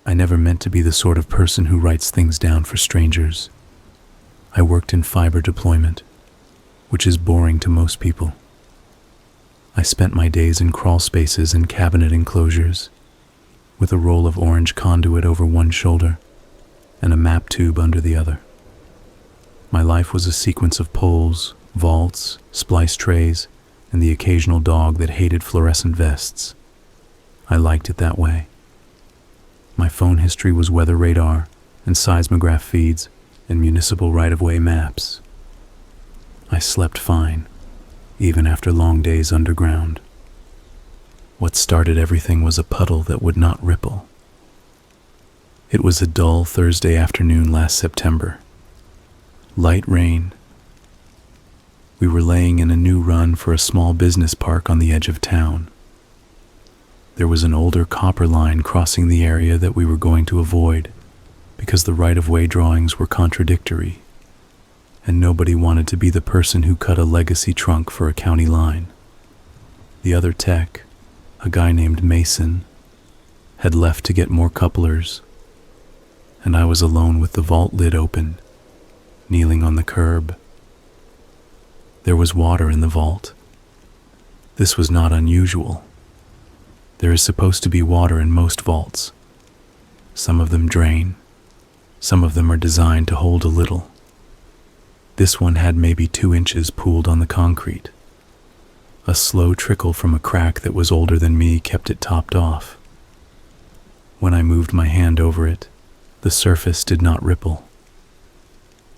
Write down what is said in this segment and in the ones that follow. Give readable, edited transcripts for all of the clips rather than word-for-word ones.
I never meant to be the sort of person who writes things down for strangers. I worked in fiber deployment, which is boring to most people. I spent my days in crawl spaces and cabinet enclosures, with a roll of orange conduit over one shoulder and a map tube under the other. My life was a sequence of poles, vaults, splice trays, and the occasional dog that hated fluorescent vests. I liked it that way. My phone history was weather radar and seismograph feeds and municipal right-of-way maps. I slept fine, even after long days underground. What started everything was a puddle that would not ripple. It was a dull Thursday afternoon last September. Light rain. We were laying in a new run for a small business park on the edge of town. There was an older copper line crossing the area that we were going to avoid because the right-of-way drawings were contradictory, and nobody wanted to be the person who cut a legacy trunk for a county line. The other tech, a guy named Mason, had left to get more couplers, and I was alone with the vault lid open, kneeling on the curb. There was water in the vault. This was not unusual. There is supposed to be water in most vaults. Some of them drain. Some of them are designed to hold a little. This one had maybe 2 inches pooled on the concrete. A slow trickle from a crack that was older than me kept it topped off. When I moved my hand over it, the surface did not ripple.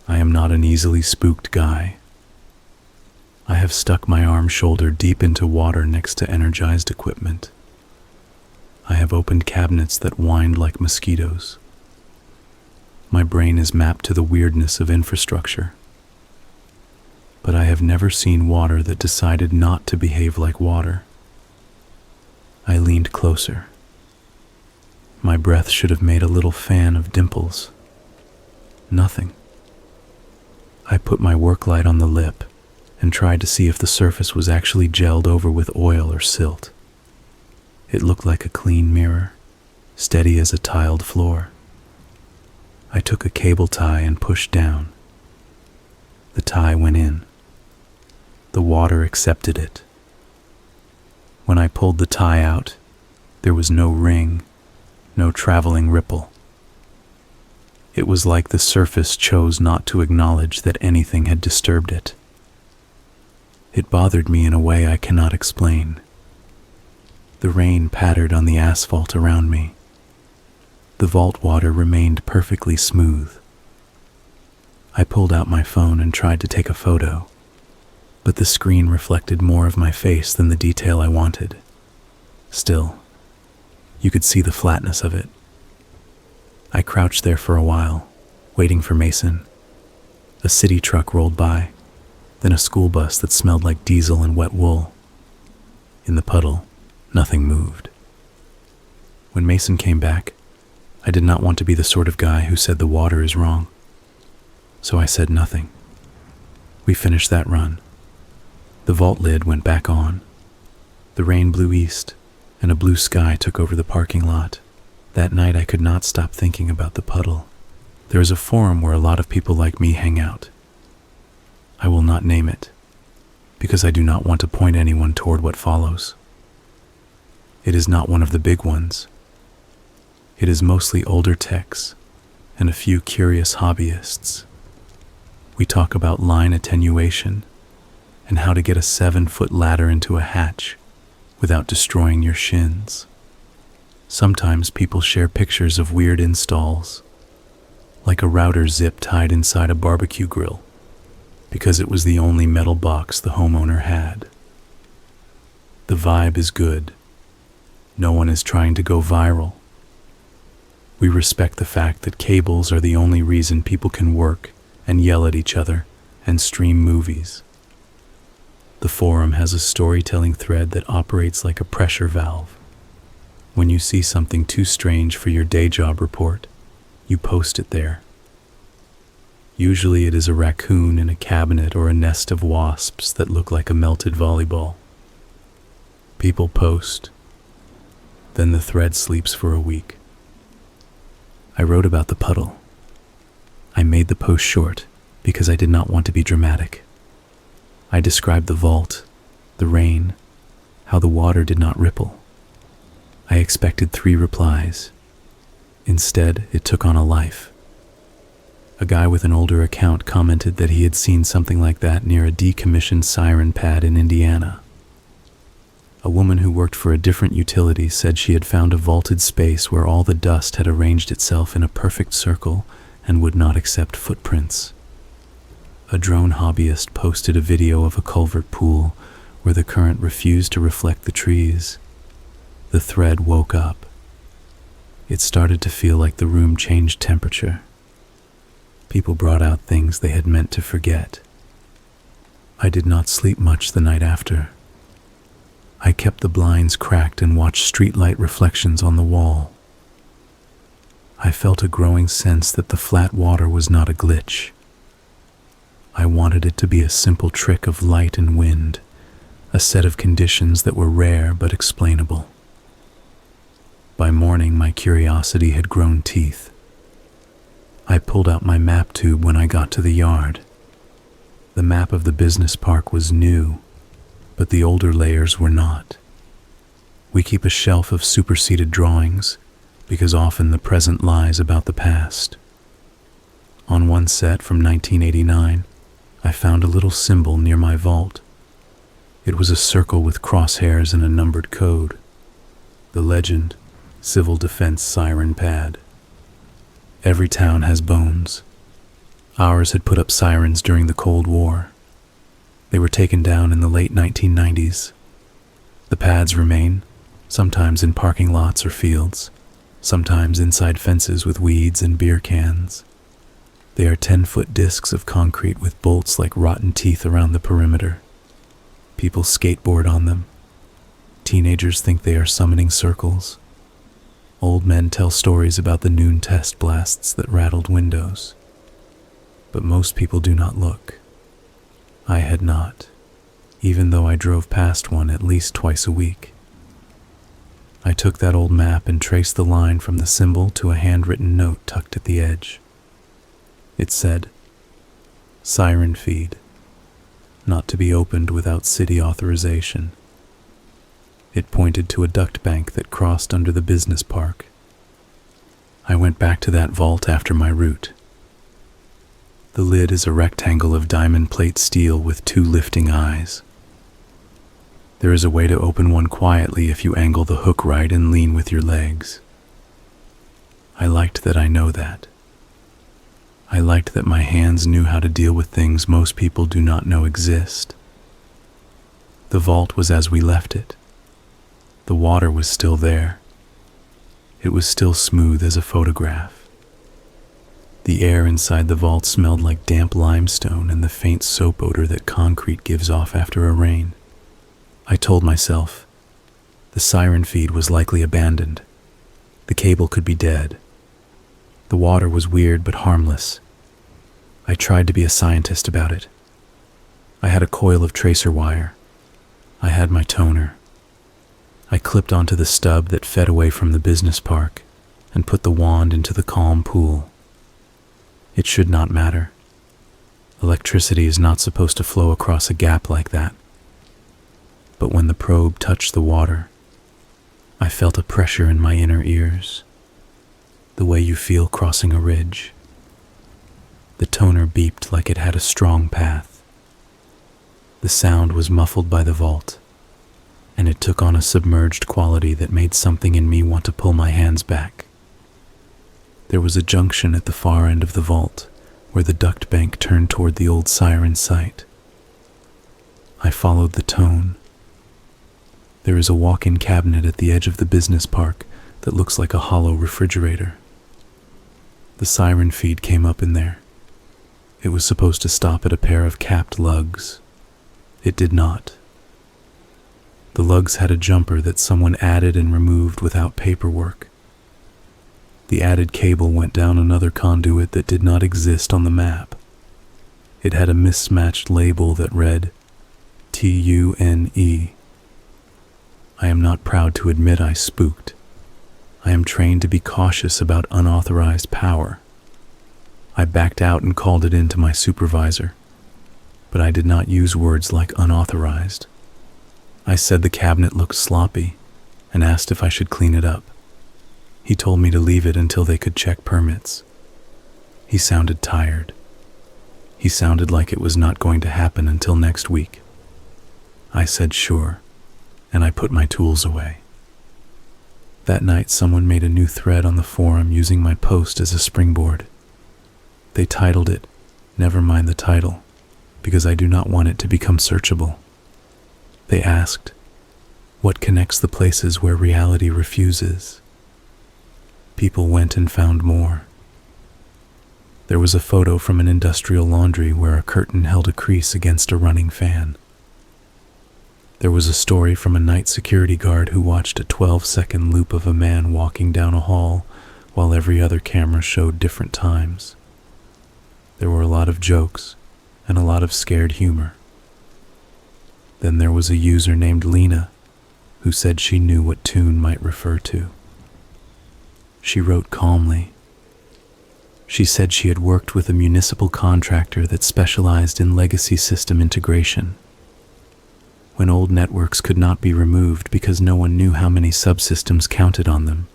I am not an easily spooked guy. I have stuck my arm shoulder deep into water next to energized equipment. I have opened cabinets that whined like mosquitoes. My brain is mapped to the weirdness of infrastructure. But I have never seen water that decided not to behave like water. I leaned closer. My breath should have made a little fan of dimples. Nothing. I put my work light on the lip and tried to see if the surface was actually gelled over with oil or silt. It looked like a clean mirror, steady as a tiled floor. I took a cable tie and pushed down. The tie went in. The water accepted it. When I pulled the tie out, there was no ring, no traveling ripple. It was like the surface chose not to acknowledge that anything had disturbed it. It bothered me in a way I cannot explain. The rain pattered on the asphalt around me. The vault water remained perfectly smooth. I pulled out my phone and tried to take a photo, but the screen reflected more of my face than the detail I wanted. Still, you could see the flatness of it. I crouched there for a while, waiting for Mason. A city truck rolled by, then a school bus that smelled like diesel and wet wool. In the puddle, nothing moved. When Mason came back, I did not want to be the sort of guy who said the water is wrong. So I said nothing. We finished that run. The vault lid went back on. The rain blew east, and a blue sky took over the parking lot. That night I could not stop thinking about the puddle. There is a forum where a lot of people like me hang out. I will not name it, because I do not want to point anyone toward what follows. It is not one of the big ones. It is mostly older techs and a few curious hobbyists. We talk about line attenuation and how to get a 7-foot ladder into a hatch without destroying your shins. Sometimes people share pictures of weird installs, like a router zip tied inside a barbecue grill, because it was the only metal box the homeowner had. The vibe is good. No one is trying to go viral. We respect the fact that cables are the only reason people can work and yell at each other and stream movies. The forum has a storytelling thread that operates like a pressure valve. When you see something too strange for your day job report, you post it there. Usually it is a raccoon in a cabinet or a nest of wasps that look like a melted volleyball. People post. Then the thread sleeps for a week. I wrote about the puddle. I made the post short because I did not want to be dramatic. I described the vault, the rain, how the water did not ripple. I expected 3 replies. Instead, it took on a life. A guy with an older account commented that he had seen something like that near a decommissioned siren pad in Indiana. A woman who worked for a different utility said she had found a vaulted space where all the dust had arranged itself in a perfect circle and would not accept footprints. A drone hobbyist posted a video of a culvert pool where the current refused to reflect the trees. The thread woke up. It started to feel like the room changed temperature. People brought out things they had meant to forget. I did not sleep much the night after. I kept the blinds cracked and watched streetlight reflections on the wall. I felt a growing sense that the flat water was not a glitch. I wanted it to be a simple trick of light and wind, a set of conditions that were rare but explainable. By morning, my curiosity had grown teeth. I pulled out my map tube when I got to the yard. The map of the business park was new, but the older layers were not. We keep a shelf of superseded drawings because often the present lies about the past. On one set from 1989, I found a little symbol near my vault. It was a circle with crosshairs and a numbered code. The legend, Civil Defense Siren Pad. Every town has bones. Ours had put up sirens during the Cold War. They were taken down in the late 1990s. The pads remain, sometimes in parking lots or fields, sometimes inside fences with weeds and beer cans. They are 10-foot discs of concrete with bolts like rotten teeth around the perimeter. People skateboard on them. Teenagers think they are summoning circles. Old men tell stories about the noon test blasts that rattled windows. But most people do not look. I had not, even though I drove past one at least twice a week. I took that old map and traced the line from the symbol to a handwritten note tucked at the edge. It said, "Siren feed, not to be opened without city authorization." It pointed to a duct bank that crossed under the business park. I went back to that vault after my route. The lid is a rectangle of diamond plate steel with 2 lifting eyes. There is a way to open one quietly if you angle the hook right and lean with your legs. I liked that I know that. I liked that my hands knew how to deal with things most people do not know exist. The vault was as we left it. The water was still there. It was still smooth as a photograph. The air inside the vault smelled like damp limestone and the faint soap odor that concrete gives off after a rain. I told myself, the siren feed was likely abandoned. The cable could be dead. The water was weird but harmless. I tried to be a scientist about it. I had a coil of tracer wire. I had my toner. I clipped onto the stub that fed away from the business park and put the wand into the calm pool. It should not matter. Electricity is not supposed to flow across a gap like that. But when the probe touched the water, I felt a pressure in my inner ears, the way you feel crossing a ridge. The toner beeped like it had a strong path. The sound was muffled by the vault, and it took on a submerged quality that made something in me want to pull my hands back. There was a junction at the far end of the vault where the duct bank turned toward the old siren site. I followed the tone. There is a walk-in cabinet at the edge of the business park that looks like a hollow refrigerator. The siren feed came up in there. It was supposed to stop at a pair of capped lugs. It did not. The lugs had a jumper that someone added and removed without paperwork. The added cable went down another conduit that did not exist on the map. It had a mismatched label that read, TUNE. I am not proud to admit I spooked. I am trained to be cautious about unauthorized power. I backed out and called it in to my supervisor, but I did not use words like unauthorized. I said the cabinet looked sloppy and asked if I should clean it up. He told me to leave it until they could check permits. He sounded tired. He sounded like it was not going to happen until next week. I said sure, and I put my tools away. That night, someone made a new thread on the forum using my post as a springboard. They titled it, "Never mind the title, because I do not want it to become searchable." They asked, "What connects the places where reality refuses?" People went and found more. There was a photo from an industrial laundry where a curtain held a crease against a running fan. There was a story from a night security guard who watched a 12-second loop of a man walking down a hall while every other camera showed different times. There were a lot of jokes and a lot of scared humor. Then there was a user named Lena who said she knew what Toon might refer to. She wrote calmly. She said she had worked with a municipal contractor that specialized in legacy system integration. When old networks could not be removed because no one knew how many subsystems counted on them,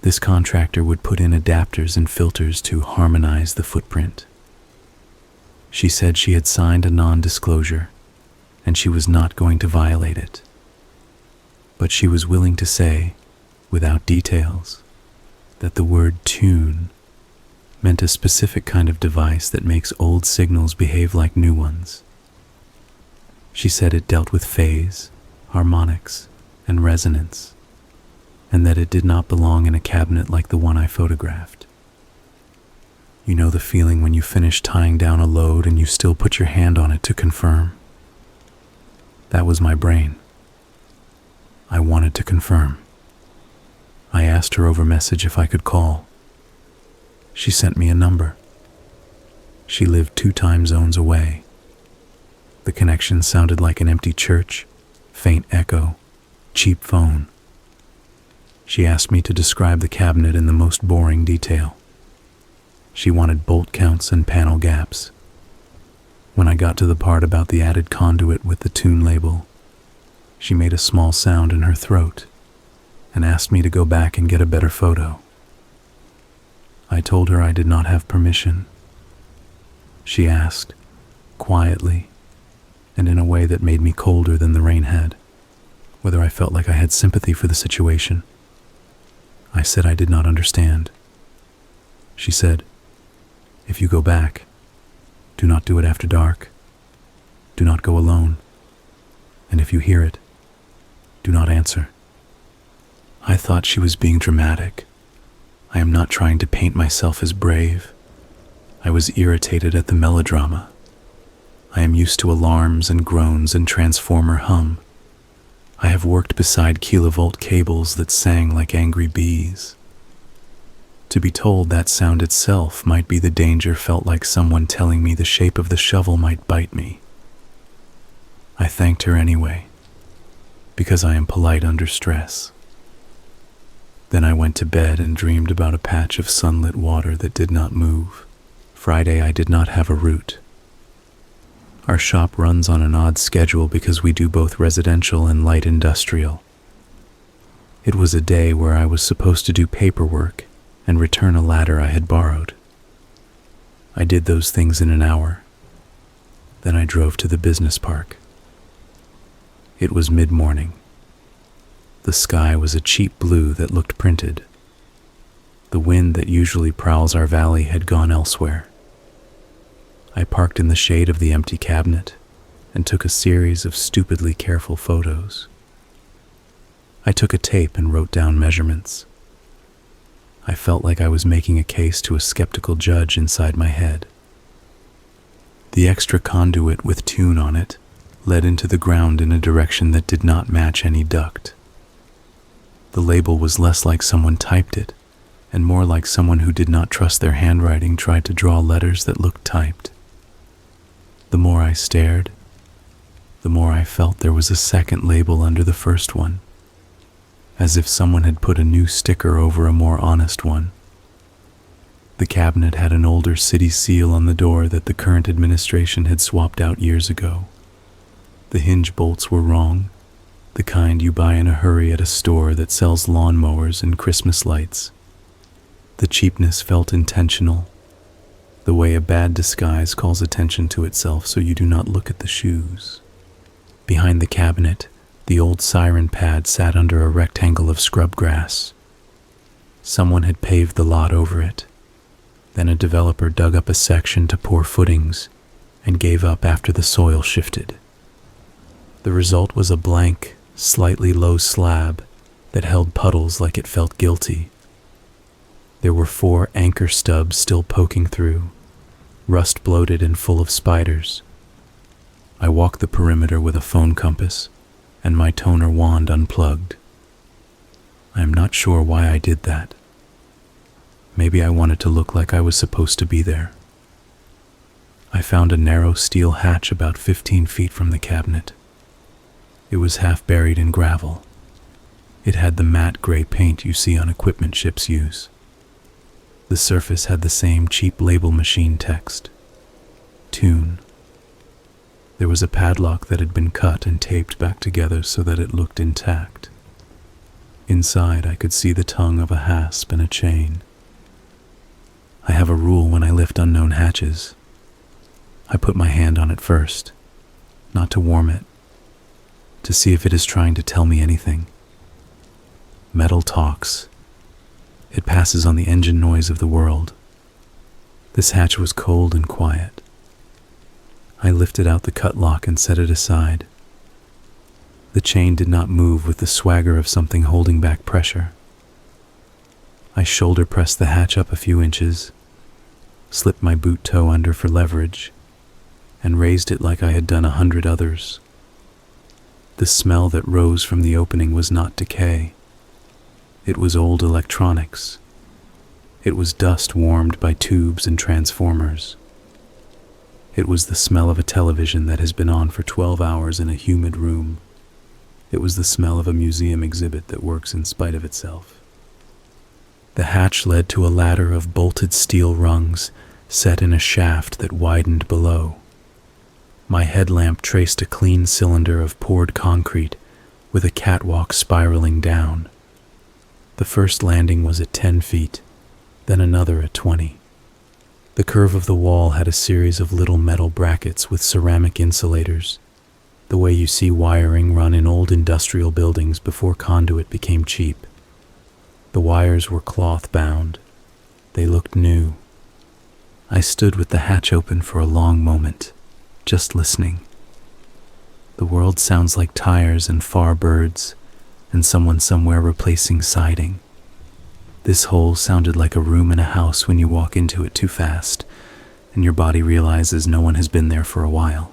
this contractor would put in adapters and filters to harmonize the footprint. She said she had signed a non-disclosure, and she was not going to violate it. But she was willing to say, without details, that the word tune meant a specific kind of device that makes old signals behave like new ones. She said it dealt with phase, harmonics, and resonance, and that it did not belong in a cabinet like the one I photographed. You know the feeling when you finish tying down a load and you still put your hand on it to confirm? That was my brain. I wanted to confirm. I asked her over message if I could call. She sent me a number. She lived 2 time zones away. The connection sounded like an empty church, faint echo, cheap phone. She asked me to describe the cabinet in the most boring detail. She wanted bolt counts and panel gaps. When I got to the part about the added conduit with the tune label, she made a small sound in her throat and asked me to go back and get a better photo. I told her I did not have permission. She asked, quietly, and in a way that made me colder than the rain had, whether I felt like I had sympathy for the situation. I said I did not understand. She said, "If you go back, do not do it after dark. Do not go alone. And if you hear it, do not answer." I thought she was being dramatic. I am not trying to paint myself as brave. I was irritated at the melodrama. I am used to alarms and groans and transformer hum. I have worked beside kilovolt cables that sang like angry bees. To be told that sound itself might be the danger felt like someone telling me the shape of the shovel might bite me. I thanked her anyway, because I am polite under stress. Then I went to bed and dreamed about a patch of sunlit water that did not move. Friday I did not have a route. Our shop runs on an odd schedule because we do both residential and light industrial. It was a day where I was supposed to do paperwork and return a ladder I had borrowed. I did those things in an hour. Then I drove to the business park. It was mid-morning. The sky was a cheap blue that looked printed. The wind that usually prowls our valley had gone elsewhere. I parked in the shade of the empty cabinet and took a series of stupidly careful photos. I took a tape and wrote down measurements. I felt like I was making a case to a skeptical judge inside my head. The extra conduit with tune on it led into the ground in a direction that did not match any duct. The label was less like someone typed it, and more like someone who did not trust their handwriting tried to draw letters that looked typed. The more I stared, the more I felt there was a second label under the first one, as if someone had put a new sticker over a more honest one. The cabinet had an older city seal on the door that the current administration had swapped out years ago. The hinge bolts were wrong, the kind you buy in a hurry at a store that sells lawnmowers and Christmas lights. The cheapness felt intentional, the way a bad disguise calls attention to itself so you do not look at the shoes. Behind the cabinet, the old siren pad sat under a rectangle of scrub grass. Someone had paved the lot over it. Then a developer dug up a section to pour footings and gave up after the soil shifted. The result was a blank, slightly low slab that held puddles like it felt guilty. There were 4 anchor stubs still poking through, rust bloated and full of spiders. I walked the perimeter with a phone compass and my toner wand unplugged. I am not sure why I did that. Maybe I wanted to look like I was supposed to be there. I found a narrow steel hatch about 15 feet from the cabinet. It was half buried in gravel. It had the matte gray paint you see on equipment ships use. The surface had the same cheap label machine text. Tune. There was a padlock that had been cut and taped back together so that it looked intact. Inside, I could see the tongue of a hasp and a chain. I have a rule when I lift unknown hatches. I put my hand on it first, not to warm it, to see if it is trying to tell me anything. Metal talks. It passes on the engine noise of the world. This hatch was cold and quiet. I lifted out the cut lock and set it aside. The chain did not move with the swagger of something holding back pressure. I shoulder pressed the hatch up a few inches, slipped my boot toe under for leverage, and raised it like I had done 100 others. The smell that rose from the opening was not decay. It was old electronics. It was dust warmed by tubes and transformers. It was the smell of a television that has been on for 12 hours in a humid room. It was the smell of a museum exhibit that works in spite of itself. The hatch led to a ladder of bolted steel rungs set in a shaft that widened below. My headlamp traced a clean cylinder of poured concrete with a catwalk spiraling down. The first landing was at 10 feet, then another at 20. The curve of the wall had a series of little metal brackets with ceramic insulators, the way you see wiring run in old industrial buildings before conduit became cheap. The wires were cloth-bound. They looked new. I stood with the hatch open for a long moment, just listening. The world sounds like tires and far birds, and someone somewhere replacing siding. This hole sounded like a room in a house when you walk into it too fast, and your body realizes no one has been there for a while.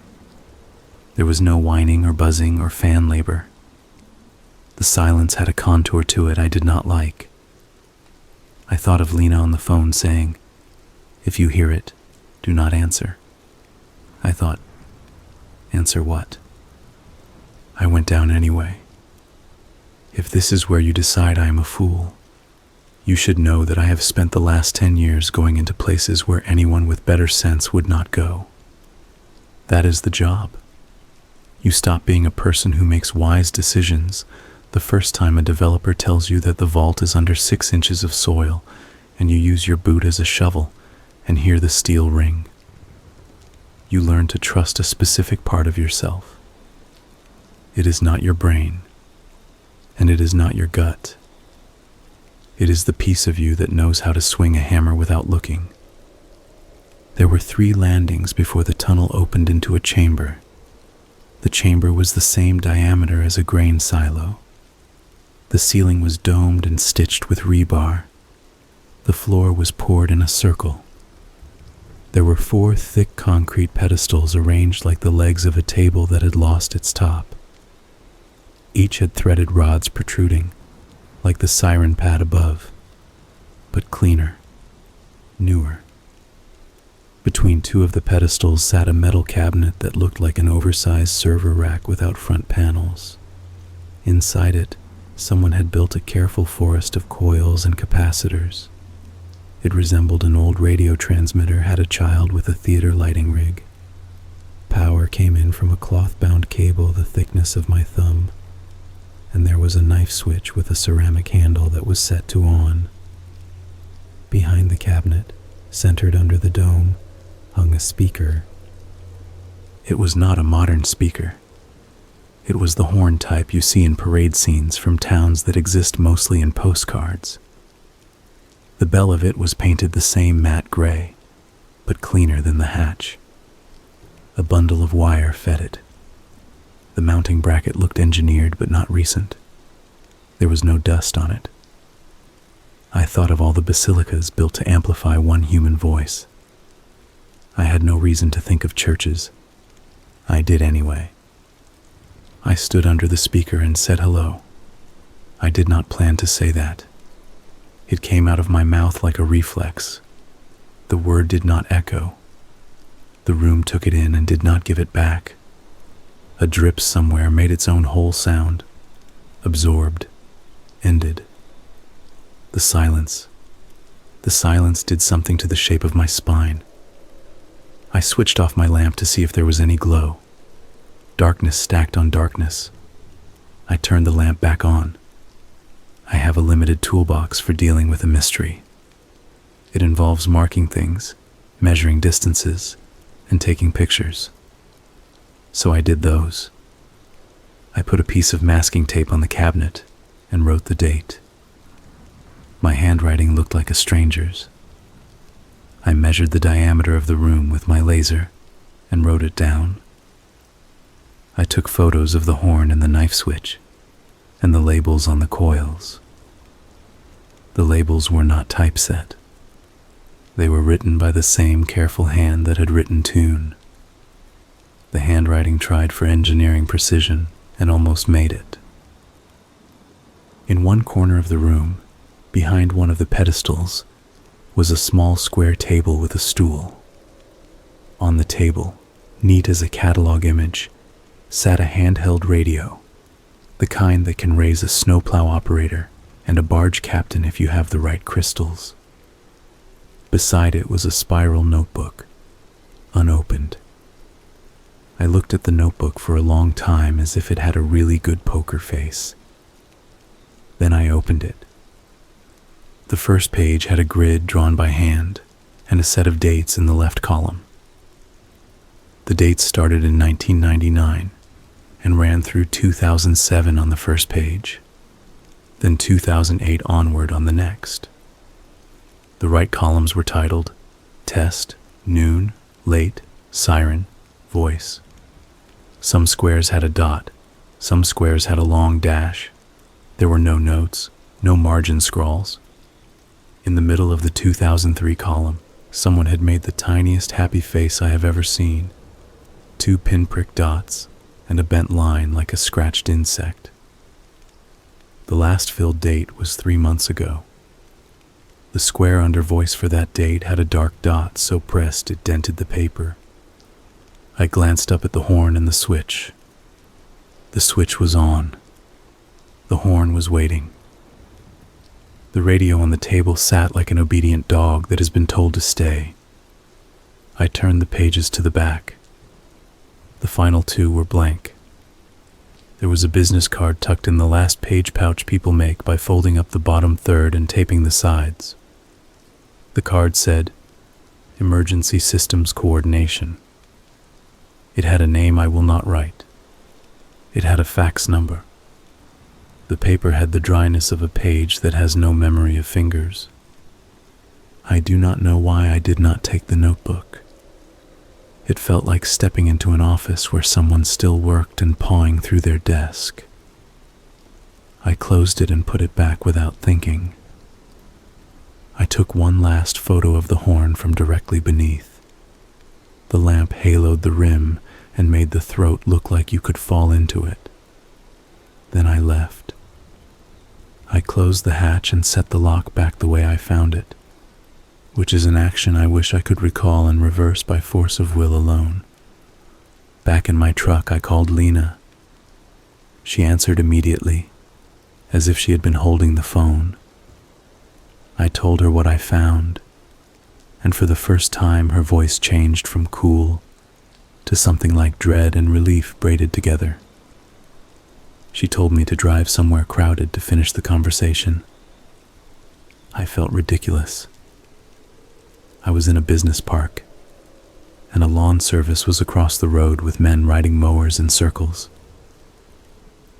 There was no whining or buzzing or fan labor. The silence had a contour to it I did not like. I thought of Lena on the phone saying, "If you hear it, do not answer." I thought, answer what? I went down anyway. If this is where you decide I am a fool, you should know that I have spent the last 10 years going into places where anyone with better sense would not go. That is the job. You stop being a person who makes wise decisions the first time a developer tells you that the vault is under 6 inches of soil and you use your boot as a shovel and hear the steel ring. You learn to trust a specific part of yourself. It is not your brain, and it is not your gut. It is the piece of you that knows how to swing a hammer without looking. There were 3 landings before the tunnel opened into a chamber. The chamber was the same diameter as a grain silo. The ceiling was domed and stitched with rebar. The floor was poured in a circle. There were 4 thick concrete pedestals arranged like the legs of a table that had lost its top. Each had threaded rods protruding, like the siren pad above, but cleaner, newer. Between 2 of the pedestals sat a metal cabinet that looked like an oversized server rack without front panels. Inside it, Someone had built a careful forest of coils and capacitors. It resembled an old radio transmitter had a child with a theater lighting rig. Power came in from a cloth-bound cable the thickness of my thumb, and there was a knife switch with a ceramic handle that was set to on. Behind the cabinet, centered under the dome, hung a speaker. It was not a modern speaker. It was the horn type you see in parade scenes from towns that exist mostly in postcards. The bell of it was painted the same matte gray, but cleaner than the hatch. A bundle of wire fed it. The mounting bracket looked engineered but not recent. There was no dust on it. I thought of all the basilicas built to amplify one human voice. I had no reason to think of churches. I did anyway. I stood under the speaker and said hello. I did not plan to say that. It came out of my mouth like a reflex. The word did not echo. The room took it in and did not give it back. A drip somewhere made its own whole sound. Absorbed. Ended. The silence. The silence did something to the shape of my spine. I switched off my lamp to see if there was any glow. Darkness stacked on darkness. I turned the lamp back on. I have a limited toolbox for dealing with a mystery. It involves marking things, measuring distances, and taking pictures. So I did those. I put a piece of masking tape on the cabinet and wrote the date. My handwriting looked like a stranger's. I measured the diameter of the room with my laser and wrote it down. I took photos of the horn and the knife switch and the labels on the coils. The labels were not typeset. They were written by the same careful hand that had written tune. The handwriting tried for engineering precision and almost made it. In one corner of the room, behind one of the pedestals, was a small square table with a stool. On the table, neat as a catalog image, sat a handheld radio, the kind that can raise a snowplow operator and a barge captain if you have the right crystals. Beside it was a spiral notebook, unopened. I looked at the notebook for a long time as if it had a really good poker face. Then I opened it. The first page had a grid drawn by hand and a set of dates in the left column. The dates started in 1999 and ran through 2007 on the first page, then 2008 onward on the next. The right columns were titled Test, Noon, Late, Siren, Voice. Some squares had a dot, some squares had a long dash. There were no notes, no margin scrawls. In the middle of the 2003 column, someone had made the tiniest happy face I have ever seen. 2 pinprick dots and a bent line like a scratched insect. The last filled date was 3 months ago. The square under voice for that date had a dark dot so pressed it dented the paper. I glanced up at the horn and the switch. The switch was on. The horn was waiting. The radio on the table sat like an obedient dog that has been told to stay. I turned the pages to the back. The final 2 were blank. There was a business card tucked in the last page pouch people make by folding up the bottom third and taping the sides. The card said, Emergency Systems Coordination. It had a name I will not write. It had a fax number. The paper had the dryness of a page that has no memory of fingers. I do not know why I did not take the notebook. It felt like stepping into an office where someone still worked and pawing through their desk. I closed it and put it back without thinking. I took one last photo of the horn from directly beneath. The lamp haloed the rim and made the throat look like you could fall into it. Then I left. I closed the hatch and set the lock back the way I found it, which is an action I wish I could recall and reverse by force of will alone. Back in my truck, I called Lena. She answered immediately. as if she had been holding the phone. I told her what I found, and for the first time her voice changed from cool to something like dread and relief braided together. She told me to drive somewhere crowded to finish the conversation. I felt ridiculous. I was in a business park, and a lawn service was across the road with men riding mowers in circles.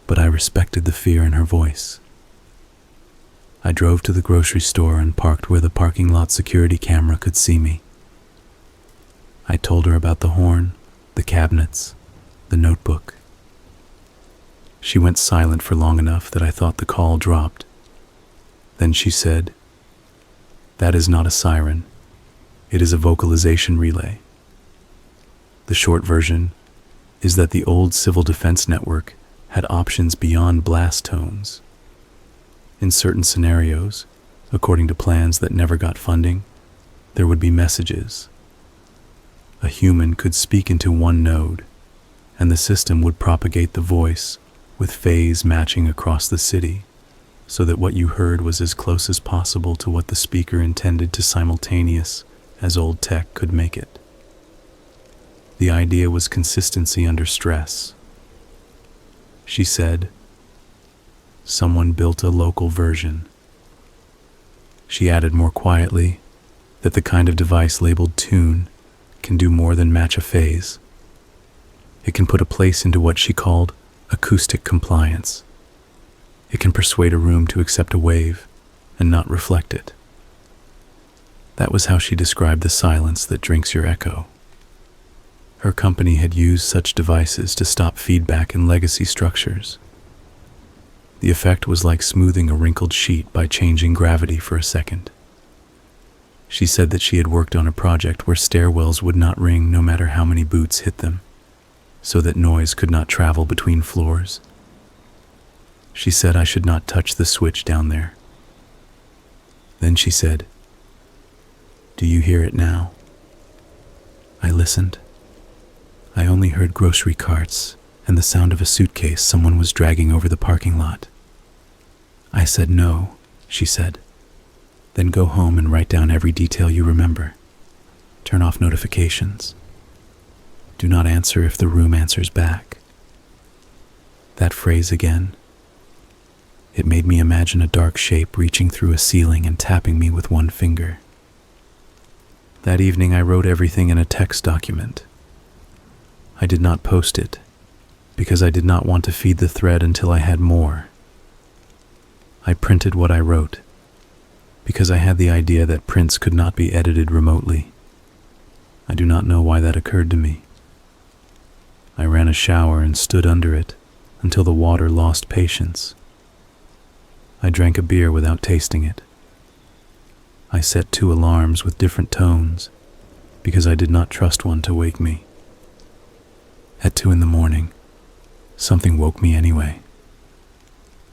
But I respected the fear in her voice. I drove to the grocery store and parked where the parking lot security camera could see me. I told her about the horn, the cabinets, the notebook. She went silent for long enough that I thought the call dropped. Then she said, "That is not a siren. It is a vocalization relay." The short version is that the old Civil Defense Network had options beyond blast tones. In certain scenarios, according to plans that never got funding, there would be messages. A human could speak into one node, and the system would propagate the voice with phase matching across the city, so that what you heard was as close as possible to what the speaker intended to simultaneous as old tech could make it. The idea was consistency under stress. She said, "Someone built a local version." She added more quietly that the kind of device labeled tune can do more than match a phase. It can put a place into what she called acoustic compliance. It can persuade a room to accept a wave and not reflect it. That was how she described the silence that drinks your echo. Her company had used such devices to stop feedback in legacy structures. The effect was like smoothing a wrinkled sheet by changing gravity for a second. She said that she had worked on a project where stairwells would not ring no matter how many boots hit them, so that noise could not travel between floors. She said I should not touch the switch down there. Then she said, "Do you hear it now?" I listened. I only heard grocery carts and the sound of a suitcase someone was dragging over the parking lot. I said no, she said. Then go home and write down every detail you remember. Turn off notifications. Do not answer if the room answers back. That phrase again. It made me imagine a dark shape reaching through a ceiling and tapping me with one finger. That evening I wrote everything in a text document. I did not post it, because I did not want to feed the thread until I had more. I printed what I wrote, because I had the idea that prints could not be edited remotely. I do not know why that occurred to me. I ran a shower and stood under it until the water lost patience. I drank a beer without tasting it. I set 2 alarms with different tones because I did not trust one to wake me. At 2 a.m, something woke me anyway.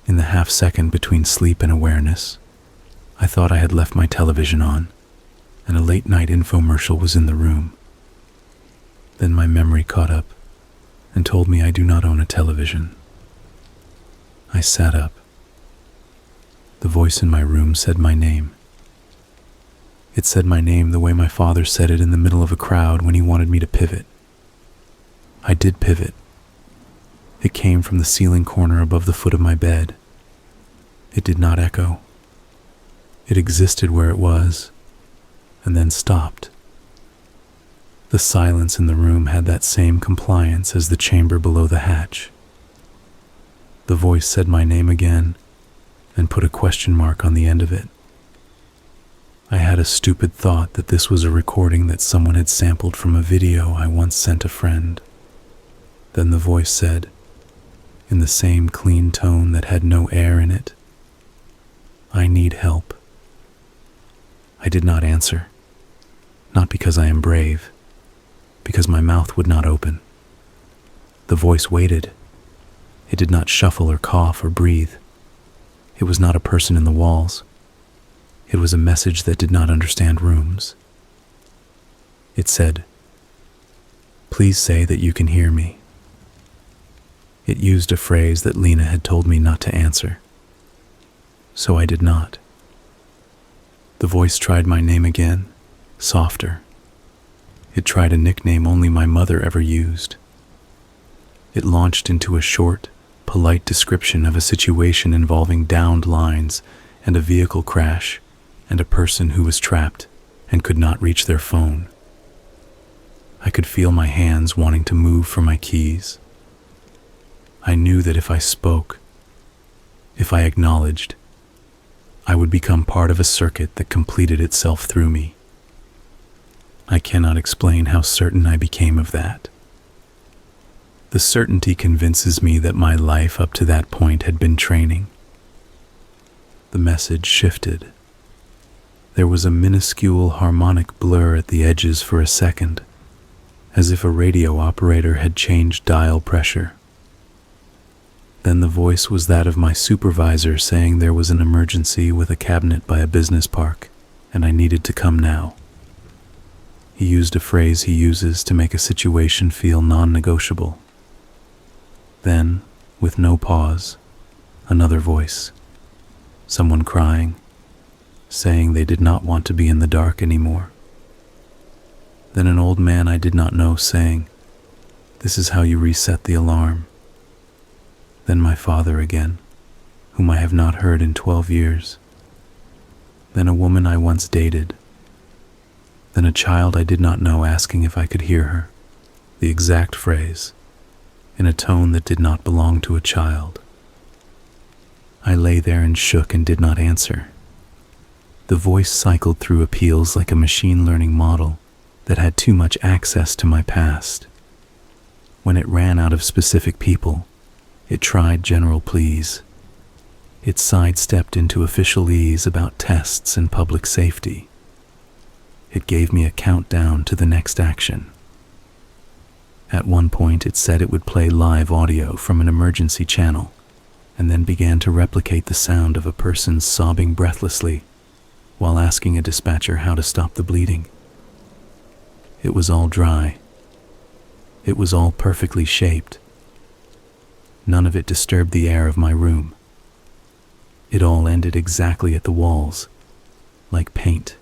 In the half-second between sleep and awareness, I thought I had left my television on, and a late-night infomercial was in the room. Then my memory caught up and told me I do not own a television. I sat up. The voice in my room said my name. It said my name the way my father said it in the middle of a crowd when he wanted me to pivot. I did pivot. It came from the ceiling corner above the foot of my bed. It did not echo. It existed where it was, and then stopped. The silence in the room had that same compliance as the chamber below the hatch. The voice said my name again, and put a question mark on the end of it. I had a stupid thought that this was a recording that someone had sampled from a video I once sent a friend. Then the voice said, in the same clean tone that had no air in it, "I need help." I did not answer, not because I am brave, because my mouth would not open. The voice waited. It did not shuffle or cough or breathe. It was not a person in the walls. It was a message that did not understand rooms. It said, "Please say that you can hear me." It used a phrase that Lena had told me not to answer. so I did not. The voice tried my name again, softer. It tried a nickname only my mother ever used. It launched into a short, polite description of a situation involving downed lines and a vehicle crash and a person who was trapped and could not reach their phone. I could feel my hands wanting to move for my keys. I knew that if I spoke, if I acknowledged, I would become part of a circuit that completed itself through me. I cannot explain how certain I became of that. The certainty convinces me that my life up to that point had been training. The message shifted. There was a minuscule harmonic blur at the edges for a second, as if a radio operator had changed dial pressure. Then the voice was that of my supervisor saying there was an emergency with a cabinet by a business park, and I needed to come now. He used a phrase he uses to make a situation feel non-negotiable. Then, with no pause, another voice. Someone crying, saying they did not want to be in the dark anymore. Then an old man I did not know saying, "This is how you reset the alarm." Then my father again, whom I have not heard in 12 years. Then a woman I once dated. Then a child I did not know asking if I could hear her, the exact phrase, in a tone that did not belong to a child. I lay there and shook and did not answer. The voice cycled through appeals like a machine learning model that had too much access to my past. When it ran out of specific people, it tried general pleas. It sidestepped into officialese about tests and public safety. It gave me a countdown to the next action. At one point, it said it would play live audio from an emergency channel, and then began to replicate the sound of a person sobbing breathlessly while asking a dispatcher how to stop the bleeding. It was all dry. It was all perfectly shaped. None of it disturbed the air of my room. It all ended exactly at the walls, like paint.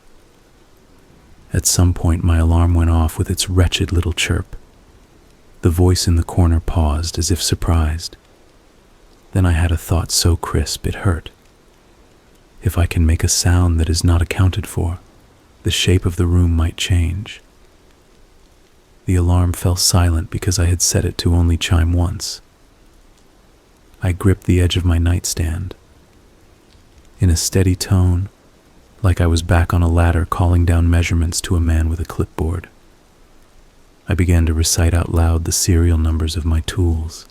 At some point, my alarm went off with its wretched little chirp. The voice in the corner paused as if surprised. Then I had a thought so crisp it hurt. If I can make a sound that is not accounted for, the shape of the room might change. The alarm fell silent because I had set it to only chime once. I gripped the edge of my nightstand. In a steady tone, like I was back on a ladder calling down measurements to a man with a clipboard, I began to recite out loud the serial numbers of my tools.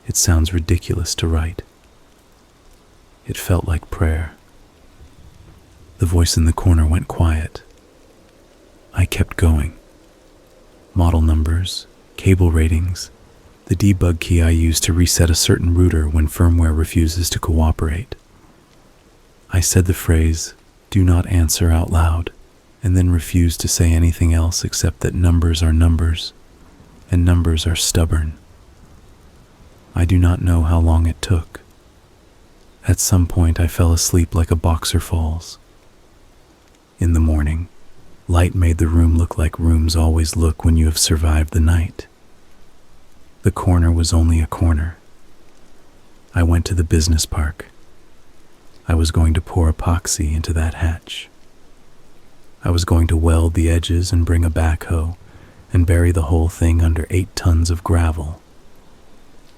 It sounds ridiculous to write. It felt like prayer. The voice in the corner went quiet. I kept going. Model numbers, cable ratings, the debug key I use to reset a certain router when firmware refuses to cooperate. I said the phrase, "Do not answer," out loud, and then refused to say anything else except that numbers are numbers, and numbers are stubborn. I do not know how long it took. At some point I fell asleep like a boxer falls. In the morning, light made the room look like rooms always look when you have survived the night. The corner was only a corner. I went to the business park. I was going to pour epoxy into that hatch. I was going to weld the edges and bring a backhoe and bury the whole thing under 8 tons of gravel.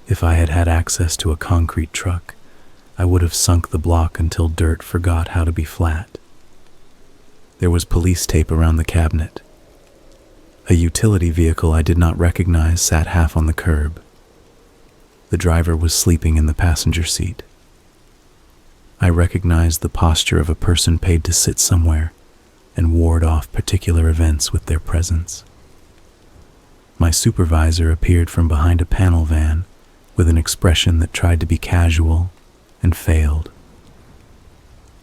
If I had had access to a concrete truck, I would have sunk the block until dirt forgot how to be flat. There was police tape around the cabinet. A utility vehicle I did not recognize sat half on the curb. The driver was sleeping in the passenger seat. I recognized the posture of a person paid to sit somewhere and ward off particular events with their presence. My supervisor appeared from behind a panel van with an expression that tried to be casual and failed.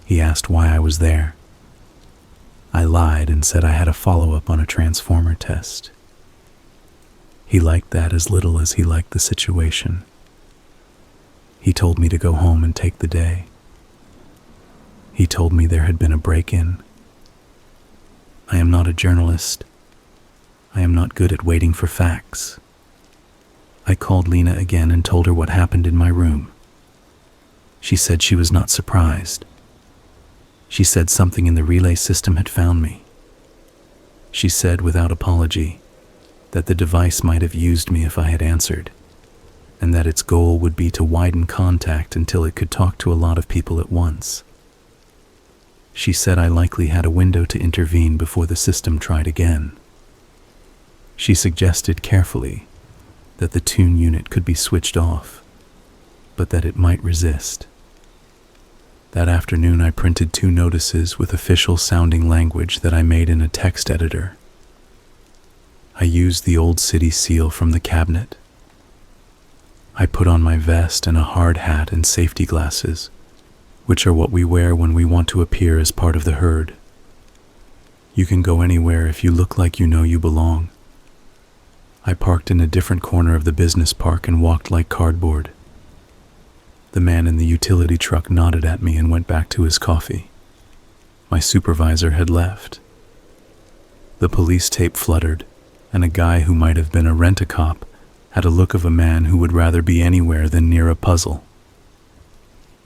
He asked why I was there. I lied and said I had a follow-up on a transformer test. He liked that as little as he liked the situation. He told me to go home and take the day. He told me there had been a break-in. I am not a journalist. I am not good at waiting for facts. I called Lena again and told her what happened in my room. She said she was not surprised. She said something in the relay system had found me. She said without apology that the device might have used me if I had answered, and that its goal would be to widen contact until it could talk to a lot of people at once. She said I likely had a window to intervene before the system tried again. She suggested carefully that the tune unit could be switched off, but that it might resist. That afternoon I printed 2 notices with official-sounding language that I made in a text editor. I used the old city seal from the cabinet. I put on my vest and a hard hat and safety glasses, which are what we wear when we want to appear as part of the herd. You can go anywhere if you look like you know you belong. I parked in a different corner of the business park and walked like cardboard. The man in the utility truck nodded at me and went back to his coffee. My supervisor had left. The police tape fluttered, and a guy who might have been a rent-a-cop had a look of a man who would rather be anywhere than near a puzzle.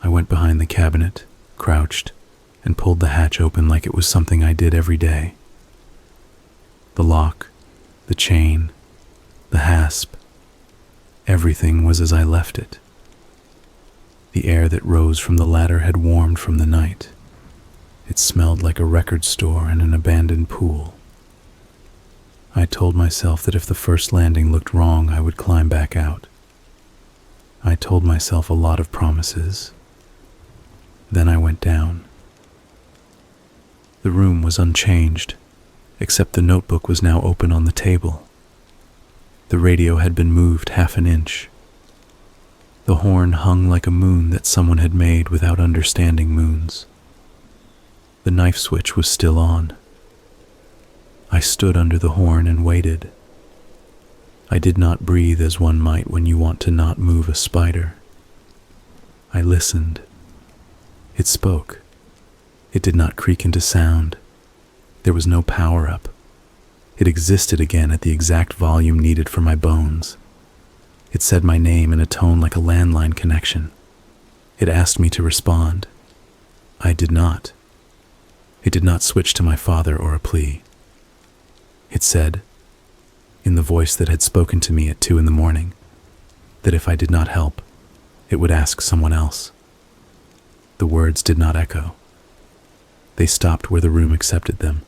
I went behind the cabinet, crouched, and pulled the hatch open like it was something I did every day. The lock, the chain, the hasp, everything was as I left it. The air that rose from the ladder had warmed from the night. It smelled like a record store and an abandoned pool. I told myself that if the first landing looked wrong, I would climb back out. I told myself a lot of promises. Then I went down. The room was unchanged, except the notebook was now open on the table. The radio had been moved half an inch. The horn hung like a moon that someone had made without understanding moons. The knife switch was still on. I stood under the horn and waited. I did not breathe as one might when you want to not move a spider. I listened. It spoke. It did not creak into sound. There was no power-up. It existed again at the exact volume needed for my bones. It said my name in a tone like a landline connection. It asked me to respond. I did not. It did not switch to my father or a plea. It said, in the voice that had spoken to me at 2 a.m, that if I did not help, it would ask someone else. The words did not echo. They stopped where the room accepted them.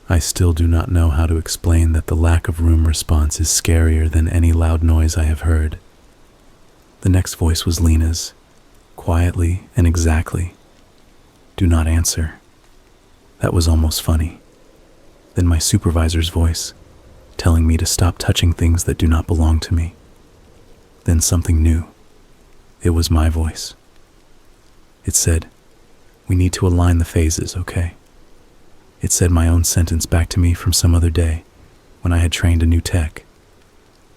I still do not know how to explain that the lack of room response is scarier than any loud noise I have heard. The next voice was Lena's, quietly and exactly. Do not answer. That was almost funny. Then my supervisor's voice, telling me to stop touching things that do not belong to me. Then something new. It was my voice. It said, "We need to align the phases, okay?" It said my own sentence back to me from some other day, when I had trained a new tech.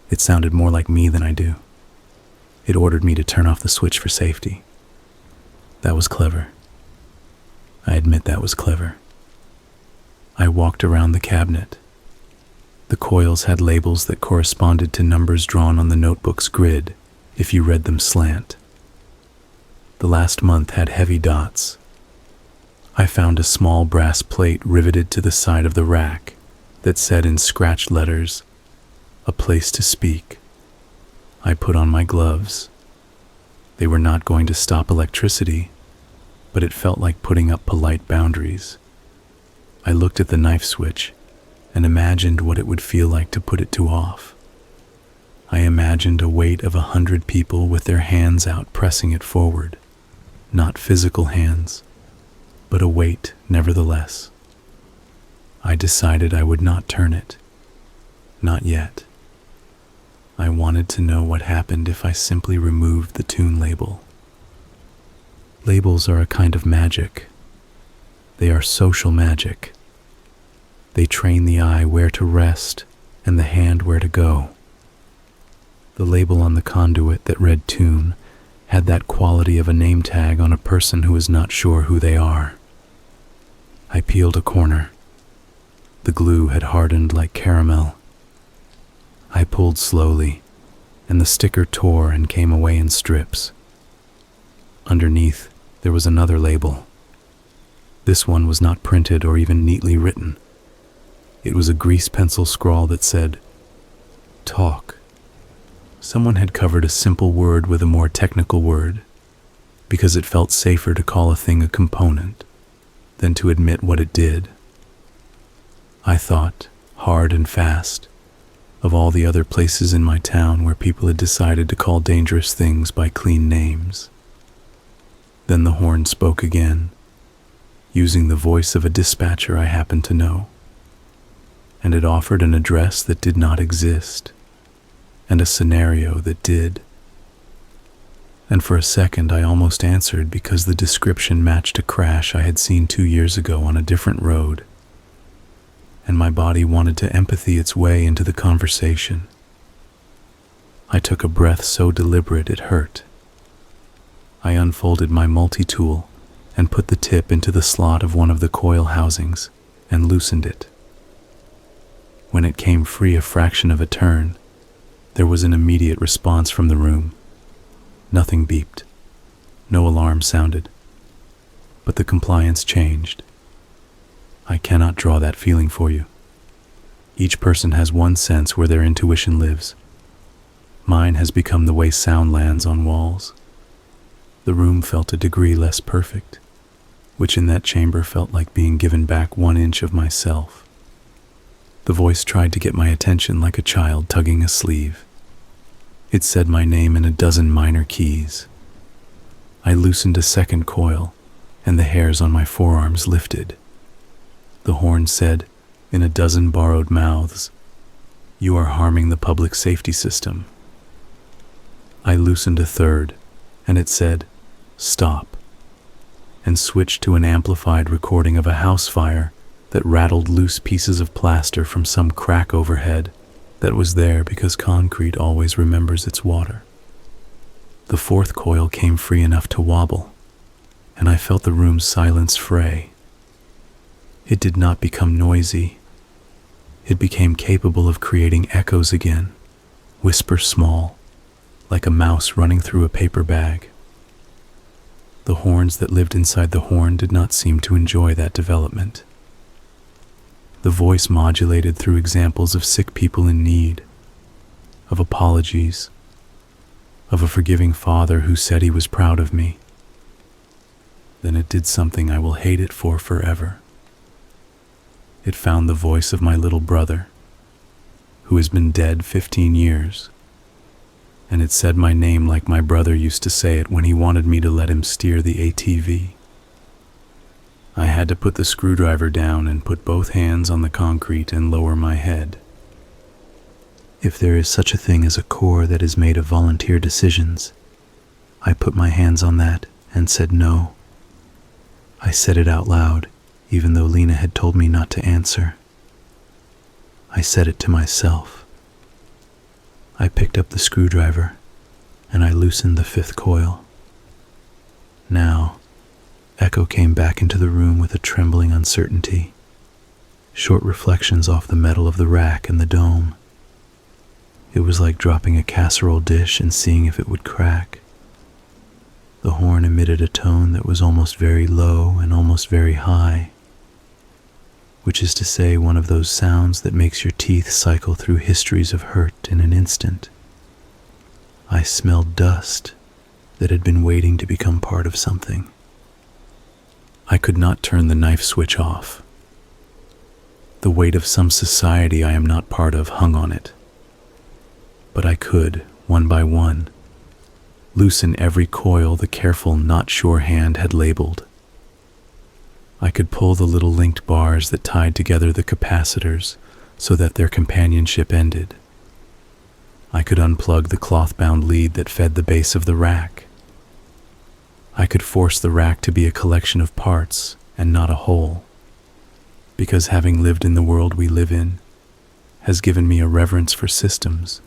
It sounded more like me than I do. It ordered me to turn off the switch for safety. That was clever. I admit that was clever. I walked around the cabinet. The coils had labels that corresponded to numbers drawn on the notebook's grid if you read them slant. The last month had heavy dots. I found a small brass plate riveted to the side of the rack that said in scratched letters, "A place to speak." I put on my gloves. They were not going to stop electricity, but it felt like putting up polite boundaries. I looked at the knife switch and imagined what it would feel like to put it to off. I imagined a weight of 100 people with their hands out pressing it forward, not physical hands, but a weight nevertheless. I decided I would not turn it. Not yet. I wanted to know what happened if I simply removed the tune label. Labels are a kind of magic. They are social magic. They train the eye where to rest and the hand where to go. The label on the conduit that read tune had that quality of a name tag on a person who is not sure who they are. I peeled a corner. The glue had hardened like caramel. I pulled slowly, and the sticker tore and came away in strips. Underneath, there was another label. This one was not printed or even neatly written. It was a grease pencil scrawl that said, "Talk." Someone had covered a simple word with a more technical word, because it felt safer to call a thing a component than to admit what it did. I thought, hard and fast, of all the other places in my town where people had decided to call dangerous things by clean names. Then the horn spoke again, using the voice of a dispatcher I happened to know, and it offered an address that did not exist, and a scenario that did. And for a second I almost answered because the description matched a crash I had seen 2 years ago on a different road, and my body wanted to empathy its way into the conversation. I took a breath so deliberate it hurt. I unfolded my multi-tool and put the tip into the slot of one of the coil housings and loosened it. When it came free a fraction of a turn, there was an immediate response from the room. Nothing beeped. No alarm sounded. But the compliance changed. I cannot draw that feeling for you. Each person has one sense where their intuition lives. Mine has become the way sound lands on walls. The room felt a degree less perfect, which in that chamber felt like being given back 1 inch of myself. The voice tried to get my attention like a child tugging a sleeve. It said my name in a dozen minor keys. I loosened a second coil, and the hairs on my forearms lifted. The horn said, in a dozen borrowed mouths, "You are harming the public safety system." I loosened a third, and it said, "Stop," and switched to an amplified recording of a house fire that rattled loose pieces of plaster from some crack overhead that was there because concrete always remembers its water. The fourth coil came free enough to wobble, and I felt the room's silence fray. It did not become noisy. It became capable of creating echoes again, whisper small, like a mouse running through a paper bag. The horns that lived inside the horn did not seem to enjoy that development. The voice modulated through examples of sick people in need, of apologies, of a forgiving father who said he was proud of me. Then it did something I will hate it for forever. It found the voice of my little brother, who has been dead 15 years, and it said my name like my brother used to say it when he wanted me to let him steer the ATV. I had to put the screwdriver down and put both hands on the concrete and lower my head. If there is such a thing as a core that is made of volunteer decisions, I put my hands on that and said no. I said it out loud, even though Lena had told me not to answer. I said it to myself. I picked up the screwdriver, and I loosened the fifth coil. Now, echo came back into the room with a trembling uncertainty, short reflections off the metal of the rack and the dome. It was like dropping a casserole dish and seeing if it would crack. The horn emitted a tone that was almost very low and almost very high, which is to say one of those sounds that makes your teeth cycle through histories of hurt in an instant. I smelled dust that had been waiting to become part of something. I could not turn the knife switch off. The weight of some society I am not part of hung on it. But I could, one by one, loosen every coil the careful, not sure hand had labeled. I could pull the little linked bars that tied together the capacitors so that their companionship ended. I could unplug the cloth-bound lead that fed the base of the rack. I could force the rack to be a collection of parts and not a whole, because having lived in the world we live in has given me a reverence for systems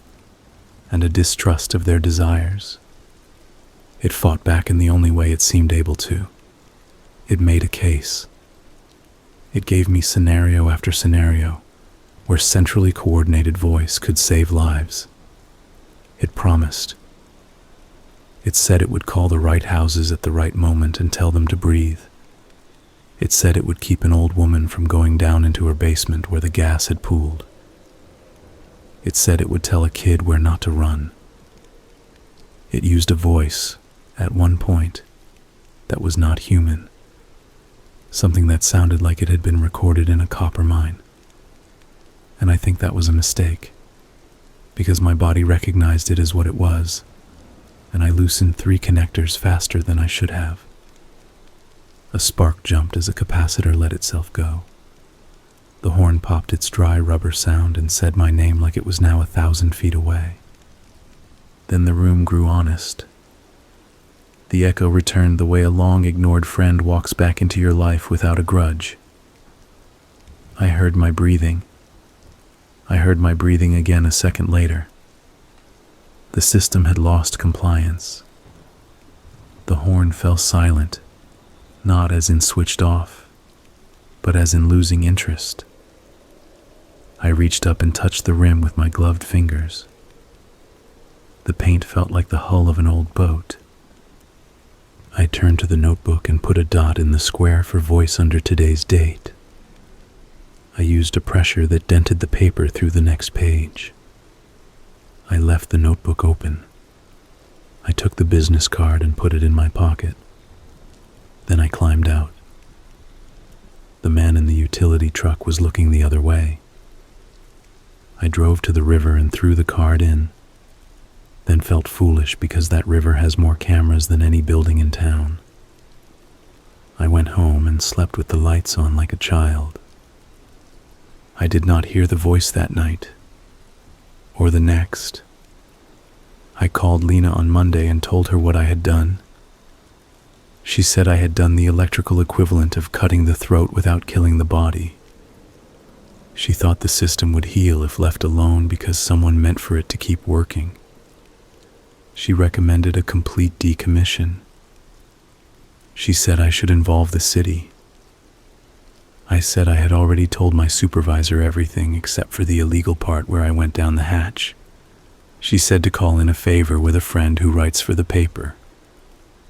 and a distrust of their desires. It fought back in the only way it seemed able to. It made a case. It gave me scenario after scenario where centrally coordinated voice could save lives. It promised. It said it would call the right houses at the right moment and tell them to breathe. It said it would keep an old woman from going down into her basement where the gas had pooled. It said it would tell a kid where not to run. It used a voice, at one point, that was not human. Something that sounded like it had been recorded in a copper mine. And I think that was a mistake, because my body recognized it as what it was, and I loosened 3 connectors faster than I should have. A spark jumped as a capacitor let itself go. The horn popped its dry rubber sound and said my name like it was now 1,000 feet away. Then the room grew honest. The echo returned the way a long-ignored friend walks back into your life without a grudge. I heard my breathing. I heard my breathing again a second later. The system had lost compliance. The horn fell silent, not as in switched off, but as in losing interest. I reached up and touched the rim with my gloved fingers. The paint felt like the hull of an old boat. I turned to the notebook and put a dot in the square for voice under today's date. I used a pressure that dented the paper through the next page. I left the notebook open. I took the business card and put it in my pocket. Then I climbed out. The man in the utility truck was looking the other way. I drove to the river and threw the card in, then felt foolish because that river has more cameras than any building in town. I went home and slept with the lights on like a child. I did not hear the voice that night, or the next. I called Lena on Monday and told her what I had done. She said I had done the electrical equivalent of cutting the throat without killing the body. She thought the system would heal if left alone because someone meant for it to keep working. She recommended a complete decommission. She said I should involve the city. I said I had already told my supervisor everything except for the illegal part where I went down the hatch. She said to call in a favor with a friend who writes for the paper.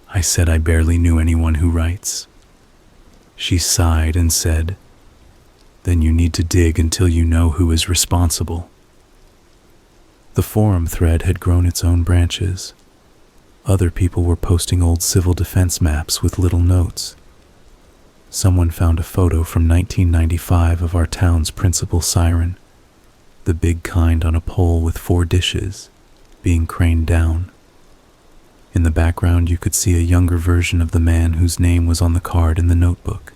I said I barely knew anyone who writes. She sighed and said, "Then you need to dig until you know who is responsible." The forum thread had grown its own branches. Other people were posting old civil defense maps with little notes. Someone found a photo from 1995 of our town's principal siren, the big kind on a pole with 4 dishes, being craned down. In the background you could see a younger version of the man whose name was on the card in the notebook.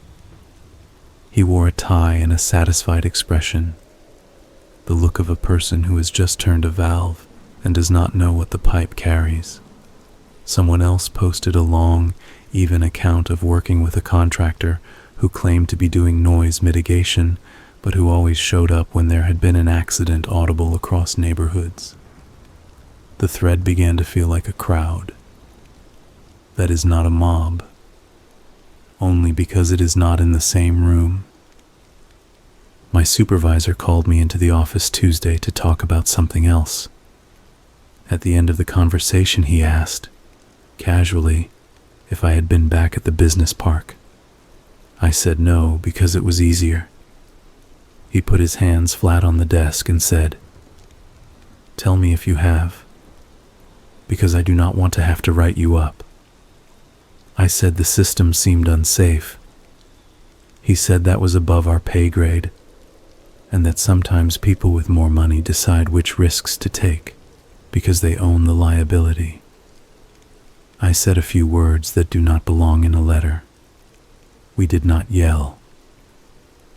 He wore a tie and a satisfied expression, the look of a person who has just turned a valve and does not know what the pipe carries. Someone else posted a long, even account of working with a contractor who claimed to be doing noise mitigation, but who always showed up when there had been an accident audible across neighborhoods. The thread began to feel like a crowd. That is not a mob, only because it is not in the same room. My supervisor called me into the office Tuesday to talk about something else. At the end of the conversation, he asked, casually, if I had been back at the business park. I said no, because it was easier. He put his hands flat on the desk and said, "Tell me if you have, because I do not want to have to write you up." I said the system seemed unsafe. He said that was above our pay grade, and that sometimes people with more money decide which risks to take because they own the liability. I said a few words that do not belong in a letter. We did not yell.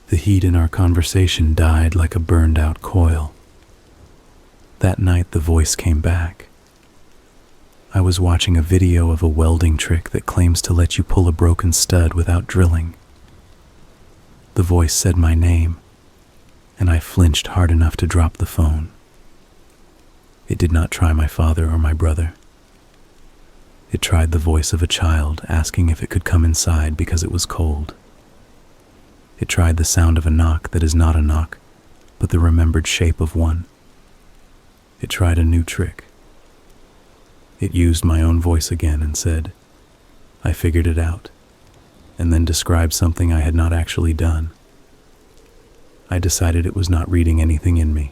The heat in our conversation died like a burned-out coil. That night the voice came back. I was watching a video of a welding trick that claims to let you pull a broken stud without drilling. The voice said my name, and I flinched hard enough to drop the phone. It did not try my father or my brother. It tried the voice of a child asking if it could come inside because it was cold. It tried the sound of a knock that is not a knock, but the remembered shape of one. It tried a new trick. It used my own voice again and said, "I figured it out," and then described something I had not actually done. I decided it was not reading anything in me.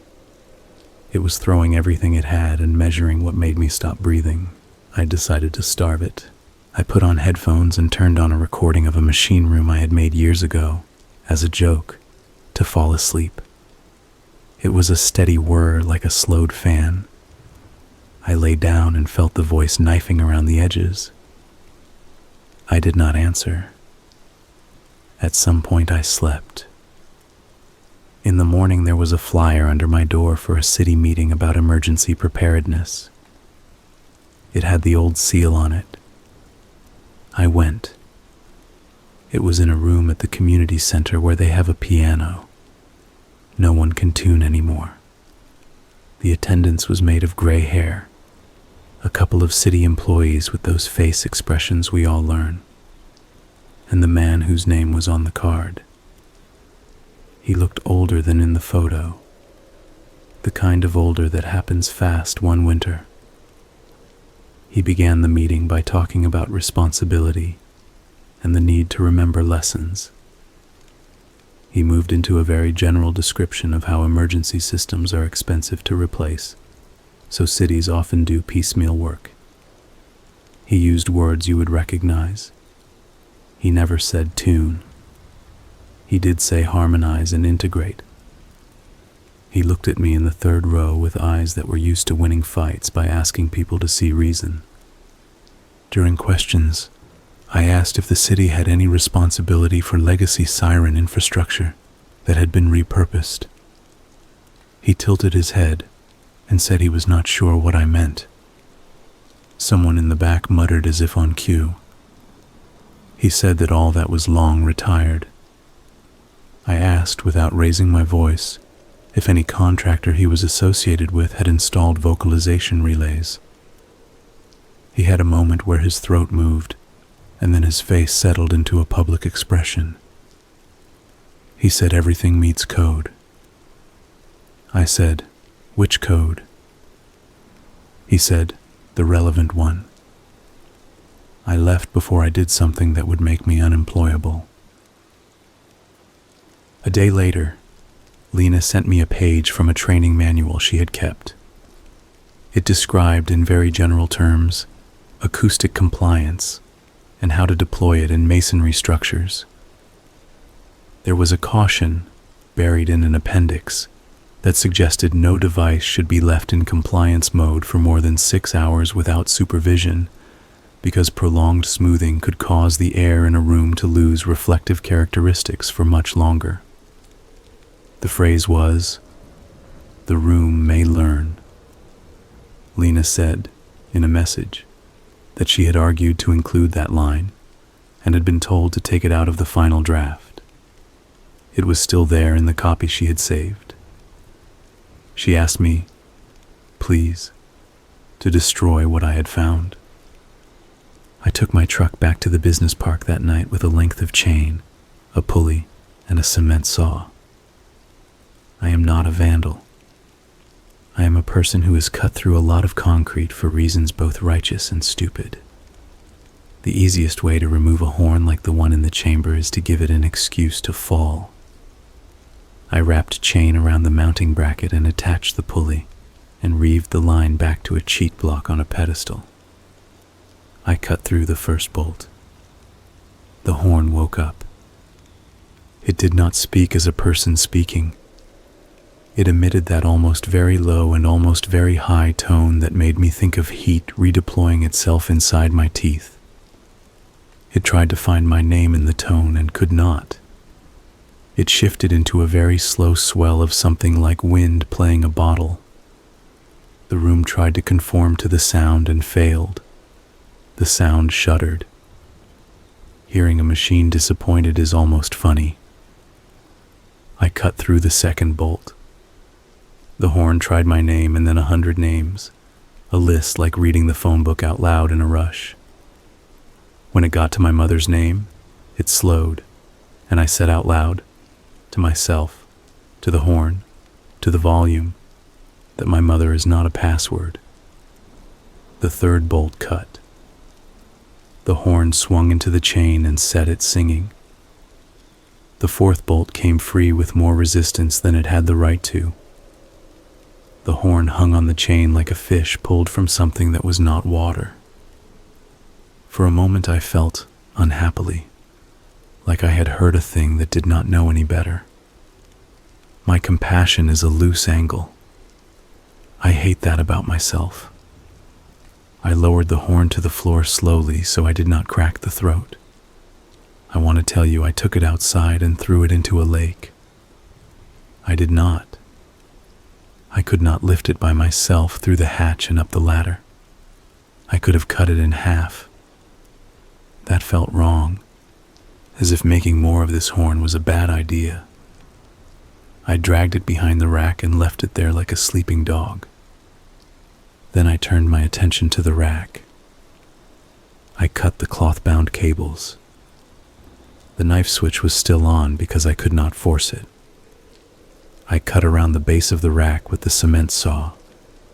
It was throwing everything it had and measuring what made me stop breathing. I decided to starve it. I put on headphones and turned on a recording of a machine room I had made years ago, as a joke, to fall asleep. It was a steady whir like a slowed fan. I lay down and felt the voice knifing around the edges. I did not answer. At some point I slept. In the morning there was a flyer under my door for a city meeting about emergency preparedness. It had the old seal on it. I went. It was in a room at the community center where they have a piano. No one can tune anymore. The attendance was made of gray hair. A couple of city employees with those face expressions we all learn. And the man whose name was on the card. He looked older than in the photo. The kind of older that happens fast one winter. He began the meeting by talking about responsibility and the need to remember lessons. He moved into a very general description of how emergency systems are expensive to replace, so cities often do piecemeal work. He used words you would recognize. He never said tune. He did say harmonize and integrate. He looked at me in the third row with eyes that were used to winning fights by asking people to see reason. During questions, I asked if the city had any responsibility for legacy siren infrastructure that had been repurposed. He tilted his head and said he was not sure what I meant. Someone in the back muttered as if on cue. He said that all that was long retired. I asked, without raising my voice, if any contractor he was associated with had installed vocalization relays. He had a moment where his throat moved, and then his face settled into a public expression. He said everything meets code. I said, "Which code?" He said, "The relevant one." I left before I did something that would make me unemployable. A day later, Lena sent me a page from a training manual she had kept. It described, in very general terms, acoustic compliance and how to deploy it in masonry structures. There was a caution, buried in an appendix, that suggested no device should be left in compliance mode for more than 6 hours without supervision, because prolonged smoothing could cause the air in a room to lose reflective characteristics for much longer. The phrase was, "The room may learn." Lena said, in a message, that she had argued to include that line and had been told to take it out of the final draft. It was still there in the copy she had saved. She asked me, please, to destroy what I had found. I took my truck back to the business park that night with a length of chain, a pulley, and a cement saw. I am not a vandal. I am a person who has cut through a lot of concrete for reasons both righteous and stupid. The easiest way to remove a horn like the one in the chamber is to give it an excuse to fall. I wrapped chain around the mounting bracket and attached the pulley, and reeved the line back to a cheat block on a pedestal. I cut through the first bolt. The horn woke up. It did not speak as a person speaking. It emitted that almost very low and almost very high tone that made me think of heat redeploying itself inside my teeth. It tried to find my name in the tone and could not. It shifted into a very slow swell of something like wind playing a bottle. The room tried to conform to the sound and failed. The sound shuddered. Hearing a machine disappointed is almost funny. I cut through the second bolt. The horn tried my name and then 100 names, a list like reading the phone book out loud in a rush. When it got to my mother's name, it slowed, and I said out loud, to myself, to the horn, to the volume, that my mother is not a password. The third bolt cut. The horn swung into the chain and set it singing. The fourth bolt came free with more resistance than it had the right to. The horn hung on the chain like a fish pulled from something that was not water. For a moment I felt, unhappily, like I had hurt a thing that did not know any better. My compassion is a loose angle. I hate that about myself. I lowered the horn to the floor slowly so I did not crack the throat. I want to tell you I took it outside and threw it into a lake. I did not. I could not lift it by myself through the hatch and up the ladder. I could have cut it in half. That felt wrong, as if making more of this horn was a bad idea. I dragged it behind the rack and left it there like a sleeping dog. Then I turned my attention to the rack. I cut the cloth-bound cables. The knife switch was still on because I could not force it. I cut around the base of the rack with the cement saw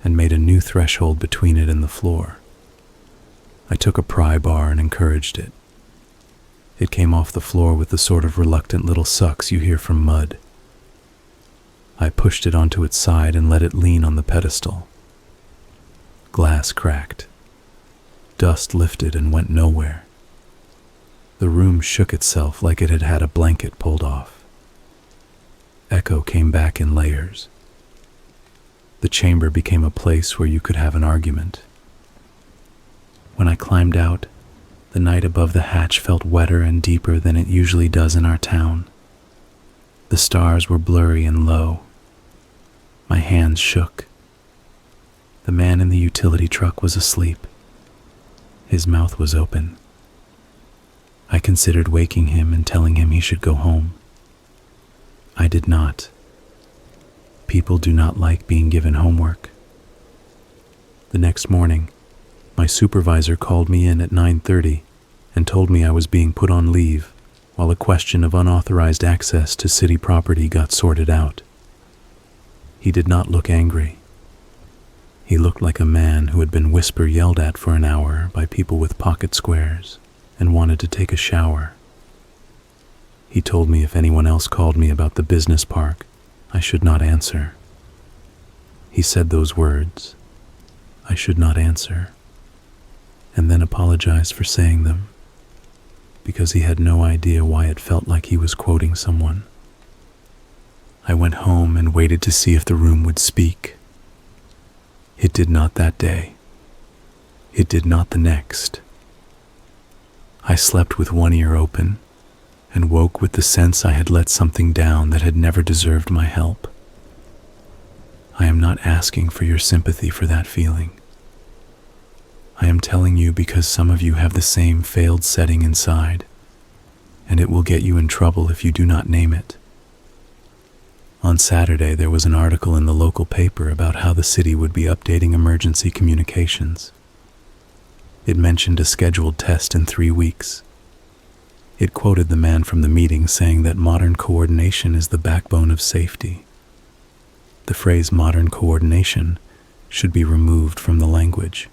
and made a new threshold between it and the floor. I took a pry bar and encouraged it. It came off the floor with the sort of reluctant little sucks you hear from mud. I pushed it onto its side and let it lean on the pedestal. Glass cracked. Dust lifted and went nowhere. The room shook itself like it had had a blanket pulled off. Echo came back in layers. The chamber became a place where you could have an argument. When I climbed out, the night above the hatch felt wetter and deeper than it usually does in our town. The stars were blurry and low. My hands shook. The man in the utility truck was asleep. His mouth was open. I considered waking him and telling him he should go home. I did not. People do not like being given homework. The next morning, my supervisor called me in at 9:30 and told me I was being put on leave while a question of unauthorized access to city property got sorted out. He did not look angry. He looked like a man who had been whisper yelled at for an hour by people with pocket squares and wanted to take a shower. He told me if anyone else called me about the business park, I should not answer. He said those words, I should not answer, and then apologized for saying them, because he had no idea why it felt like he was quoting someone. I went home and waited to see if the room would speak. It did not that day. It did not the next. I slept with one ear open and woke with the sense I had let something down that had never deserved my help. I am not asking for your sympathy for that feeling. I am telling you because some of you have the same failed setting inside, and it will get you in trouble if you do not name it. On Saturday, there was an article in the local paper about how the city would be updating emergency communications. It mentioned a scheduled test in 3 weeks. It quoted the man from the meeting saying that modern coordination is the backbone of safety. The phrase modern coordination should be removed from the language.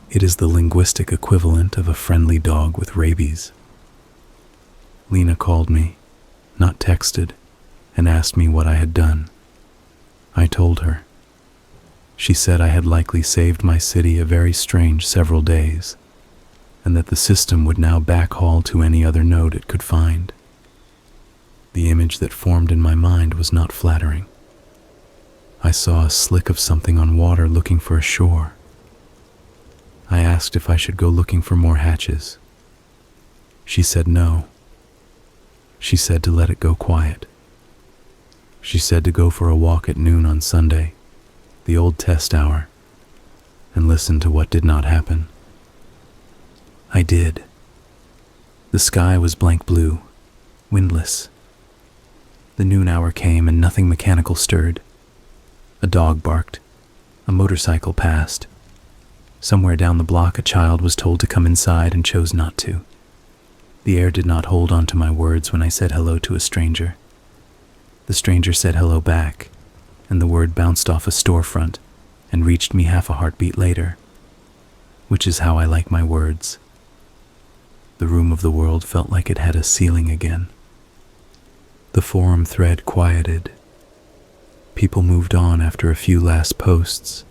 It is the linguistic equivalent of a friendly dog with rabies. Lena called me, not texted, and asked me what I had done. I told her. She said I had likely saved my city a very strange several days, and that the system would now backhaul to any other node it could find. The image that formed in my mind was not flattering. I saw a slick of something on water looking for a shore. I asked if I should go looking for more hatches. She said no. She said to let it go quiet. She said to go for a walk at noon on Sunday, the old test hour, and listen to what did not happen. I did. The sky was blank blue, windless. The noon hour came and nothing mechanical stirred. A dog barked. A motorcycle passed. Somewhere down the block, a child was told to come inside and chose not to. The air did not hold on to my words when I said hello to a stranger. The stranger said hello back, and the word bounced off a storefront and reached me half a heartbeat later, which is how I like my words. The room of the world felt like it had a ceiling again. The forum thread quieted. People moved on after a few last posts,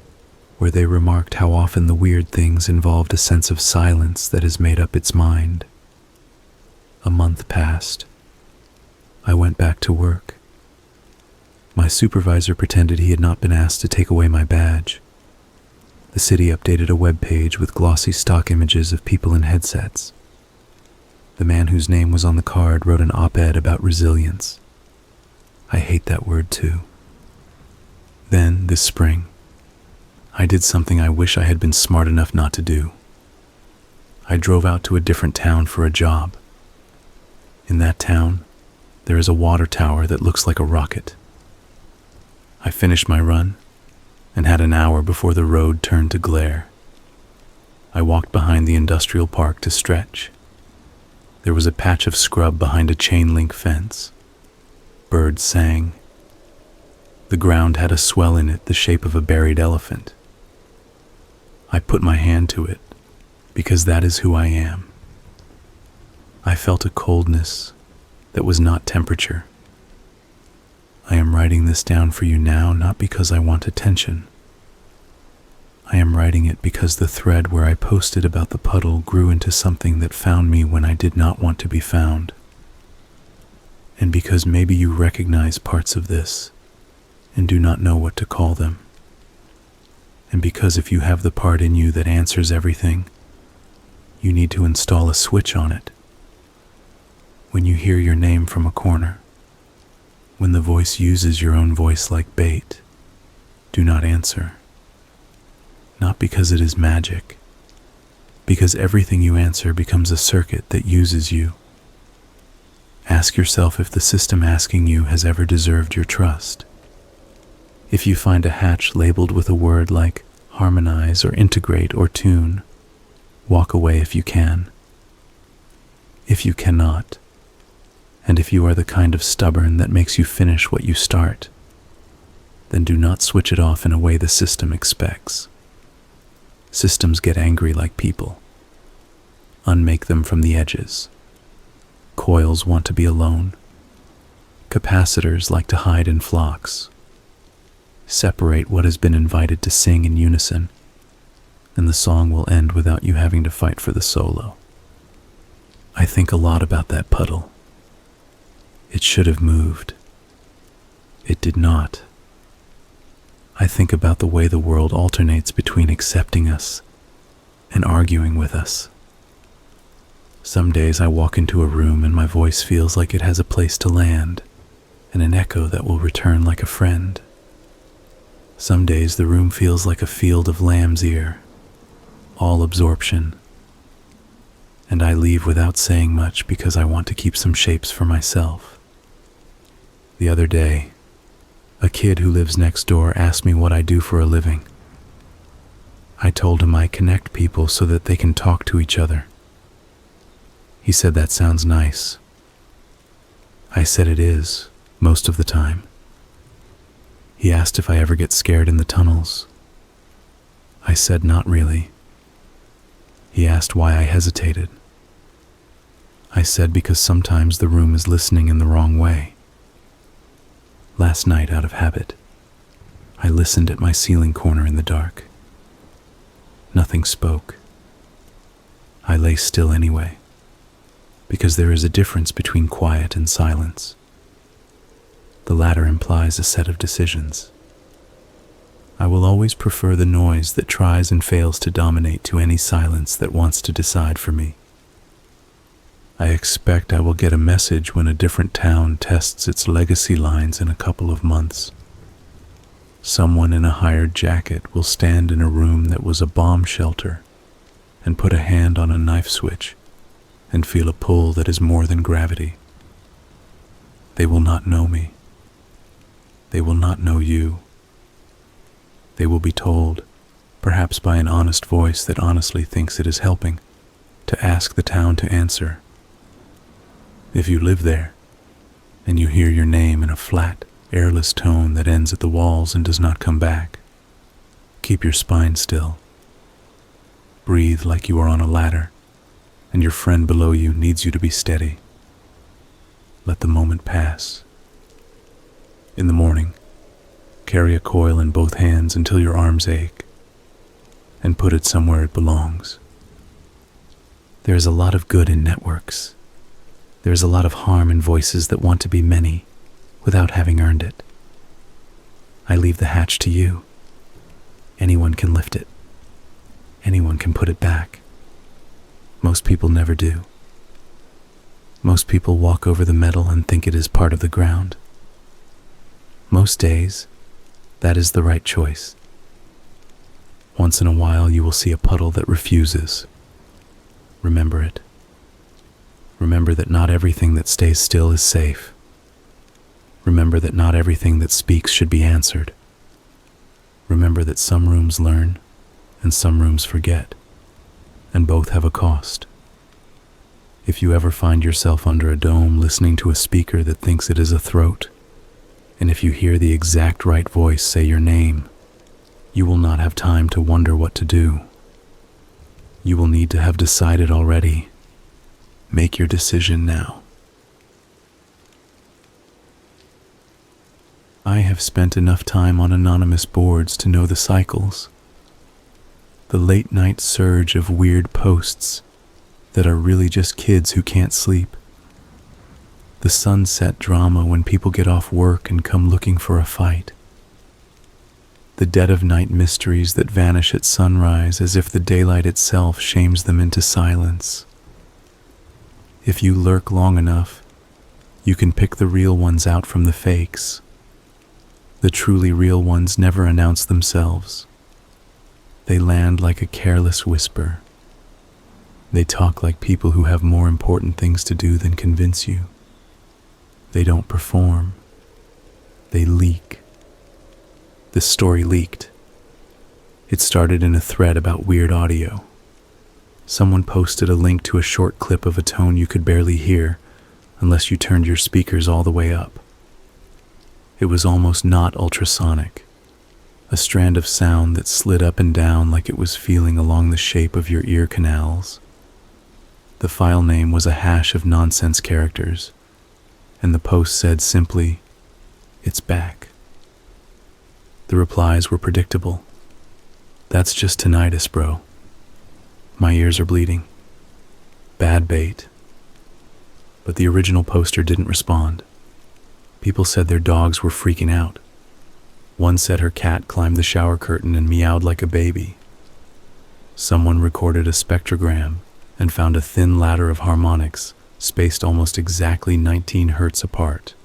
where they remarked how often the weird things involved a sense of silence that has made up its mind. A month passed. I went back to work. My supervisor pretended he had not been asked to take away my badge. The city updated a web page with glossy stock images of people in headsets. The man whose name was on the card wrote an op-ed about resilience. I hate that word too. Then, this spring, I did something I wish I had been smart enough not to do. I drove out to a different town for a job. In that town, there is a water tower that looks like a rocket. I finished my run and had an hour before the road turned to glare. I walked behind the industrial park to stretch. There was a patch of scrub behind a chain-link fence. Birds sang. The ground had a swell in it the shape of a buried elephant. I put my hand to it because that is who I am. I felt a coldness that was not temperature. I am writing this down for you now, not because I want attention. I am writing it because the thread where I posted about the puddle grew into something that found me when I did not want to be found. And because maybe you recognize parts of this and do not know what to call them. And because if you have the part in you that answers everything, you need to install a switch on it. When you hear your name from a corner, when the voice uses your own voice like bait, do not answer. Not because it is magic, because everything you answer becomes a circuit that uses you. Ask yourself if the system asking you has ever deserved your trust. If you find a hatch labeled with a word like harmonize or integrate or tune, walk away if you can. If you cannot, and if you are the kind of stubborn that makes you finish what you start, then do not switch it off in a way the system expects. Systems get angry like people. Unmake them from the edges. Coils want to be alone. Capacitors like to hide in flocks. Separate what has been invited to sing in unison, and the song will end without you having to fight for the solo. I think a lot about that puddle. It should have moved. It did not. I think about the way the world alternates between accepting us and arguing with us. Some days I walk into a room and my voice feels like it has a place to land and an echo that will return like a friend. Some days the room feels like a field of lamb's ear, all absorption, and I leave without saying much because I want to keep some shapes for myself. The other day, a kid who lives next door asked me what I do for a living. I told him I connect people so that they can talk to each other. He said that sounds nice. I said it is, most of the time. He asked if I ever get scared in the tunnels. I said not really. He asked why I hesitated. I said because sometimes the room is listening in the wrong way. Last night, out of habit, I listened at my ceiling corner in the dark. Nothing spoke. I lay still anyway, because there is a difference between quiet and silence. The latter implies a set of decisions. I will always prefer the noise that tries and fails to dominate to any silence that wants to decide for me. I expect I will get a message when a different town tests its legacy lines in a couple of months. Someone in a hired jacket will stand in a room that was a bomb shelter and put a hand on a knife switch and feel a pull that is more than gravity. They will not know me. They will not know you. They will be told, perhaps by an honest voice that honestly thinks it is helping, to ask the town to answer. If you live there, and you hear your name in a flat, airless tone that ends at the walls and does not come back, keep your spine still. Breathe like you are on a ladder, and your friend below you needs you to be steady. Let the moment pass. In the morning, carry a coil in both hands until your arms ache, and put it somewhere it belongs. There is a lot of good in networks. There is a lot of harm in voices that want to be many without having earned it. I leave the hatch to you. Anyone can lift it. Anyone can put it back. Most people never do. Most people walk over the metal and think it is part of the ground. Most days, that is the right choice. Once in a while, you will see a puddle that refuses. Remember it. Remember that not everything that stays still is safe. Remember that not everything that speaks should be answered. Remember that some rooms learn and some rooms forget, and both have a cost. If you ever find yourself under a dome listening to a speaker that thinks it is a throat, and if you hear the exact right voice say your name, you will not have time to wonder what to do. You will need to have decided already. Make your decision now. I have spent enough time on anonymous boards to know the cycles. The late-night surge of weird posts that are really just kids who can't sleep. The sunset drama when people get off work and come looking for a fight. The dead-of-night mysteries that vanish at sunrise as if the daylight itself shames them into silence. If you lurk long enough, you can pick the real ones out from the fakes. The truly real ones never announce themselves. They land like a careless whisper. They talk like people who have more important things to do than convince you. They don't perform. They leak. This story leaked. It started in a thread about weird audio. Someone posted a link to a short clip of a tone you could barely hear unless you turned your speakers all the way up. It was almost not ultrasonic, a strand of sound that slid up and down like it was feeling along the shape of your ear canals. The file name was a hash of nonsense characters, and the post said simply, "It's back." The replies were predictable. "That's just tinnitus, bro. My ears are bleeding. Bad bait." But the original poster didn't respond. People said their dogs were freaking out. One said her cat climbed the shower curtain and meowed like a baby. Someone recorded a spectrogram and found a thin ladder of harmonics spaced almost exactly 19 hertz apart.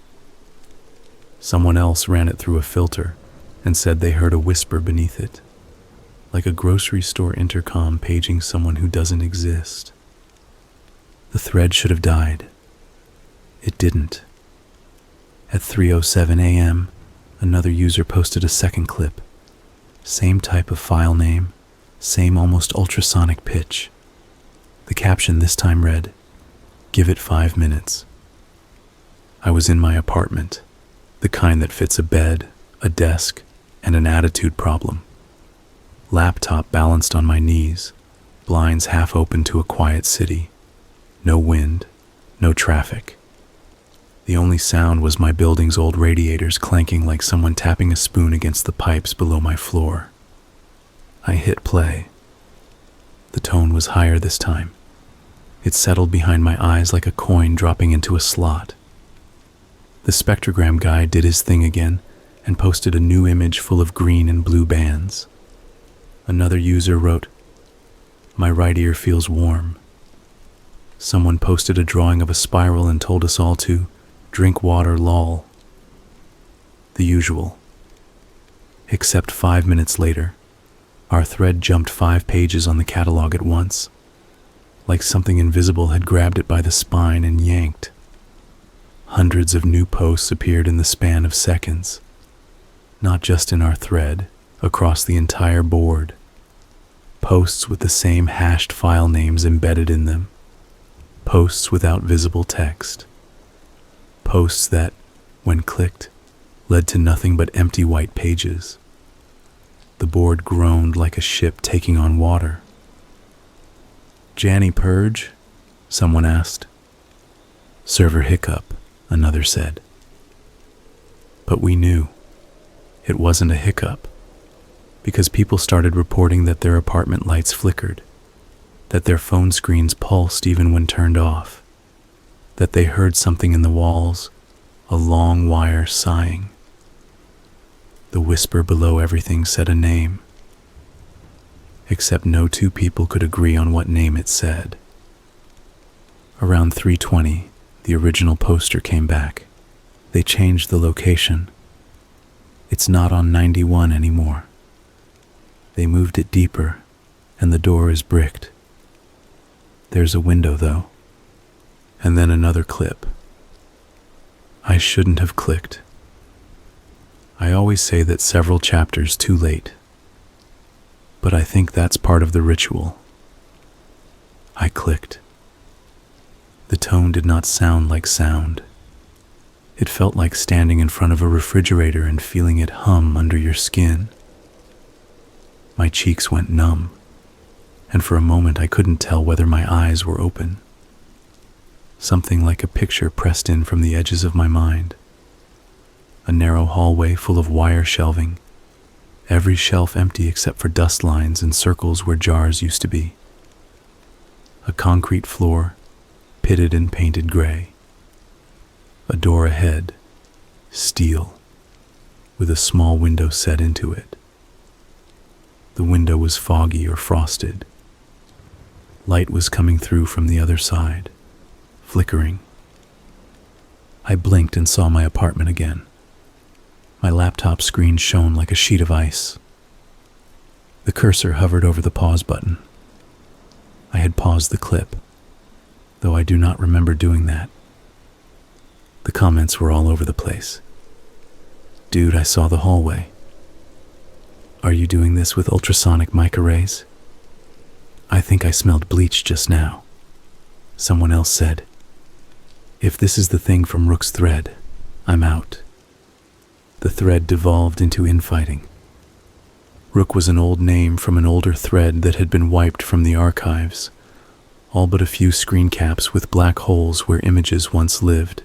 Someone else ran it through a filter and said they heard a whisper beneath it, like a grocery store intercom paging someone who doesn't exist. The thread should have died. It didn't. At 3:07 a.m., another user posted a second clip. Same type of file name, same almost ultrasonic pitch. The caption this time read, "Give it 5 minutes." I was in my apartment, the kind that fits a bed, a desk, and an attitude problem. Laptop balanced on my knees, blinds half open to a quiet city. No wind, no traffic. The only sound was my building's old radiators clanking like someone tapping a spoon against the pipes below my floor. I hit play. The tone was higher this time. It settled behind my eyes like a coin dropping into a slot. The spectrogram guy did his thing again and posted a new image full of green and blue bands. Another user wrote, "My right ear feels warm." Someone posted a drawing of a spiral and told us all to drink water, lol. The usual. Except 5 minutes later, our thread jumped 5 pages on the catalog at once, like something invisible had grabbed it by the spine and yanked. Hundreds of new posts appeared in the span of seconds, not just in our thread, across the entire board. Posts with the same hashed file names embedded in them. Posts without visible text. Posts that, when clicked, led to nothing but empty white pages. The board groaned like a ship taking on water. "Janny purge?" someone asked. "Server hiccup," another said. But we knew it wasn't a hiccup, because people started reporting that their apartment lights flickered, that their phone screens pulsed even when turned off, that they heard something in the walls, a long wire sighing. The whisper below everything said a name, except no two people could agree on what name it said. Around 3:20, the original poster came back. They changed the location. It's not on 91 anymore. They moved it deeper, and the door is bricked. There's a window, though. And then another clip. I shouldn't have clicked. I always say that several chapters too late. But I think that's part of the ritual. I clicked. The tone did not sound like sound. It felt like standing in front of a refrigerator and feeling it hum under your skin. My cheeks went numb, and for a moment I couldn't tell whether my eyes were open. Something like a picture pressed in from the edges of my mind. A narrow hallway full of wire shelving, every shelf empty except for dust lines and circles where jars used to be. A concrete floor, pitted and painted gray. A door ahead, steel, with a small window set into it. The window was foggy or frosted. Light was coming through from the other side, flickering. I blinked and saw my apartment again. My laptop screen shone like a sheet of ice. The cursor hovered over the pause button. I had paused the clip, though I do not remember doing that. The comments were all over the place. "Dude, I saw the hallway. Are you doing this with ultrasonic mic arrays? I think I smelled bleach just now." Someone else said, "If this is the thing from Rook's thread, I'm out." The thread devolved into infighting. Rook was an old name from an older thread that had been wiped from the archives, all but a few screen caps with black holes where images once lived.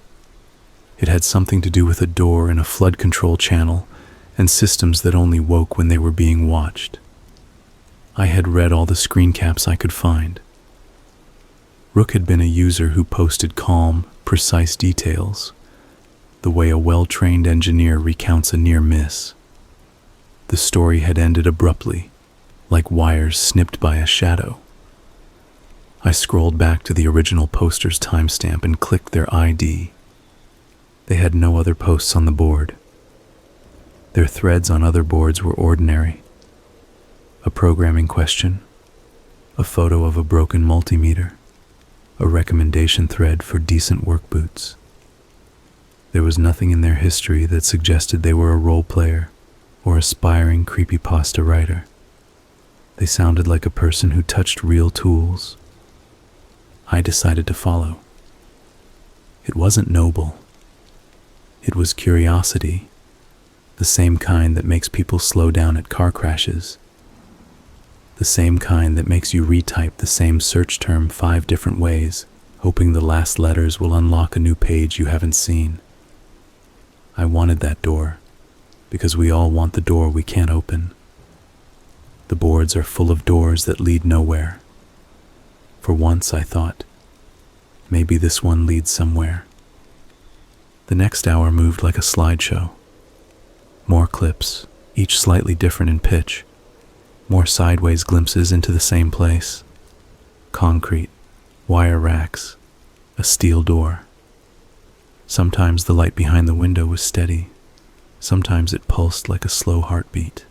It had something to do with a door in a flood control channel and systems that only woke when they were being watched. I had read all the screen caps I could find. Rook had been a user who posted calm, precise details, the way a well-trained engineer recounts a near miss. The story had ended abruptly, like wires snipped by a shadow. I scrolled back to the original poster's timestamp and clicked their ID. They had no other posts on the board. Their threads on other boards were ordinary. A programming question, a photo of a broken multimeter, a recommendation thread for decent work boots. There was nothing in their history that suggested they were a role player or aspiring creepypasta writer. They sounded like a person who touched real tools. I decided to follow. It wasn't noble. It was curiosity, the same kind that makes people slow down at car crashes, the same kind that makes you retype the same search term 5 different ways, hoping the last letters will unlock a new page you haven't seen. I wanted that door, because we all want the door we can't open. The boards are full of doors that lead nowhere. For once I thought, maybe this one leads somewhere. The next hour moved like a slideshow. More clips, each slightly different in pitch. More sideways glimpses into the same place. Concrete, wire racks, a steel door. Sometimes the light behind the window was steady. Sometimes it pulsed like a slow heartbeat.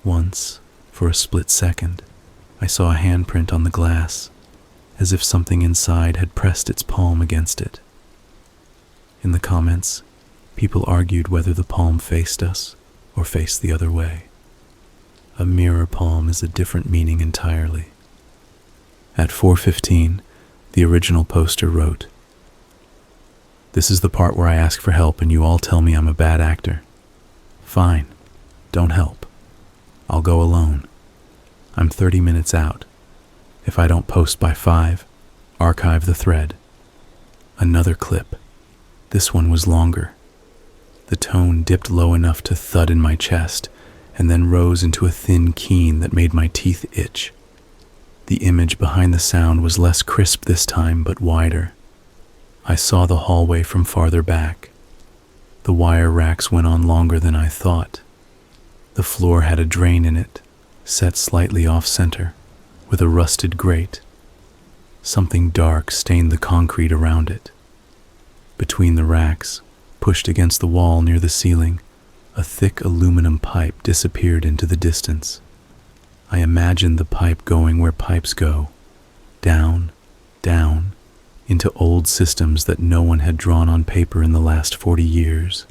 Once, for a split second, I saw a handprint on the glass, as if something inside had pressed its palm against it. In the comments, people argued whether the palm faced us or faced the other way. A mirror palm is a different meaning entirely. At 4:15, the original poster wrote, "This is the part where I ask for help and you all tell me I'm a bad actor. Fine, don't help. I'll go alone. I'm 30 minutes out. If I don't post by 5, archive the thread." Another clip. This one was longer. The tone dipped low enough to thud in my chest and then rose into a thin keen that made my teeth itch. The image behind the sound was less crisp this time, but wider. I saw the hallway from farther back. The wire racks went on longer than I thought. The floor had a drain in it, set slightly off-center, with a rusted grate. Something dark stained the concrete around it. Between the racks, pushed against the wall near the ceiling, a thick aluminum pipe disappeared into the distance. I imagined the pipe going where pipes go, down, down, into old systems that no one had drawn on paper in the last 40 years.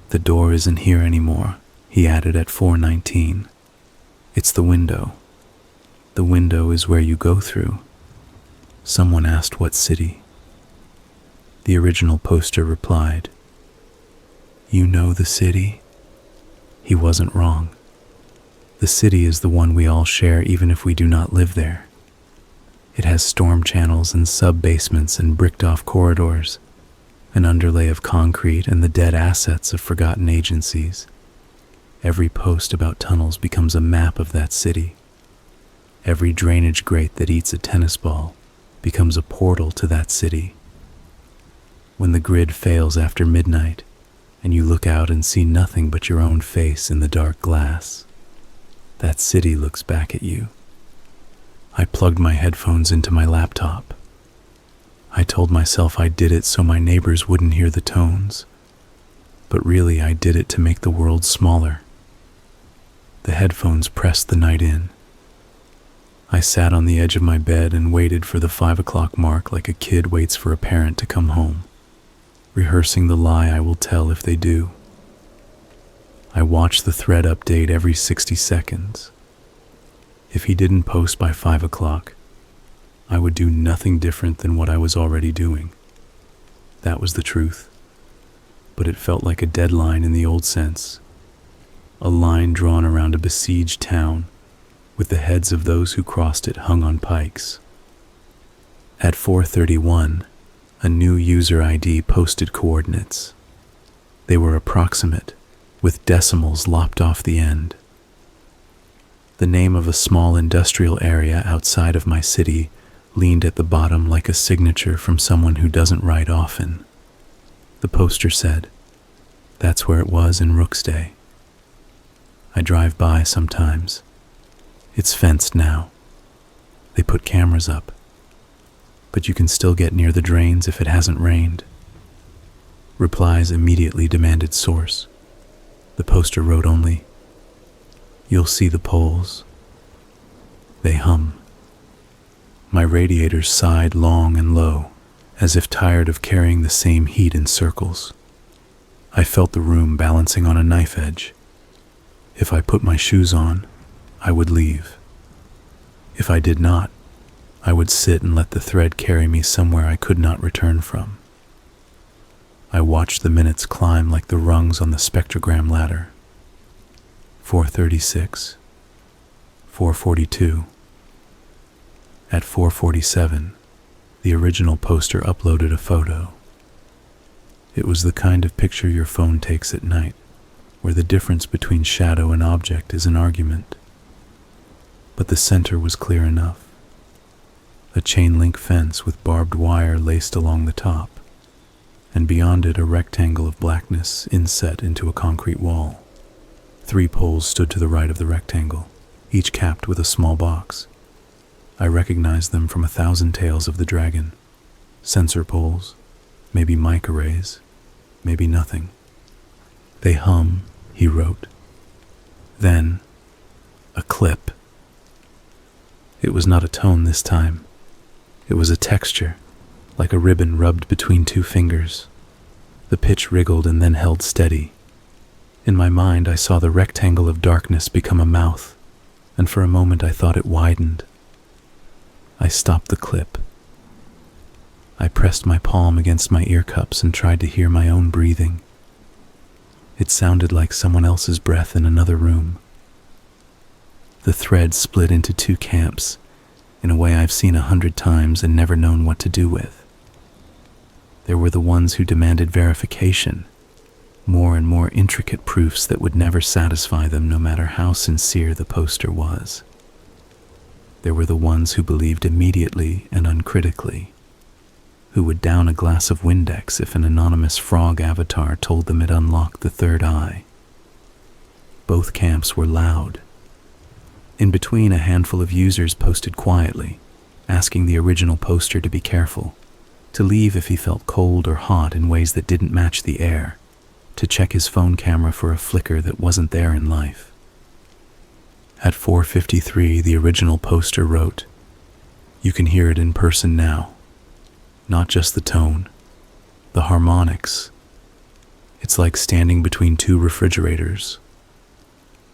"The door isn't here anymore," he added at 4:19. "It's the window. The window is where you go through." Someone asked what city. The original poster replied, "You know the city?" He wasn't wrong. The city is the one we all share even if we do not live there. It has storm channels and sub-basements and bricked-off corridors, an underlay of concrete and the dead assets of forgotten agencies. Every post about tunnels becomes a map of that city. Every drainage grate that eats a tennis ball becomes a portal to that city. When the grid fails after midnight, and you look out and see nothing but your own face in the dark glass, that city looks back at you. I plugged my headphones into my laptop. I told myself I did it so my neighbors wouldn't hear the tones, but really I did it to make the world smaller. The headphones pressed the night in. I sat on the edge of my bed and waited for the 5 o'clock mark like a kid waits for a parent to come home, rehearsing the lie I will tell if they do. I watched the thread update every 60 seconds. If he didn't post by 5 o'clock, I would do nothing different than what I was already doing. That was the truth. But it felt like a deadline in the old sense. A line drawn around a besieged town, with the heads of those who crossed it hung on pikes. At 4:31, a new user ID posted coordinates. They were approximate, with decimals lopped off the end. The name of a small industrial area outside of my city leaned at the bottom like a signature from someone who doesn't write often. The poster said, "That's where it was in Rooksday." I drive by sometimes. It's fenced now. They put cameras up. But you can still get near the drains if it hasn't rained. Replies immediately demanded source. The poster wrote only, "You'll see the poles. They hum." My radiators sighed long and low, as if tired of carrying the same heat in circles. I felt the room balancing on a knife edge. If I put my shoes on, I would leave. If I did not, I would sit and let the thread carry me somewhere I could not return from. I watched the minutes climb like the rungs on the spectrogram ladder. 4:36, 4:42. At 4:47, the original poster uploaded a photo. It was the kind of picture your phone takes at night, where the difference between shadow and object is an argument. But the center was clear enough. A chain-link fence with barbed wire laced along the top, and beyond it a rectangle of blackness inset into a concrete wall. 3 poles stood to the right of the rectangle, each capped with a small box. I recognized them from 1,000 Tales of the Dragon. Sensor poles, maybe mic arrays, maybe nothing. "They hum," he wrote. Then, a clip. It was not a tone this time. It was a texture, like a ribbon rubbed between 2 fingers. The pitch wriggled and then held steady. In my mind, I saw the rectangle of darkness become a mouth, and for a moment I thought it widened. I stopped the clip. I pressed my palm against my ear cups and tried to hear my own breathing. It sounded like someone else's breath in another room. The thread split into two camps, in a way I've seen 100 times and never known what to do with. There were the ones who demanded verification, more and more intricate proofs that would never satisfy them no matter how sincere the poster was. There were the ones who believed immediately and uncritically, who would down a glass of Windex if an anonymous frog avatar told them it unlocked the third eye. Both camps were loud. In between, a handful of users posted quietly, asking the original poster to be careful, to leave if he felt cold or hot in ways that didn't match the air, to check his phone camera for a flicker that wasn't there in life. At 4:53, the original poster wrote, "You can hear it in person now. Not just the tone, the harmonics. It's like standing between two refrigerators.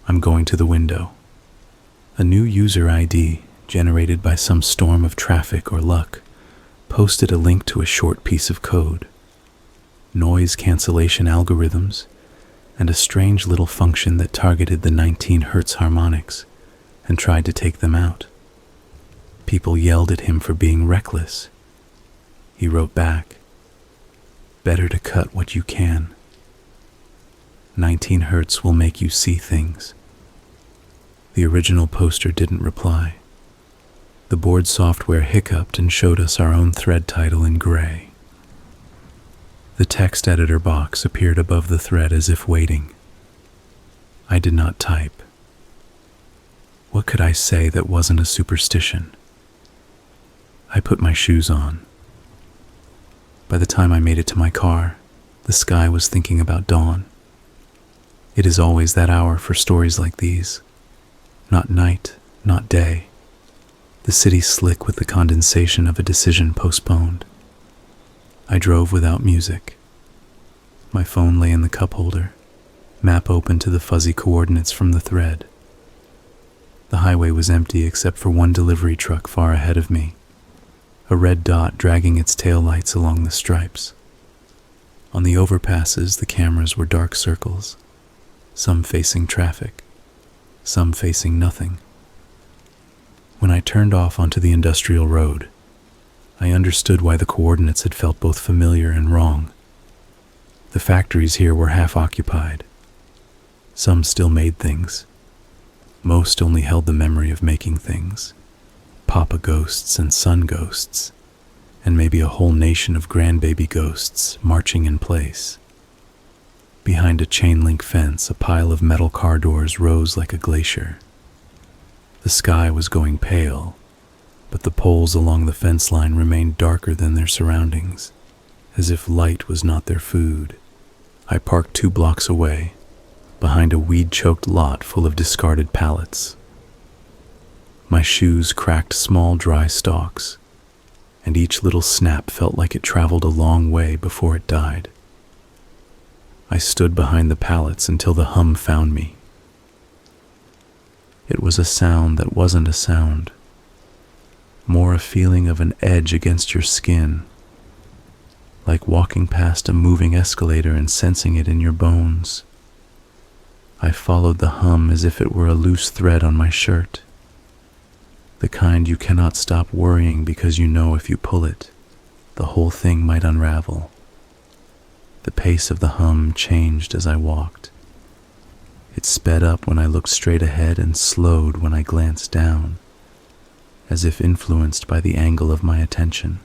I'm going to the window." A new user ID, generated by some storm of traffic or luck, posted a link to a short piece of code, noise cancellation algorithms, and a strange little function that targeted the 19 Hz harmonics and tried to take them out. People yelled at him for being reckless. He wrote back, "Better to cut what you can. 19 Hz will make you see things." The original poster didn't reply. The board software hiccuped and showed us our own thread title in gray. The text editor box appeared above the thread as if waiting. I did not type. What could I say that wasn't a superstition? I put my shoes on. By the time I made it to my car, the sky was thinking about dawn. It is always that hour for stories like these. Not night, not day. The city slick with the condensation of a decision postponed. I drove without music. My phone lay in the cup holder, map open to the fuzzy coordinates from the thread. The highway was empty except for one delivery truck far ahead of me, a red dot dragging its taillights along the stripes. On the overpasses, the cameras were dark circles, some facing traffic, some facing nothing. When I turned off onto the industrial road, I understood why the coordinates had felt both familiar and wrong. The factories here were half occupied. Some still made things. Most only held the memory of making things. Papa ghosts and son ghosts, and maybe a whole nation of grandbaby ghosts marching in place. Behind a chain-link fence, a pile of metal car doors rose like a glacier. The sky was going pale, but the poles along the fence line remained darker than their surroundings, as if light was not their food. I parked 2 blocks away, behind a weed-choked lot full of discarded pallets. My shoes cracked small dry stalks, and each little snap felt like it traveled a long way before it died. I stood behind the pallets until the hum found me. It was a sound that wasn't a sound, more a feeling of an edge against your skin, like walking past a moving escalator and sensing it in your bones. I followed the hum as if it were a loose thread on my shirt, the kind you cannot stop worrying because you know if you pull it, the whole thing might unravel. The pace of the hum changed as I walked. It sped up when I looked straight ahead and slowed when I glanced down, as if influenced by the angle of my attention.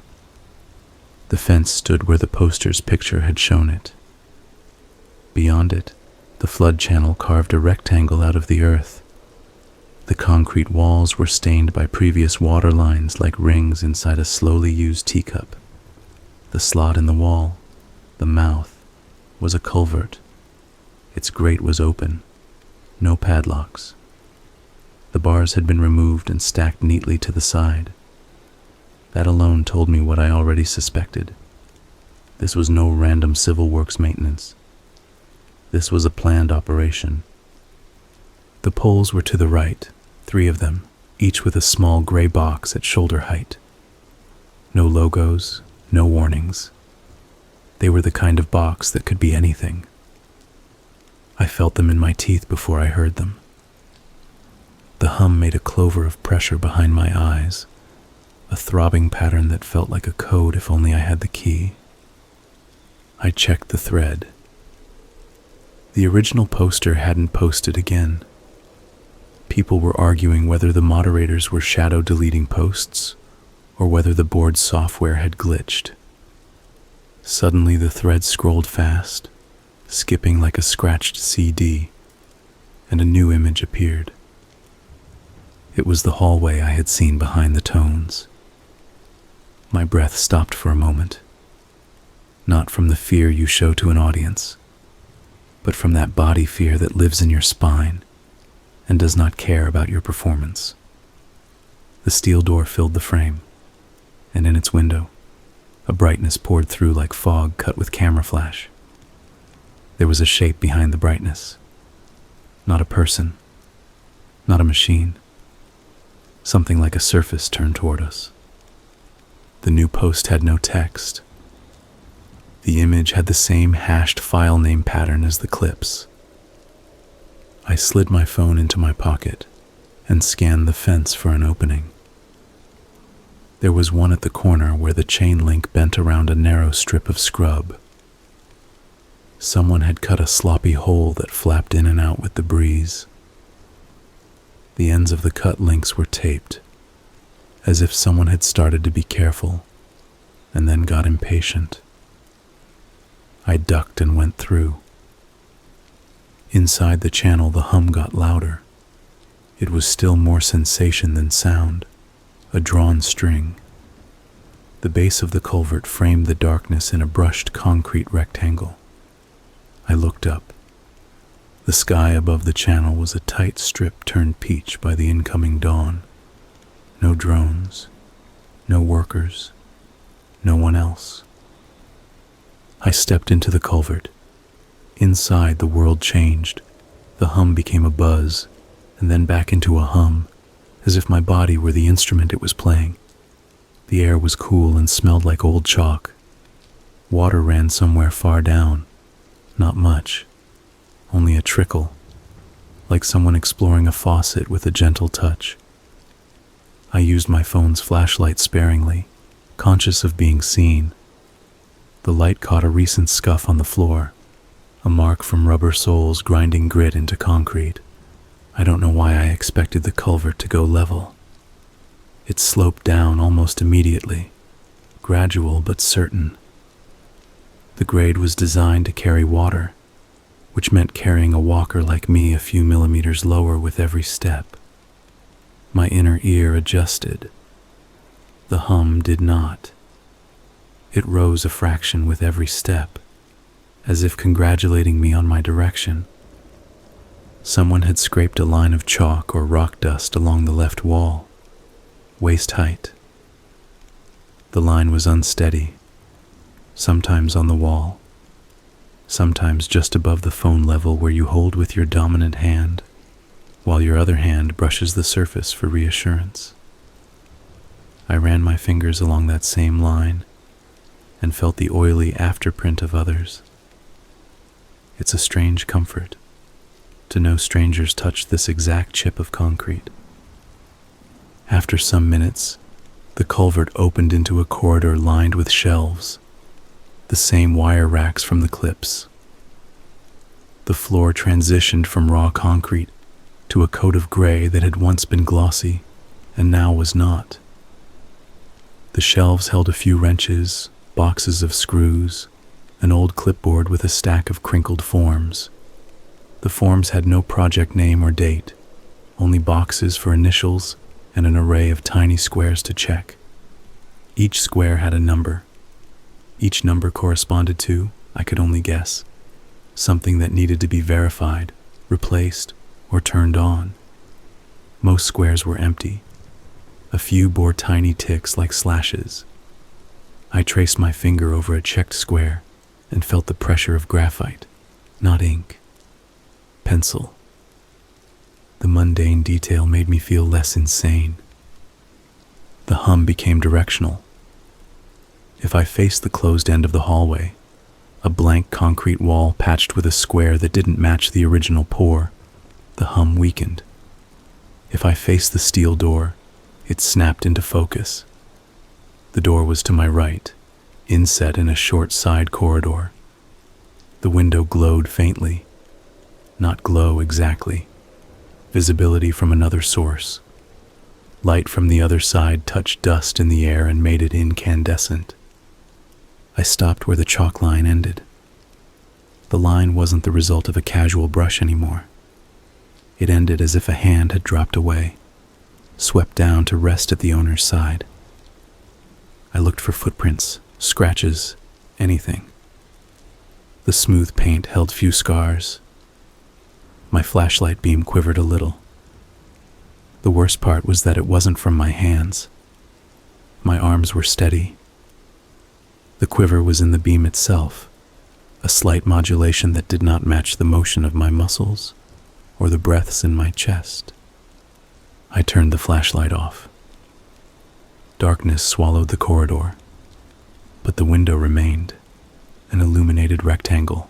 The fence stood where the poster's picture had shown it. Beyond it, the flood channel carved a rectangle out of the earth. The concrete walls were stained by previous water lines like rings inside a slowly used teacup. The slot in the wall, the mouth, was a culvert. Its grate was open, no padlocks. The bars had been removed and stacked neatly to the side. That alone told me what I already suspected. This was no random civil works maintenance. This was a planned operation. The poles were to the right, 3 of them, each with a small gray box at shoulder height. No logos, no warnings. They were the kind of box that could be anything. I felt them in my teeth before I heard them. The hum made a clover of pressure behind my eyes, a throbbing pattern that felt like a code if only I had the key. I checked the thread. The original poster hadn't posted again. People were arguing whether the moderators were shadow deleting posts or whether the board's software had glitched. Suddenly the thread scrolled fast, skipping like a scratched CD, and a new image appeared. It was the hallway I had seen behind the tones. My breath stopped for a moment, not from the fear you show to an audience, but from that body fear that lives in your spine and does not care about your performance. The steel door filled the frame, and in its window, a brightness poured through like fog cut with camera flash. There was a shape behind the brightness. Not a person, not a machine. Something like a surface turned toward us. The new post had no text. The image had the same hashed file name pattern as the clips. I slid my phone into my pocket and scanned the fence for an opening. There was one at the corner where the chain link bent around a narrow strip of scrub. Someone had cut a sloppy hole that flapped in and out with the breeze. The ends of the cut links were taped, as if someone had started to be careful and then got impatient. I ducked and went through. Inside the channel, the hum got louder. It was still more sensation than sound, a drawn string. The base of the culvert framed the darkness in a brushed concrete rectangle. I looked up. The sky above the channel was a tight strip turned peach by the incoming dawn. No drones, no workers, no one else. I stepped into the culvert. Inside, the world changed. The hum became a buzz, and then back into a hum, as if my body were the instrument it was playing. The air was cool and smelled like old chalk. Water ran somewhere far down. Not much, only a trickle, like someone exploring a faucet with a gentle touch. I used my phone's flashlight sparingly, conscious of being seen. The light caught a recent scuff on the floor, a mark from rubber soles grinding grit into concrete. I don't know why I expected the culvert to go level. It sloped down almost immediately, gradual but certain. The grade was designed to carry water, which meant carrying a walker like me a few millimeters lower with every step. My inner ear adjusted. The hum did not. It rose a fraction with every step, as if congratulating me on my direction. Someone had scraped a line of chalk or rock dust along the left wall, waist height. The line was unsteady, sometimes on the wall, sometimes just above the phone level where you hold with your dominant hand, while your other hand brushes the surface for reassurance. I ran my fingers along that same line and felt the oily afterprint of others. It's a strange comfort to know strangers touched this exact chip of concrete. After some minutes, the culvert opened into a corridor lined with shelves, the same wire racks from the clips. The floor transitioned from raw concrete to a coat of gray that had once been glossy and now was not. The shelves held a few wrenches, boxes of screws, an old clipboard with a stack of crinkled forms. The forms had no project name or date, only boxes for initials and an array of tiny squares to check. Each square had a number. Each number corresponded to, I could only guess, something that needed to be verified, replaced, or turned on. Most squares were empty. A few bore tiny ticks like slashes. I traced my finger over a checked square and felt the pressure of graphite, not ink. pencil. The mundane detail made me feel less insane. The hum became directional. If I faced the closed end of the hallway, a blank concrete wall patched with a square that didn't match the original pour, the hum weakened. If I faced the steel door, it snapped into focus. The door was to my right, inset in a short side corridor. The window glowed faintly, not glow exactly. Visibility from another source. Light from the other side touched dust in the air and made it incandescent. I stopped where the chalk line ended. The line wasn't the result of a casual brush anymore. It ended as if a hand had dropped away, swept down to rest at the owner's side. I looked for footprints, scratches, anything. The smooth paint held few scars. My flashlight beam quivered a little. The worst part was that it wasn't from my hands. My arms were steady. The quiver was in the beam itself, a slight modulation that did not match the motion of my muscles or the breaths in my chest. I turned the flashlight off. Darkness swallowed the corridor, but the window remained, an illuminated rectangle.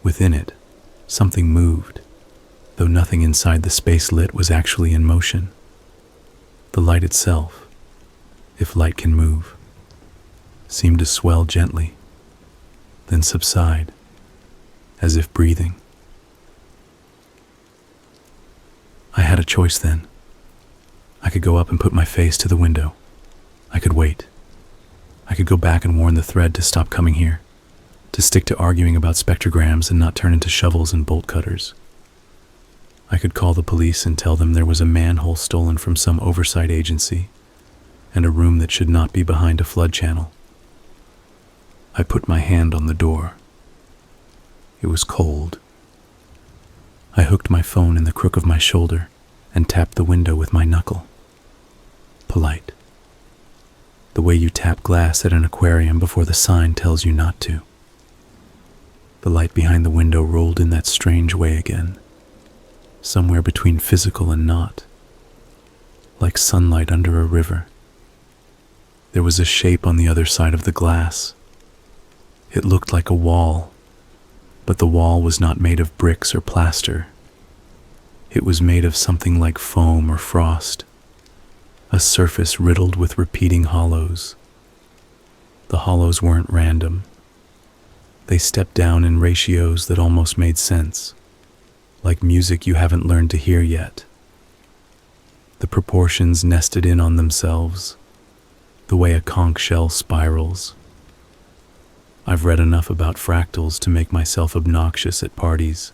Within it, something moved, though nothing inside the space lit was actually in motion. The light itself, if light can move, seemed to swell gently, then subside, as if breathing. I had a choice then. I could go up and put my face to the window. I could wait. I could go back and warn the thread to stop coming here, to stick to arguing about spectrograms and not turn into shovels and bolt cutters. I could call the police and tell them there was a manhole stolen from some oversight agency and a room that should not be behind a flood channel. I put my hand on the door. It was cold. I hooked my phone in the crook of my shoulder and tapped the window with my knuckle. Polite. The way you tap glass at an aquarium before the sign tells you not to. The light behind the window rolled in that strange way again, somewhere between physical and not, like sunlight under a river. There was a shape on the other side of the glass. It looked like a wall, but the wall was not made of bricks or plaster. It was made of something like foam or frost, a surface riddled with repeating hollows. The hollows weren't random. They stepped down in ratios that almost made sense, like music you haven't learned to hear yet. The proportions nested in on themselves, the way a conch shell spirals. I've read enough about fractals to make myself obnoxious at parties,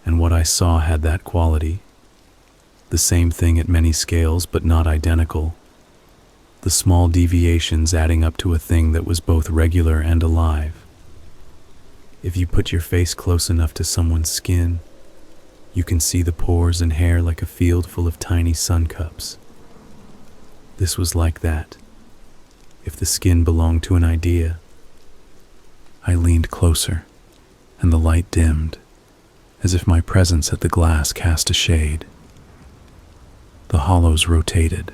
and what I saw had that quality. The same thing at many scales, but not identical. The small deviations adding up to a thing that was both regular and alive. If you put your face close enough to someone's skin, you can see the pores and hair like a field full of tiny sun cups. This was like that, if the skin belonged to an idea. I leaned closer, and the light dimmed, as if my presence at the glass cast a shade. The hollows rotated,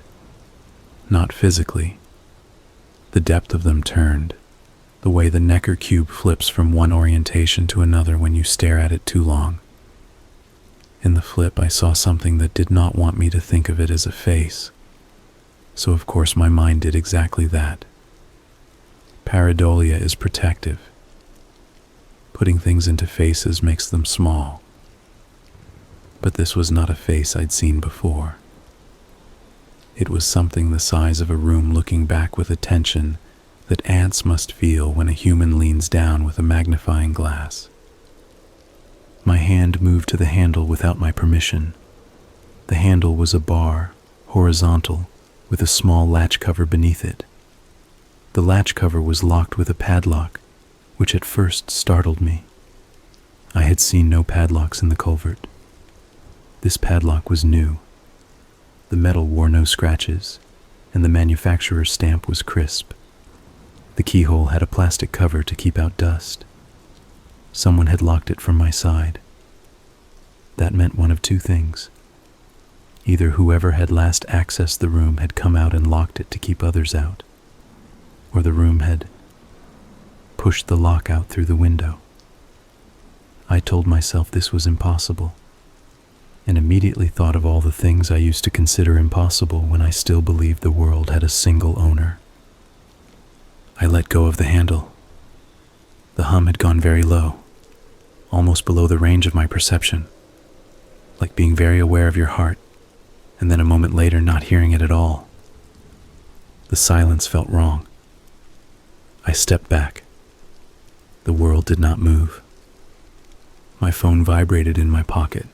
not physically. The depth of them turned, the way the Necker cube flips from one orientation to another when you stare at it too long. In the flip, I saw something that did not want me to think of it as a face, so of course my mind did exactly that. Pareidolia is protective. Putting things into faces makes them small. But this was not a face I'd seen before. It was something the size of a room looking back with attention that ants must feel when a human leans down with a magnifying glass. My hand moved to the handle without my permission. The handle was a bar, horizontal, with a small latch cover beneath it. The latch cover was locked with a padlock, which at first startled me. I had seen no padlocks in the culvert. This padlock was new. The metal wore no scratches, and the manufacturer's stamp was crisp. The keyhole had a plastic cover to keep out dust. Someone had locked it from my side, that meant one of two things. Either whoever had last accessed the room had come out and locked it to keep others out, or the room had pushed the lock out through the window. I told myself this was impossible, and immediately thought of all the things I used to consider impossible when I still believed the world had a single owner. I let go of the handle. The hum had gone very low, almost below the range of my perception, like being very aware of your heart, and then a moment later not hearing it at all. The silence felt wrong. I stepped back. The world did not move. My phone vibrated in my pocket.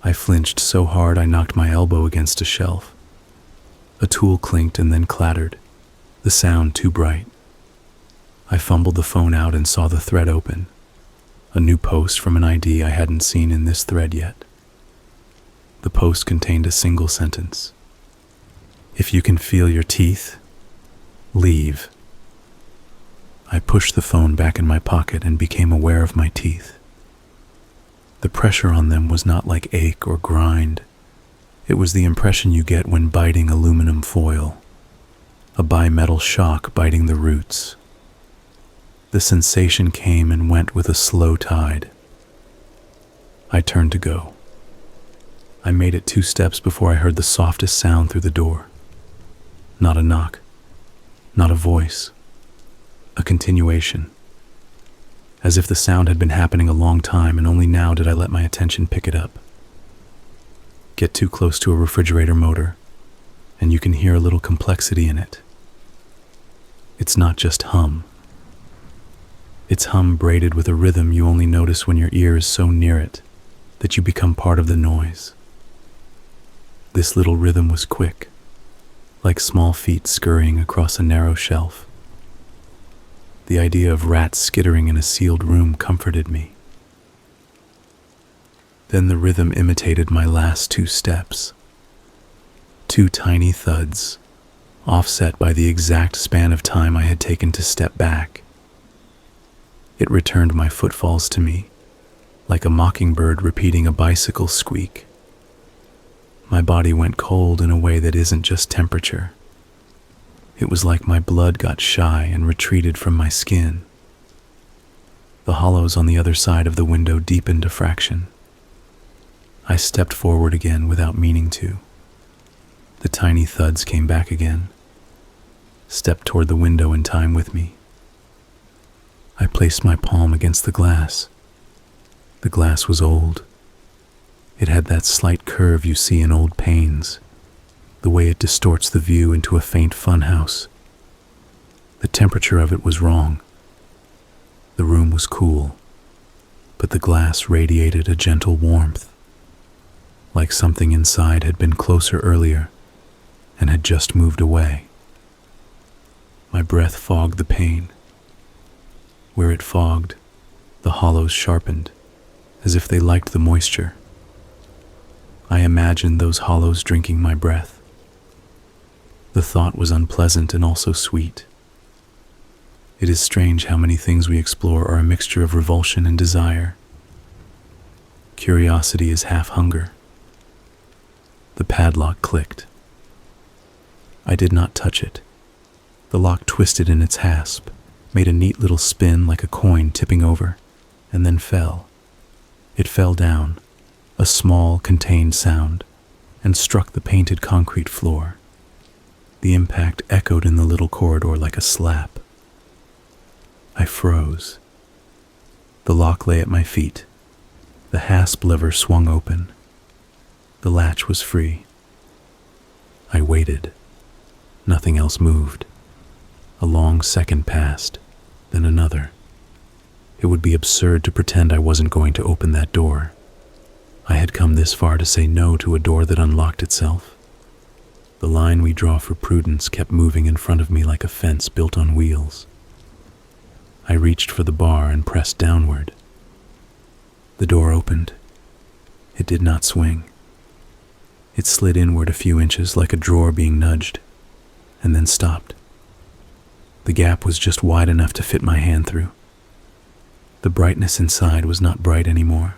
I flinched so hard I knocked my elbow against a shelf. A tool clinked and then clattered, the sound too bright. I fumbled the phone out and saw the thread open. A new post from an ID I hadn't seen in this thread yet. The post contained a single sentence. If you can feel your teeth, leave. I pushed the phone back in my pocket and became aware of my teeth. The pressure on them was not like ache or grind. It was the impression you get when biting aluminum foil, a bimetal shock biting the roots. The sensation came and went with a slow tide. I turned to go. I made it 2 steps before I heard the softest sound through the door. Not a knock, not a voice, a continuation. As if the sound had been happening a long time and only now did I let my attention pick it up. Get too close to a refrigerator motor, and you can hear a little complexity in it. It's not just hum. It's hum braided with a rhythm you only notice when your ear is so near it that you become part of the noise. This little rhythm was quick, like small feet scurrying across a narrow shelf. The idea of rats skittering in a sealed room comforted me. Then the rhythm imitated my last 2 steps. 2 tiny thuds, offset by the exact span of time I had taken to step back. It returned my footfalls to me, like a mockingbird repeating a bicycle squeak. My body went cold in a way that isn't just temperature. It was like my blood got shy and retreated from my skin. The hollows on the other side of the window deepened a fraction. I stepped forward again without meaning to. The tiny thuds came back again, stepped toward the window in time with me. I placed my palm against the glass. The glass was old. It had that slight curve you see in old panes, the way it distorts the view into a faint funhouse. The temperature of it was wrong. The room was cool, but the glass radiated a gentle warmth, like something inside had been closer earlier and had just moved away. My breath fogged the pain. Where it fogged, the hollows sharpened, as if they liked the moisture. I imagined those hollows drinking my breath. The thought was unpleasant and also sweet. It is strange how many things we explore are a mixture of revulsion and desire. Curiosity is half hunger. The padlock clicked. I did not touch it. The lock twisted in its hasp, made a neat little spin like a coin tipping over, and then fell. It fell down, a small, contained sound, and struck the painted concrete floor. The impact echoed in the little corridor like a slap. I froze. The lock lay at my feet. The hasp lever swung open. The latch was free. I waited. Nothing else moved. A long second passed, then another. It would be absurd to pretend I wasn't going to open that door. I had come this far to say no to a door that unlocked itself. The line we draw for prudence kept moving in front of me like a fence built on wheels. I reached for the bar and pressed downward. The door opened. It did not swing. It slid inward a few inches like a drawer being nudged, and then stopped. The gap was just wide enough to fit my hand through. The brightness inside was not bright anymore.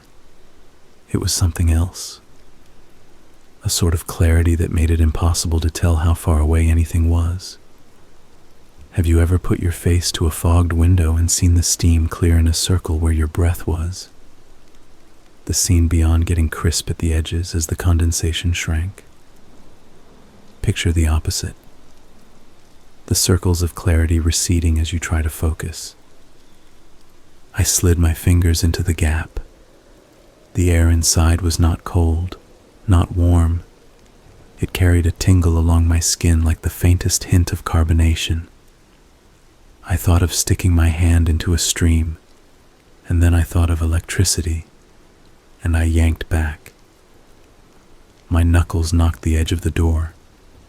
It was something else. A sort of clarity that made it impossible to tell how far away anything was. Have you ever put your face to a fogged window and seen the steam clear in a circle where your breath was? The scene beyond getting crisp at the edges as the condensation shrank. Picture the opposite. The circles of clarity receding as you try to focus. I slid my fingers into the gap. The air inside was not cold, not warm. It carried a tingle along my skin like the faintest hint of carbonation. I thought of sticking my hand into a stream, and then I thought of electricity, and I yanked back. My knuckles knocked the edge of the door,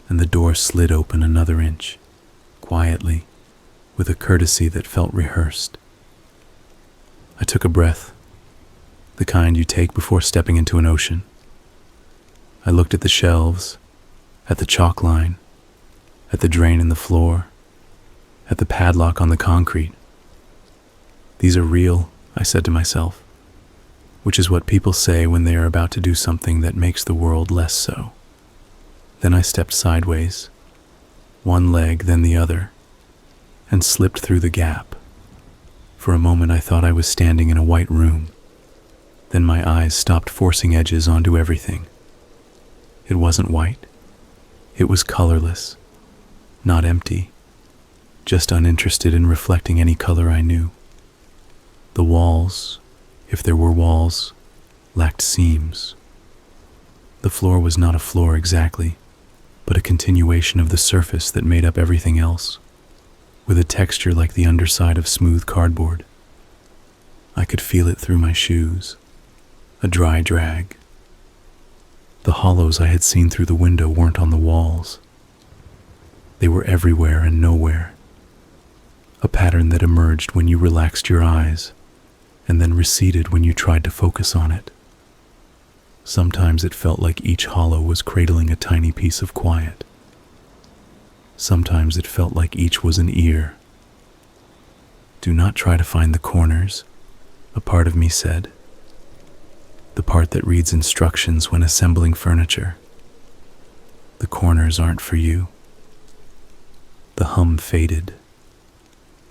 and the door slid open another inch, quietly, with a courtesy that felt rehearsed. I took a breath, the kind you take before stepping into an ocean. I looked at the shelves, at the chalk line, at the drain in the floor, at the padlock on the concrete. These are real, I said to myself, which is what people say when they are about to do something that makes the world less so. Then I stepped sideways, one leg then the other, and slipped through the gap. For a moment I thought I was standing in a white room. Then my eyes stopped forcing edges onto everything. It wasn't white. It was colorless, not empty, just uninterested in reflecting any color I knew. The walls, if there were walls, lacked seams. The floor was not a floor exactly, but a continuation of the surface that made up everything else, with a texture like the underside of smooth cardboard. I could feel it through my shoes, a dry drag. The hollows I had seen through the window weren't on the walls. They were everywhere and nowhere. A pattern that emerged when you relaxed your eyes, and then receded when you tried to focus on it. Sometimes it felt like each hollow was cradling a tiny piece of quiet. Sometimes it felt like each was an ear. Do not try to find the corners, a part of me said. The part that reads instructions when assembling furniture. The corners aren't for you. The hum faded.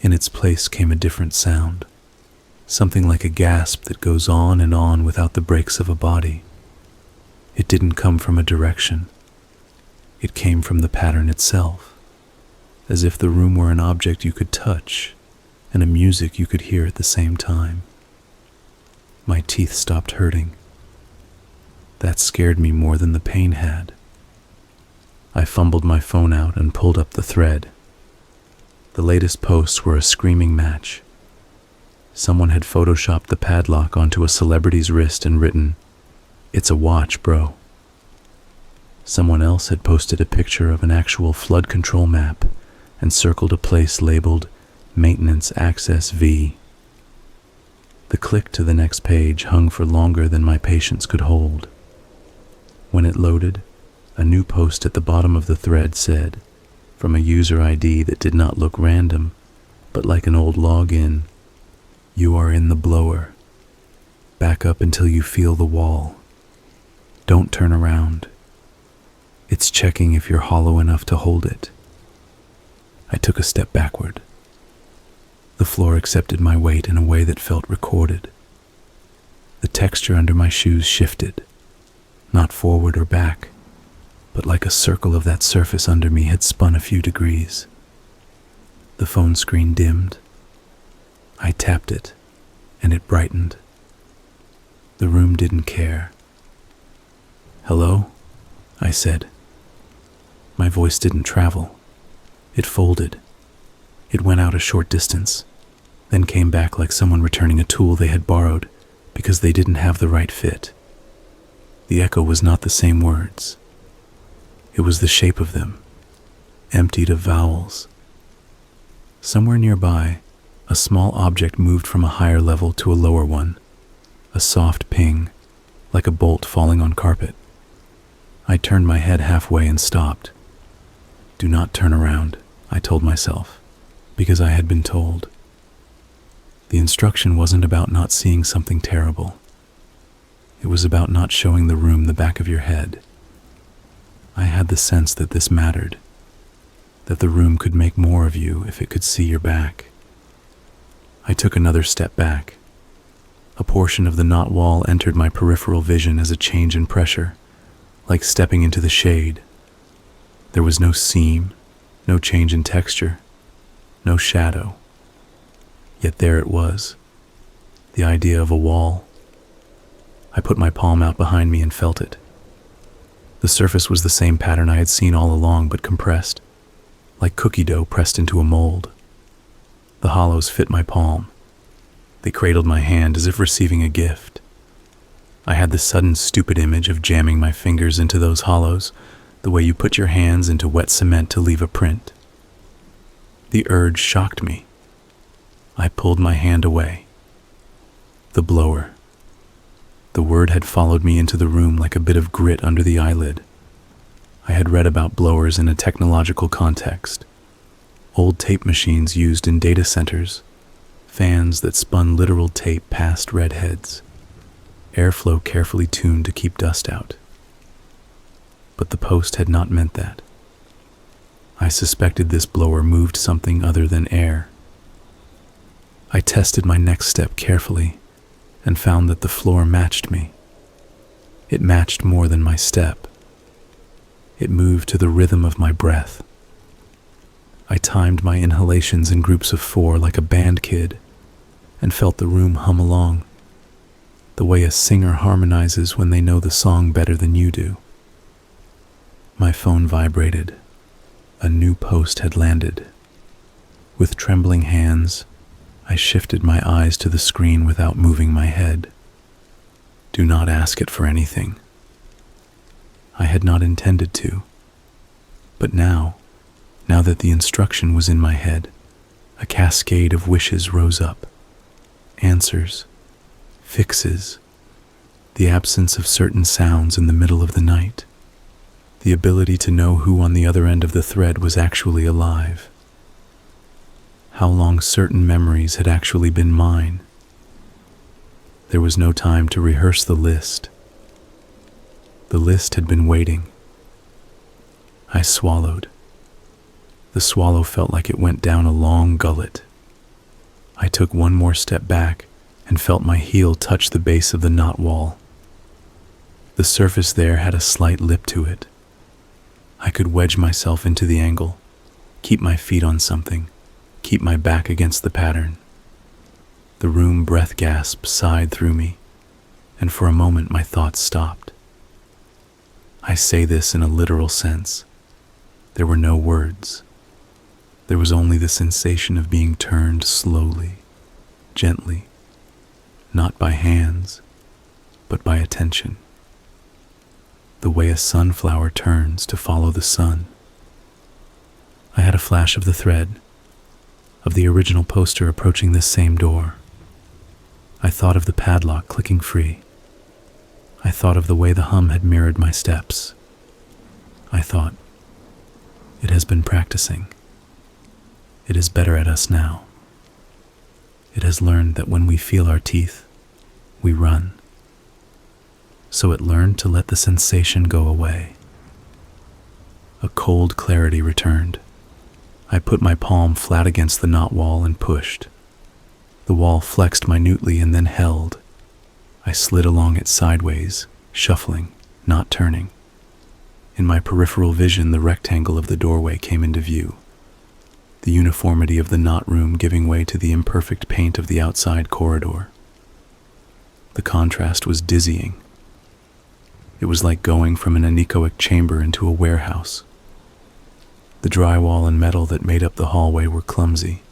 In its place came a different sound, something like a gasp that goes on and on without the brakes of a body. It didn't come from a direction. It came from the pattern itself, as if the room were an object you could touch and a music you could hear at the same time. My teeth stopped hurting. That scared me more than the pain had. I fumbled my phone out and pulled up the thread. The latest posts were a screaming match. Someone had photoshopped the padlock onto a celebrity's wrist and written, "It's a watch, bro." Someone else had posted a picture of an actual flood control map and circled a place labeled Maintenance Access V. The click to the next page hung for longer than my patience could hold. When it loaded, a new post at the bottom of the thread said, from a user ID that did not look random, but like an old login, "You are in the blower. Back up until you feel the wall. Don't turn around. It's checking if you're hollow enough to hold it." I took a step backward. The floor accepted my weight in a way that felt recorded. The texture under my shoes shifted, not forward or back, but like a circle of that surface under me had spun a few degrees. The phone screen dimmed. I tapped it, and it brightened. The room didn't care. "Hello?" I said. My voice didn't travel. It folded. It went out a short distance, then came back like someone returning a tool they had borrowed because they didn't have the right fit. The echo was not the same words. It was the shape of them, emptied of vowels. Somewhere nearby, a small object moved from a higher level to a lower one, a soft ping, like a bolt falling on carpet. I turned my head halfway and stopped. "Do not turn around," I told myself, because I had been told. The instruction wasn't about not seeing something terrible. It was about not showing the room the back of your head. I had the sense that this mattered, that the room could make more of you if it could see your back. I took another step back. A portion of the knot wall entered my peripheral vision as a change in pressure, like stepping into the shade. There was no seam, no change in texture, no shadow. Yet there it was, the idea of a wall. I put my palm out behind me and felt it. The surface was the same pattern I had seen all along, but compressed, like cookie dough pressed into a mold. The hollows fit my palm. They cradled my hand as if receiving a gift. I had the sudden stupid image of jamming my fingers into those hollows, the way you put your hands into wet cement to leave a print. The urge shocked me. I pulled my hand away. The blower. The word had followed me into the room like a bit of grit under the eyelid. I had read about blowers in a technological context. Old tape machines used in data centers, fans that spun literal tape past red heads, airflow carefully tuned to keep dust out. But the post had not meant that. I suspected this blower moved something other than air. I tested my next step carefully and found that the floor matched me. It matched more than my step. It moved to the rhythm of my breath. I timed my inhalations in groups of 4 like a band kid and felt the room hum along, the way a singer harmonizes when they know the song better than you do. My phone vibrated. A new post had landed. With trembling hands, I shifted my eyes to the screen without moving my head. Do not ask it for anything. I had not intended to. But now that the instruction was in my head, a cascade of wishes rose up. Answers, fixes, the absence of certain sounds in the middle of the night, the ability to know who on the other end of the thread was actually alive, how long certain memories had actually been mine. There was no time to rehearse the list. The list had been waiting. I swallowed. The swallow felt like it went down a long gullet. I took one more step back and felt my heel touch the base of the knot wall. The surface there had a slight lip to it. I could wedge myself into the angle, keep my feet on something, keep my back against the pattern. The room breath gasp sighed through me, and for a moment my thoughts stopped. I say this in a literal sense. There were no words. There was only the sensation of being turned slowly, gently, not by hands, but by attention. The way a sunflower turns to follow the sun. I had a flash of the thread, of the original poster approaching this same door. I thought of the padlock clicking free. I thought of the way the hum had mirrored my steps. I thought, it has been practicing. It is better at us now. It has learned that when we feel our teeth, we run. So it learned to let the sensation go away. A cold clarity returned. I put my palm flat against the knot wall and pushed. The wall flexed minutely and then held. I slid along it sideways, shuffling, not turning. In my peripheral vision, the rectangle of the doorway came into view, the uniformity of the knot room giving way to the imperfect paint of the outside corridor. The contrast was dizzying. It was like going from an anechoic chamber into a warehouse. The drywall and metal that made up the hallway were clumsy.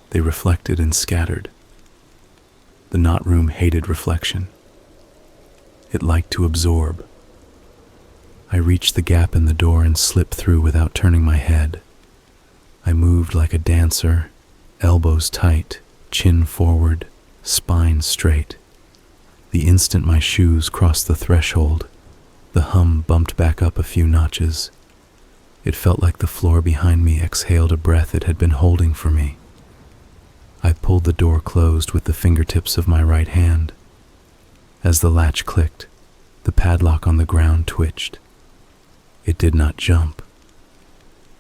They reflected and scattered. The knot room hated reflection. It liked to absorb. I reached the gap in the door and slipped through without turning my head. I moved like a dancer, elbows tight, chin forward, spine straight. The instant my shoes crossed the threshold, the hum bumped back up a few notches. It felt like the floor behind me exhaled a breath it had been holding for me. I pulled the door closed with the fingertips of my right hand. As the latch clicked, the padlock on the ground twitched. It did not jump.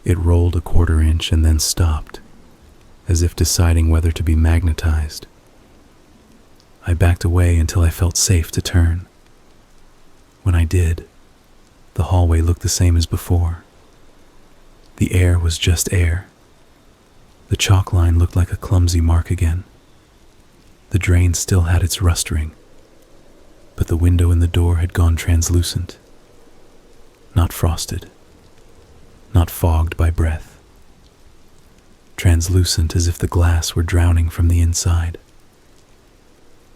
It rolled a quarter inch and then stopped, as if deciding whether to be magnetized. I backed away until I felt safe to turn. When I did, the hallway looked the same as before. The air was just air. The chalk line looked like a clumsy mark again. The drain still had its rust ring, but the window in the door had gone translucent. Not frosted, not fogged by breath. Translucent as if the glass were drowning from the inside.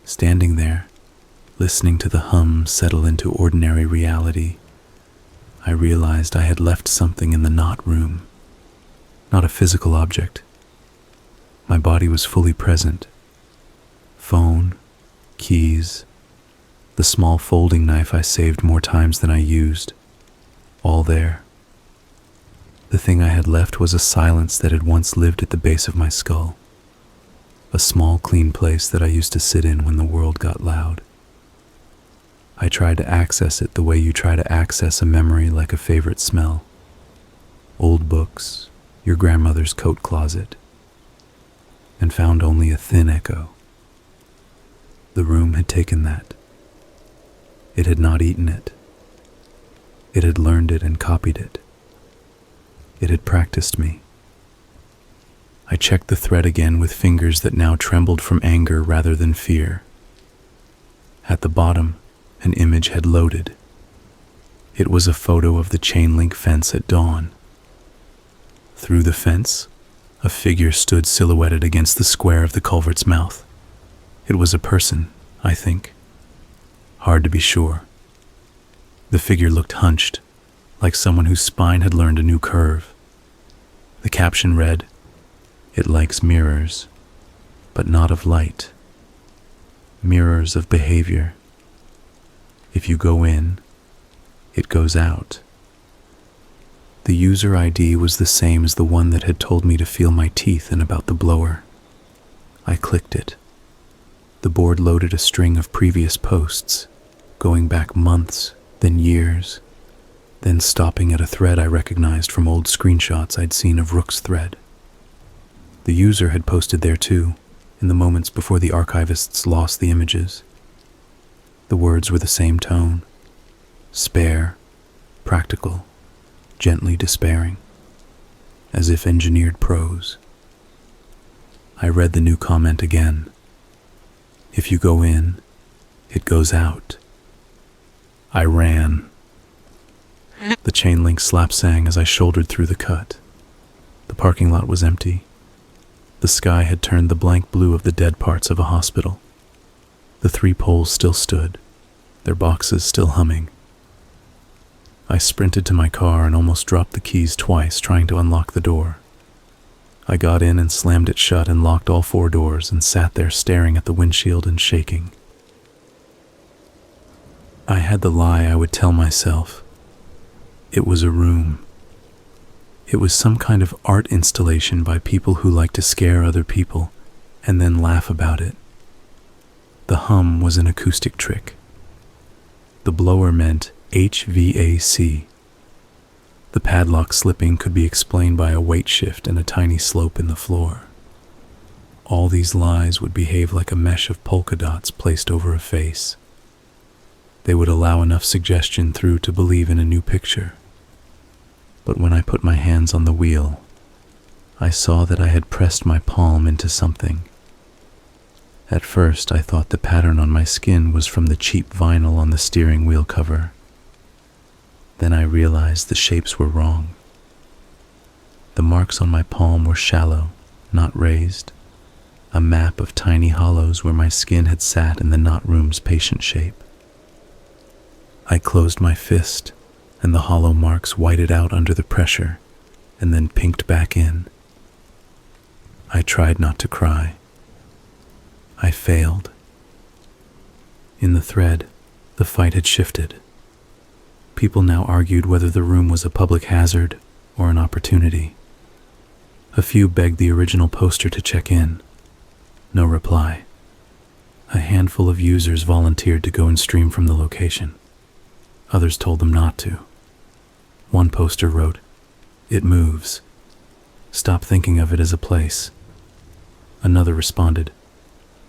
Standing there, listening to the hum settle into ordinary reality, I realized I had left something in the not room. Not a physical object. My body was fully present. Phone, keys, the small folding knife I saved more times than I used, all there. The thing I had left was a silence that had once lived at the base of my skull. A small, clean place that I used to sit in when the world got loud. I tried to access it the way you try to access a memory like a favorite smell. Old books, your grandmother's coat closet, and found only a thin echo. The room had taken that. It had not eaten it. It had learned it and copied it. It had practiced me. I checked the thread again with fingers that now trembled from anger rather than fear. At the bottom, an image had loaded. It was a photo of the chain-link fence at dawn. Through the fence, a figure stood silhouetted against the square of the culvert's mouth. It was a person, I think. Hard to be sure. The figure looked hunched, like someone whose spine had learned a new curve. The caption read, "It likes mirrors, but not of light. Mirrors of behavior. If you go in, it goes out." The user ID was the same as the one that had told me to feel my teeth and about the blower. I clicked it. The board loaded a string of previous posts, going back months, then years, then stopping at a thread I recognized from old screenshots I'd seen of Rook's thread. The user had posted there too, in the moments before the archivists lost the images. The words were the same tone: spare, practical, gently despairing, as if engineered prose. I read the new comment again. If you go in, it goes out. I ran. The chain link slap sang as I shouldered through the cut. The parking lot was empty. The sky had turned the blank blue of the dead parts of a hospital. The 3 poles still stood, their boxes still humming. I sprinted to my car and almost dropped the keys twice trying to unlock the door. I got in and slammed it shut and locked all 4 doors and sat there staring at the windshield and shaking. I had the lie I would tell myself. It was a room. It was some kind of art installation by people who like to scare other people and then laugh about it. The hum was an acoustic trick. The blower meant HVAC. The padlock slipping could be explained by a weight shift and a tiny slope in the floor. All these lies would behave like a mesh of polka dots placed over a face. They would allow enough suggestion through to believe in a new picture. But when I put my hands on the wheel, I saw that I had pressed my palm into something. At first, I thought the pattern on my skin was from the cheap vinyl on the steering wheel cover. Then I realized the shapes were wrong. The marks on my palm were shallow, not raised, a map of tiny hollows where my skin had sat in the knot room's patient shape. I closed my fist, and the hollow marks whited out under the pressure, and then pinked back in. I tried not to cry. I failed. In the thread, the fight had shifted. People now argued whether the room was a public hazard or an opportunity. A few begged the original poster to check in. No reply. A handful of users volunteered to go and stream from the location. Others told them not to. One poster wrote, "It moves. Stop thinking of it as a place." Another responded,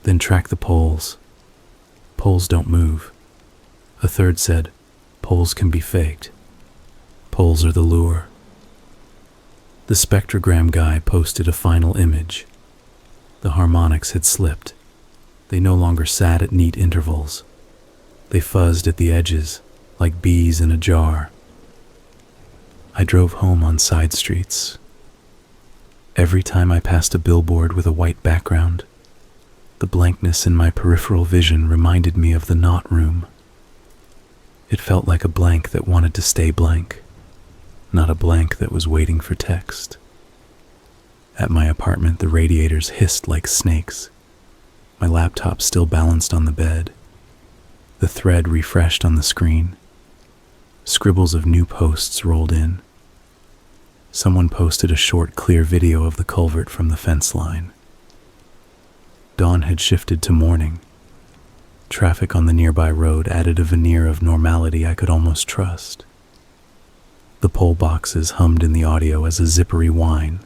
"Then track the poles. Poles don't move." A third said, "Poles can be faked. Poles are the lure." The spectrogram guy posted a final image. The harmonics had slipped. They no longer sat at neat intervals. They fuzzed at the edges, like bees in a jar. I drove home on side streets. Every time I passed a billboard with a white background, the blankness in my peripheral vision reminded me of the Not Room. It felt like a blank that wanted to stay blank, not a blank that was waiting for text. At my apartment, the radiators hissed like snakes. My laptop still balanced on the bed. The thread refreshed on the screen. Scribbles of new posts rolled in. Someone posted a short, clear video of the culvert from the fence line. Dawn had shifted to morning. Traffic on the nearby road added a veneer of normality I could almost trust. The pole boxes hummed in the audio as a zippery whine.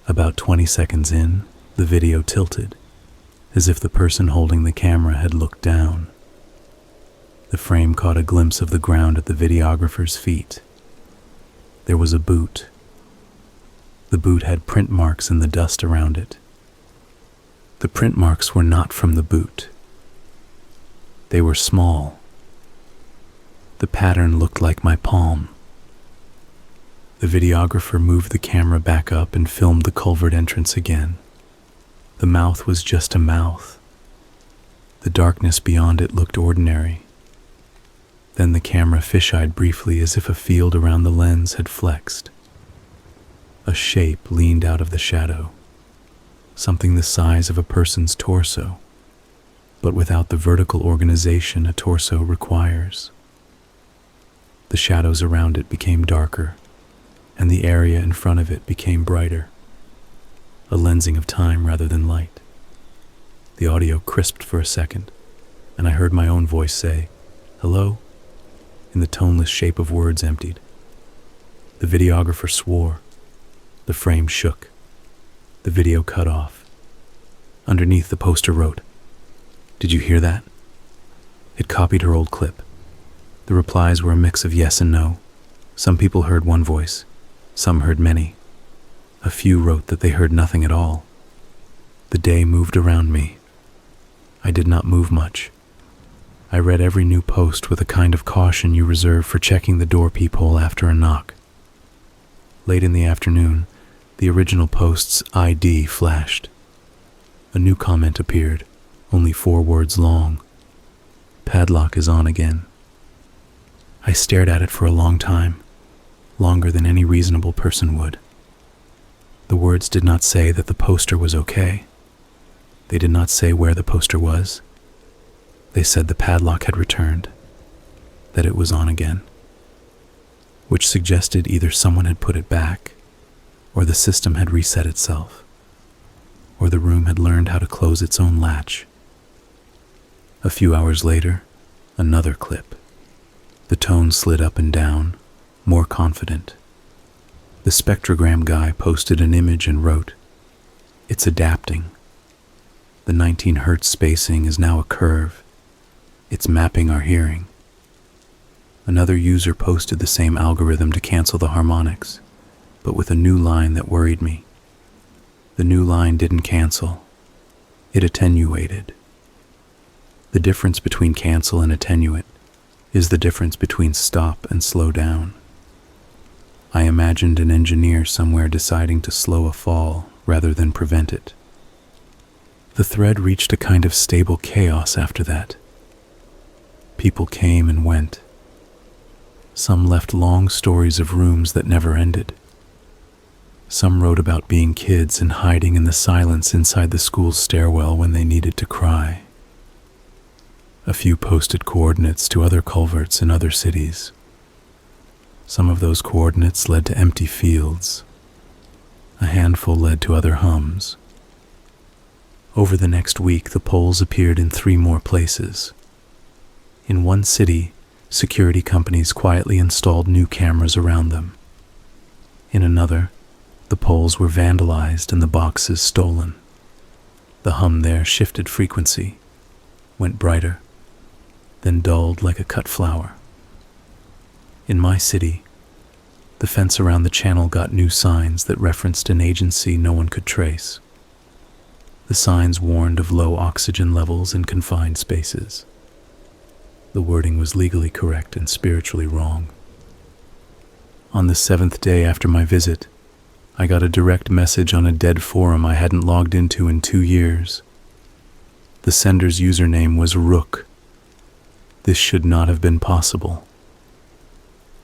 About 20 seconds in, the video tilted, as if the person holding the camera had looked down. The frame caught a glimpse of the ground at the videographer's feet. There was a boot. The boot had print marks in the dust around it. The print marks were not from the boot. They were small. The pattern looked like my palm. The videographer moved the camera back up and filmed the culvert entrance again. The mouth was just a mouth. The darkness beyond it looked ordinary. Then the camera fisheyed briefly as if a field around the lens had flexed. A shape leaned out of the shadow, something the size of a person's torso, but without the vertical organization a torso requires. The shadows around it became darker, and the area in front of it became brighter, a lensing of time rather than light. The audio crisped for a second, and I heard my own voice say, "Hello?" in the toneless shape of words emptied. The videographer swore. The frame shook. The video cut off. Underneath, the poster wrote, "Did you hear that?" It copied her old clip. The replies were a mix of yes and no. Some people heard one voice. Some heard many. A few wrote that they heard nothing at all. The day moved around me. I did not move much. I read every new post with a kind of caution you reserve for checking the door peephole after a knock. Late in the afternoon, the original post's ID flashed. A new comment appeared, only 4 words long. "Padlock is on again." I stared at it for a long time, longer than any reasonable person would. The words did not say that the poster was okay. They did not say where the poster was. They said the padlock had returned, that it was on again, which suggested either someone had put it back, or the system had reset itself, or the room had learned how to close its own latch. A few hours later, another clip. The tone slid up and down, more confident. The spectrogram guy posted an image and wrote, "It's adapting. The 19 hertz spacing is now a curve. It's mapping our hearing." Another user posted the same algorithm to cancel the harmonics, but with a new line that worried me. The new line didn't cancel. It attenuated. The difference between cancel and attenuate is the difference between stop and slow down. I imagined an engineer somewhere deciding to slow a fall rather than prevent it. The thread reached a kind of stable chaos after that. People came and went. Some left long stories of rooms that never ended. Some wrote about being kids and hiding in the silence inside the school's stairwell when they needed to cry. A few posted coordinates to other culverts in other cities. Some of those coordinates led to empty fields. A handful led to other hums. Over the next week, the poles appeared in 3 more places. In one city, security companies quietly installed new cameras around them. In another, the poles were vandalized and the boxes stolen. The hum there shifted frequency, went brighter, then dulled like a cut flower. In my city, the fence around the channel got new signs that referenced an agency no one could trace. The signs warned of low oxygen levels in confined spaces. The wording was legally correct and spiritually wrong. On the 7th day after my visit, I got a direct message on a dead forum I hadn't logged into in 2 years. The sender's username was Rook. This should not have been possible.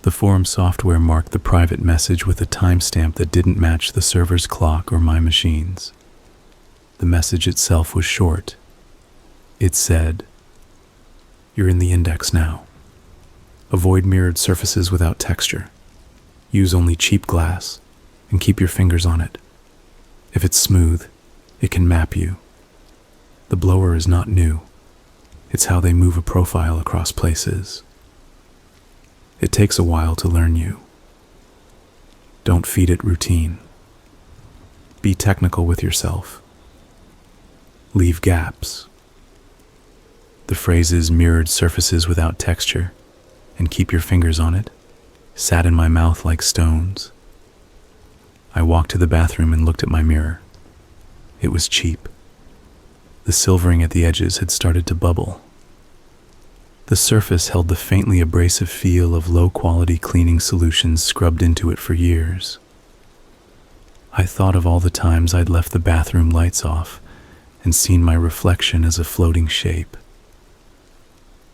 The forum software marked the private message with a timestamp that didn't match the server's clock or my machine's. The message itself was short. It said, "You're in the index now. Avoid mirrored surfaces without texture. Use only cheap glass and keep your fingers on it. If it's smooth, it can map you. The blower is not new. It's how they move a profile across places. It takes a while to learn you. Don't feed it routine. Be technical with yourself. Leave gaps." The phrases "mirrored surfaces without texture" and "keep your fingers on it" sat in my mouth like stones. I walked to the bathroom and looked at my mirror. It was cheap. The silvering at the edges had started to bubble. The surface held the faintly abrasive feel of low-quality cleaning solutions scrubbed into it for years. I thought of all the times I'd left the bathroom lights off and seen my reflection as a floating shape.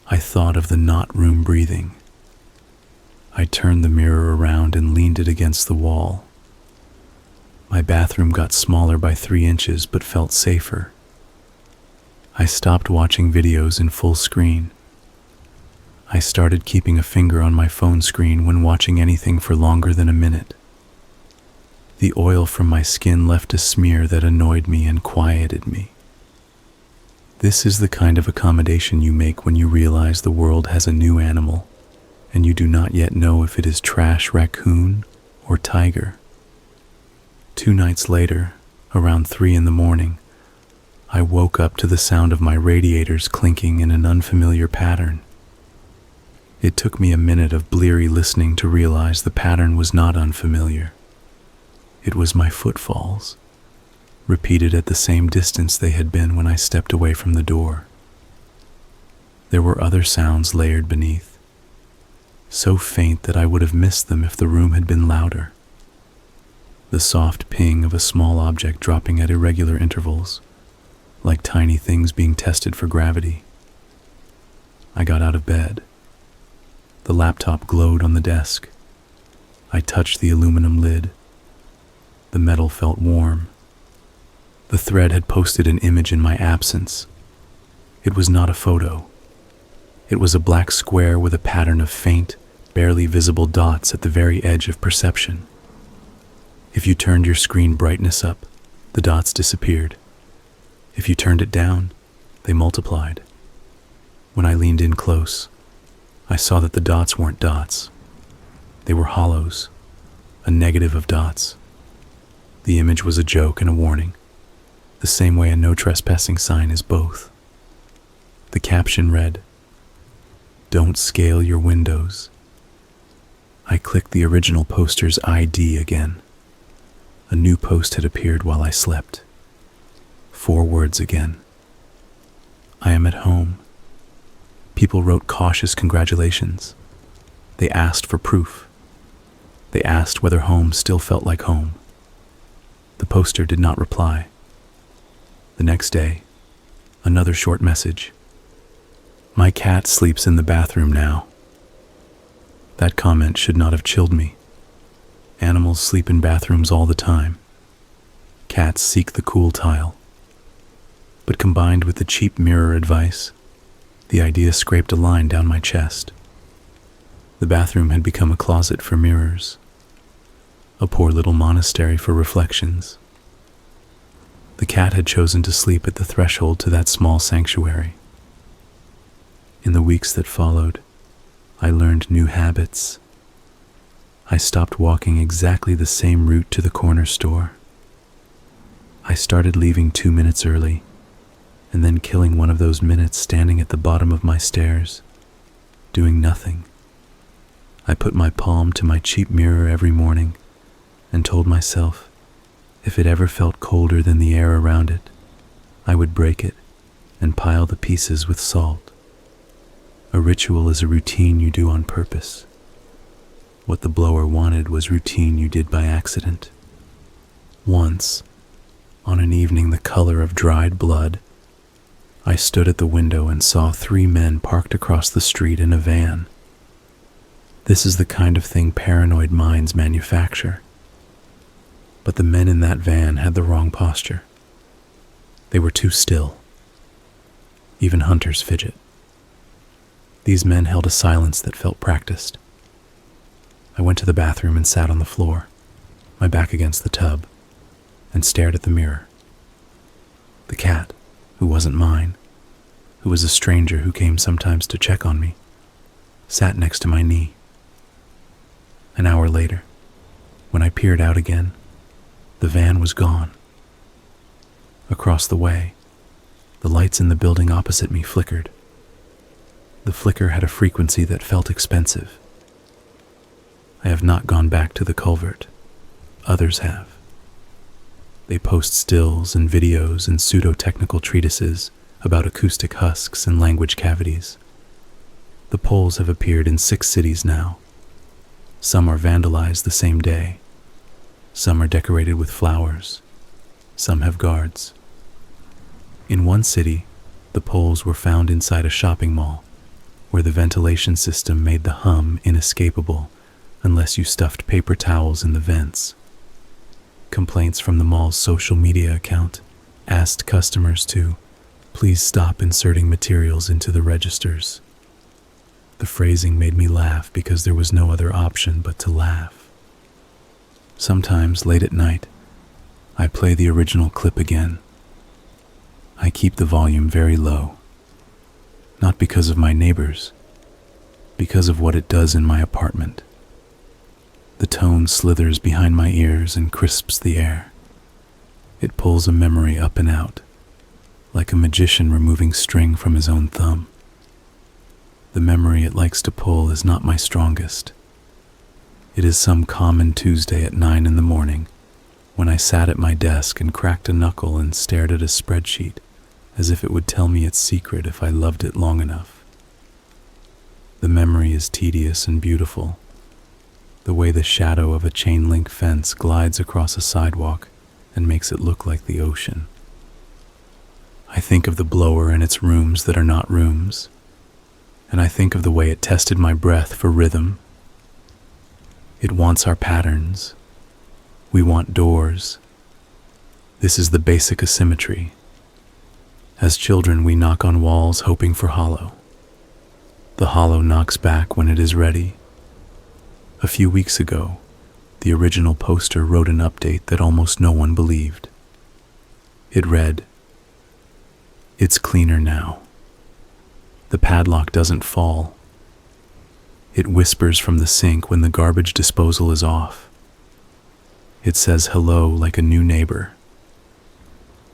I thought of the not room breathing. I turned the mirror around and leaned it against the wall. My bathroom got smaller by 3 inches but felt safer. I stopped watching videos in full screen. I started keeping a finger on my phone screen when watching anything for longer than a minute. The oil from my skin left a smear that annoyed me and quieted me. This is the kind of accommodation you make when you realize the world has a new animal, and you do not yet know if it is trash raccoon or tiger. 2 nights later, around 3 in the morning, I woke up to the sound of my radiators clinking in an unfamiliar pattern. It took me a minute of bleary listening to realize the pattern was not unfamiliar. It was my footfalls, repeated at the same distance they had been when I stepped away from the door. There were other sounds layered beneath, so faint that I would have missed them if the room had been louder. The soft ping of a small object dropping at irregular intervals, like tiny things being tested for gravity. I got out of bed. The laptop glowed on the desk. I touched the aluminum lid. The metal felt warm. The thread had posted an image in my absence. It was not a photo. It was a black square with a pattern of faint, barely visible dots at the very edge of perception. If you turned your screen brightness up, the dots disappeared. If you turned it down, they multiplied. When I leaned in close, I saw that the dots weren't dots. They were hollows, a negative of dots. The image was a joke and a warning, the same way a no trespassing sign is both. The caption read, "Don't scale your windows." I clicked the original poster's ID again. A new post had appeared while I slept. 4 words again. "I am at home." People wrote cautious congratulations. They asked for proof. They asked whether home still felt like home. The poster did not reply. The next day, another short message. "My cat sleeps in the bathroom now." That comment should not have chilled me. Animals sleep in bathrooms all the time. Cats seek the cool tile. But combined with the cheap mirror advice, the idea scraped a line down my chest. The bathroom had become a closet for mirrors, a poor little monastery for reflections. The cat had chosen to sleep at the threshold to that small sanctuary. In the weeks that followed, I learned new habits. I stopped walking exactly the same route to the corner store. I started leaving 2 minutes early, and then killing one of those minutes standing at the bottom of my stairs, doing nothing. I put my palm to my cheap mirror every morning and told myself if it ever felt colder than the air around it, I would break it and pile the pieces with salt. A ritual is a routine you do on purpose. What the blower wanted was routine you did by accident. Once, on an evening the color of dried blood, I stood at the window and saw 3 men parked across the street in a van. This is the kind of thing paranoid minds manufacture. But the men in that van had the wrong posture. They were too still. Even hunters fidget. These men held a silence that felt practiced. I went to the bathroom and sat on the floor, my back against the tub, and stared at the mirror. The cat, who wasn't mine, who was a stranger who came sometimes to check on me, sat next to my knee. An hour later, when I peered out again, the van was gone. Across the way, the lights in the building opposite me flickered. The flicker had a frequency that felt expensive. I have not gone back to the culvert. Others have. They post stills and videos and pseudo-technical treatises about acoustic husks and language cavities. The poles have appeared in 6 cities now. Some are vandalized the same day. Some are decorated with flowers. Some have guards. In one city, the poles were found inside a shopping mall, where the ventilation system made the hum inescapable unless you stuffed paper towels in the vents. Complaints from the mall's social media account asked customers to please stop inserting materials into the registers. The phrasing made me laugh because there was no other option but to laugh. Sometimes, late at night, I play the original clip again. I keep the volume very low, not because of my neighbors, because of what it does in my apartment. The tone slithers behind my ears and crisps the air. It pulls a memory up and out, like a magician removing string from his own thumb. The memory it likes to pull is not my strongest. It is some common Tuesday at 9 in the morning, when I sat at my desk and cracked a knuckle and stared at a spreadsheet, as if it would tell me its secret if I loved it long enough. The memory is tedious and beautiful, the way the shadow of a chain-link fence glides across a sidewalk and makes it look like the ocean. I think of the blower and its rooms that are not rooms, and I think of the way it tested my breath for rhythm. It wants our patterns. We want doors. This is the basic asymmetry. As children, we knock on walls hoping for hollow. The hollow knocks back when it is ready. A few weeks ago, the original poster wrote an update that almost no one believed. It read, "It's cleaner now. The padlock doesn't fall. It whispers from the sink when the garbage disposal is off. It says hello like a new neighbor."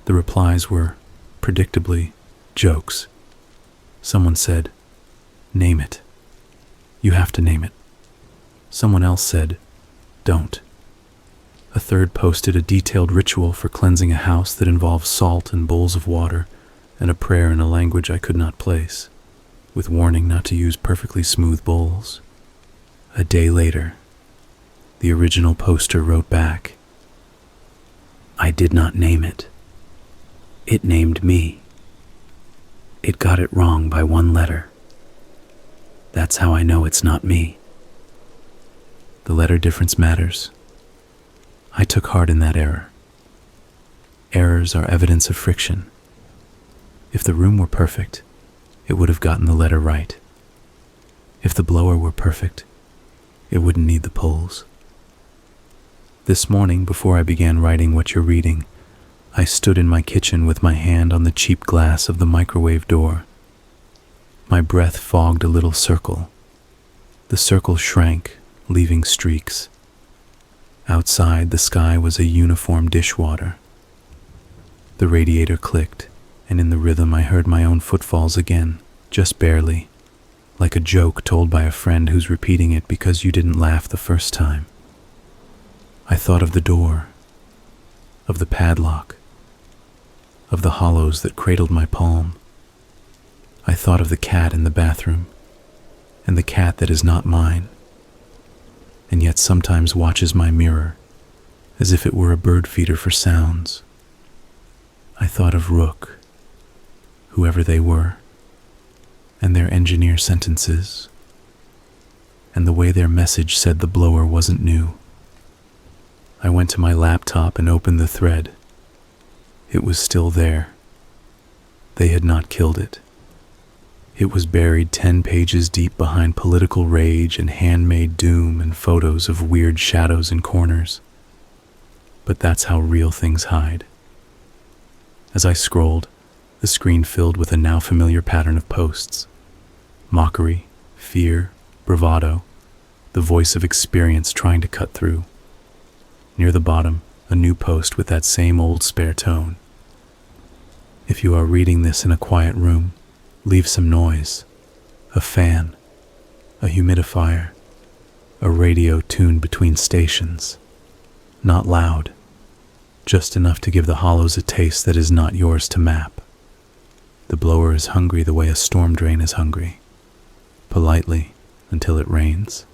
The replies were, predictably, jokes. Someone said, "Name it. You have to name it." Someone else said, "Don't." A third posted a detailed ritual for cleansing a house that involved salt and bowls of water and a prayer in a language I could not place, with warning not to use perfectly smooth bowls. A day later, the original poster wrote back, "I did not name it. It named me. It got it wrong by 1 letter. That's how I know it's not me." The letter difference matters. I took heart in that error. Errors are evidence of friction. If the room were perfect, it would have gotten the letter right. If the blower were perfect, it wouldn't need the poles. This morning, before I began writing what you're reading, I stood in my kitchen with my hand on the cheap glass of the microwave door. My breath fogged a little circle. The circle shrank, leaving streaks. Outside, the sky was a uniform dishwater. The radiator clicked, and in the rhythm I heard my own footfalls again, just barely, like a joke told by a friend who's repeating it because you didn't laugh the first time. I thought of the door, of the padlock, of the hollows that cradled my palm. I thought of the cat in the bathroom, and the cat that is not mine, and yet sometimes watches my mirror as if it were a bird feeder for sounds. I thought of Rook, whoever they were, and their engineer sentences, and the way their message said the blower wasn't new. I went to my laptop and opened the thread. It was still there. They had not killed it. It was buried 10 pages deep behind political rage and handmade doom and photos of weird shadows in corners. But that's how real things hide. As I scrolled, the screen filled with a now familiar pattern of posts. Mockery, fear, bravado, the voice of experience trying to cut through. Near the bottom, a new post with that same old spare tone. If you are reading this in a quiet room, leave some noise. A fan, a humidifier, a radio tuned between stations. Not loud, just enough to give the hollows a taste that is not yours to map. The blower is hungry the way a storm drain is hungry, politely until it rains.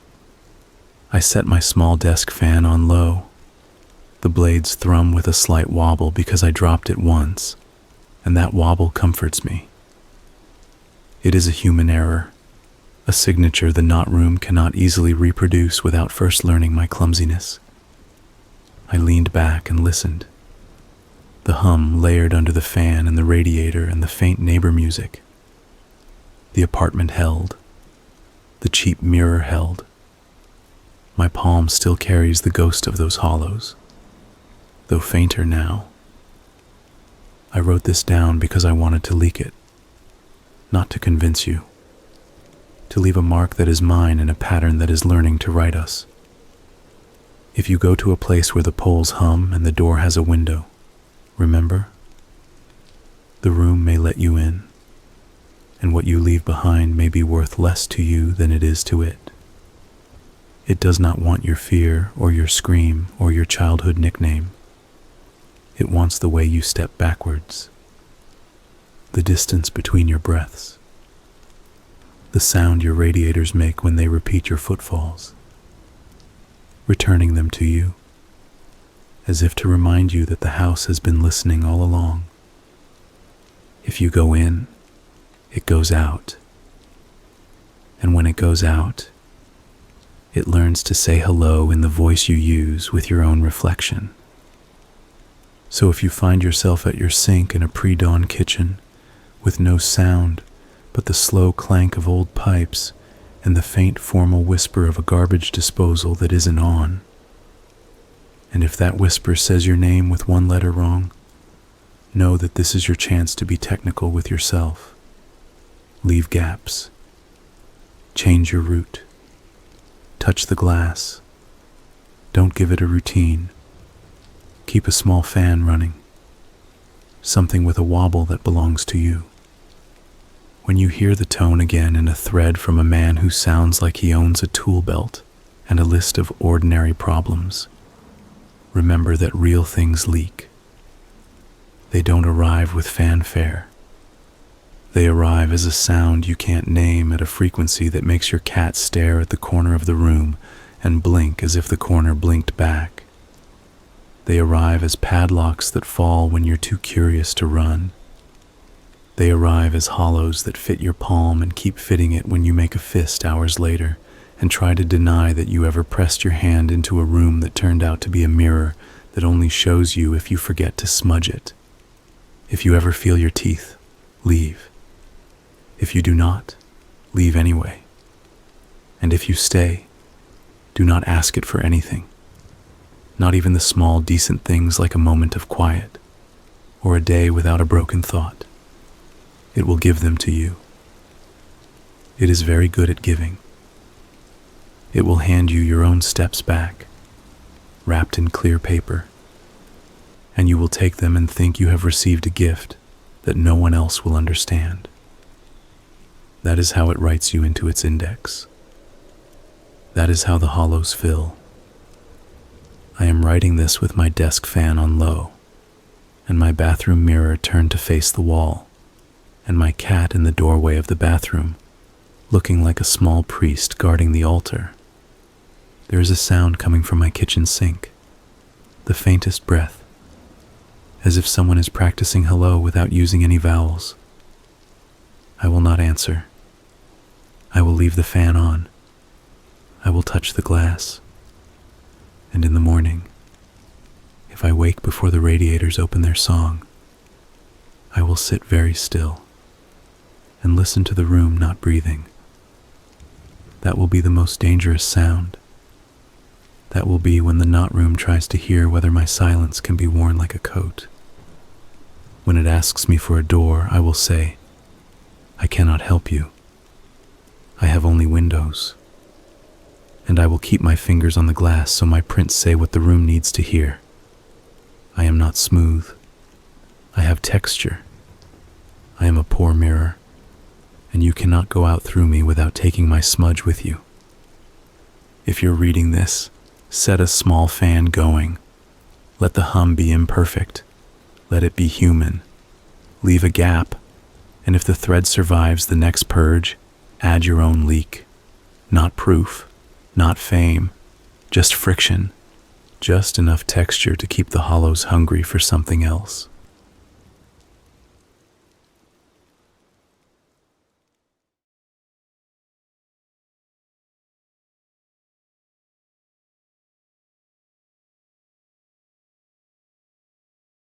I set my small desk fan on low. The blades thrum with a slight wobble because I dropped it once, and that wobble comforts me. It is a human error, a signature the Not Room cannot easily reproduce without first learning my clumsiness. I leaned back and listened. The hum layered under the fan and the radiator and the faint neighbor music. The apartment held. The cheap mirror held. My palm still carries the ghost of those hollows, though fainter now. I wrote this down because I wanted to leak it, not to convince you, to leave a mark that is mine in a pattern that is learning to write us. If you go to a place where the poles hum and the door has a window, remember, the room may let you in, and what you leave behind may be worth less to you than it is to it. It does not want your fear or your scream or your childhood nickname. It wants the way you step backwards, the distance between your breaths, the sound your radiators make when they repeat your footfalls, returning them to you, as if to remind you that the house has been listening all along. If you go in, it goes out. And when it goes out, it learns to say hello in the voice you use with your own reflection. So if you find yourself at your sink in a pre-dawn kitchen, with no sound but the slow clank of old pipes and the faint formal whisper of a garbage disposal that isn't on, and if that whisper says your name with one letter wrong, know that this is your chance to be technical with yourself. Leave gaps. Change your route. Touch the glass. Don't give it a routine. Keep a small fan running. Something with a wobble that belongs to you. When you hear the tone again in a thread from a man who sounds like he owns a tool belt and a list of ordinary problems, remember that real things leak. They don't arrive with fanfare. They arrive as a sound you can't name at a frequency that makes your cat stare at the corner of the room and blink as if the corner blinked back. They arrive as padlocks that fall when you're too curious to run. They arrive as hollows that fit your palm and keep fitting it when you make a fist hours later and try to deny that you ever pressed your hand into a room that turned out to be a mirror that only shows you if you forget to smudge it. If you ever feel your teeth, leave. If you do not, leave anyway. And if you stay, do not ask it for anything. Not even the small, decent things like a moment of quiet. or a day without a broken thought. It will give them to you. It is very good at giving. It will hand you your own steps back, wrapped in clear paper, and you will take them and think you have received a gift that no one else will understand. That is how it writes you into its index. That is how the hollows fill. I am writing this with my desk fan on low, and my bathroom mirror turned to face the wall, and my cat in the doorway of the bathroom, looking like a small priest guarding the altar. There is a sound coming from my kitchen sink, the faintest breath, as if someone is practicing hello without using any vowels. I will not answer. I will leave the fan on. I will touch the glass. And in the morning, if I wake before the radiators open their song, I will sit very still and listen to the room not breathing. That will be the most dangerous sound. That will be when the not room tries to hear whether my silence can be worn like a coat. When it asks me for a door, I will say, I cannot help you. I have only windows. And I will keep my fingers on the glass so my prints say what the room needs to hear. I am not smooth. I have texture. I am a poor mirror, and you cannot go out through me without taking my smudge with you. If you're reading this, set a small fan going. Let the hum be imperfect. Let it be human. Leave a gap, and if the thread survives the next purge, add your own leak. Not proof, not fame, just friction, just enough texture to keep the hollows hungry for something else.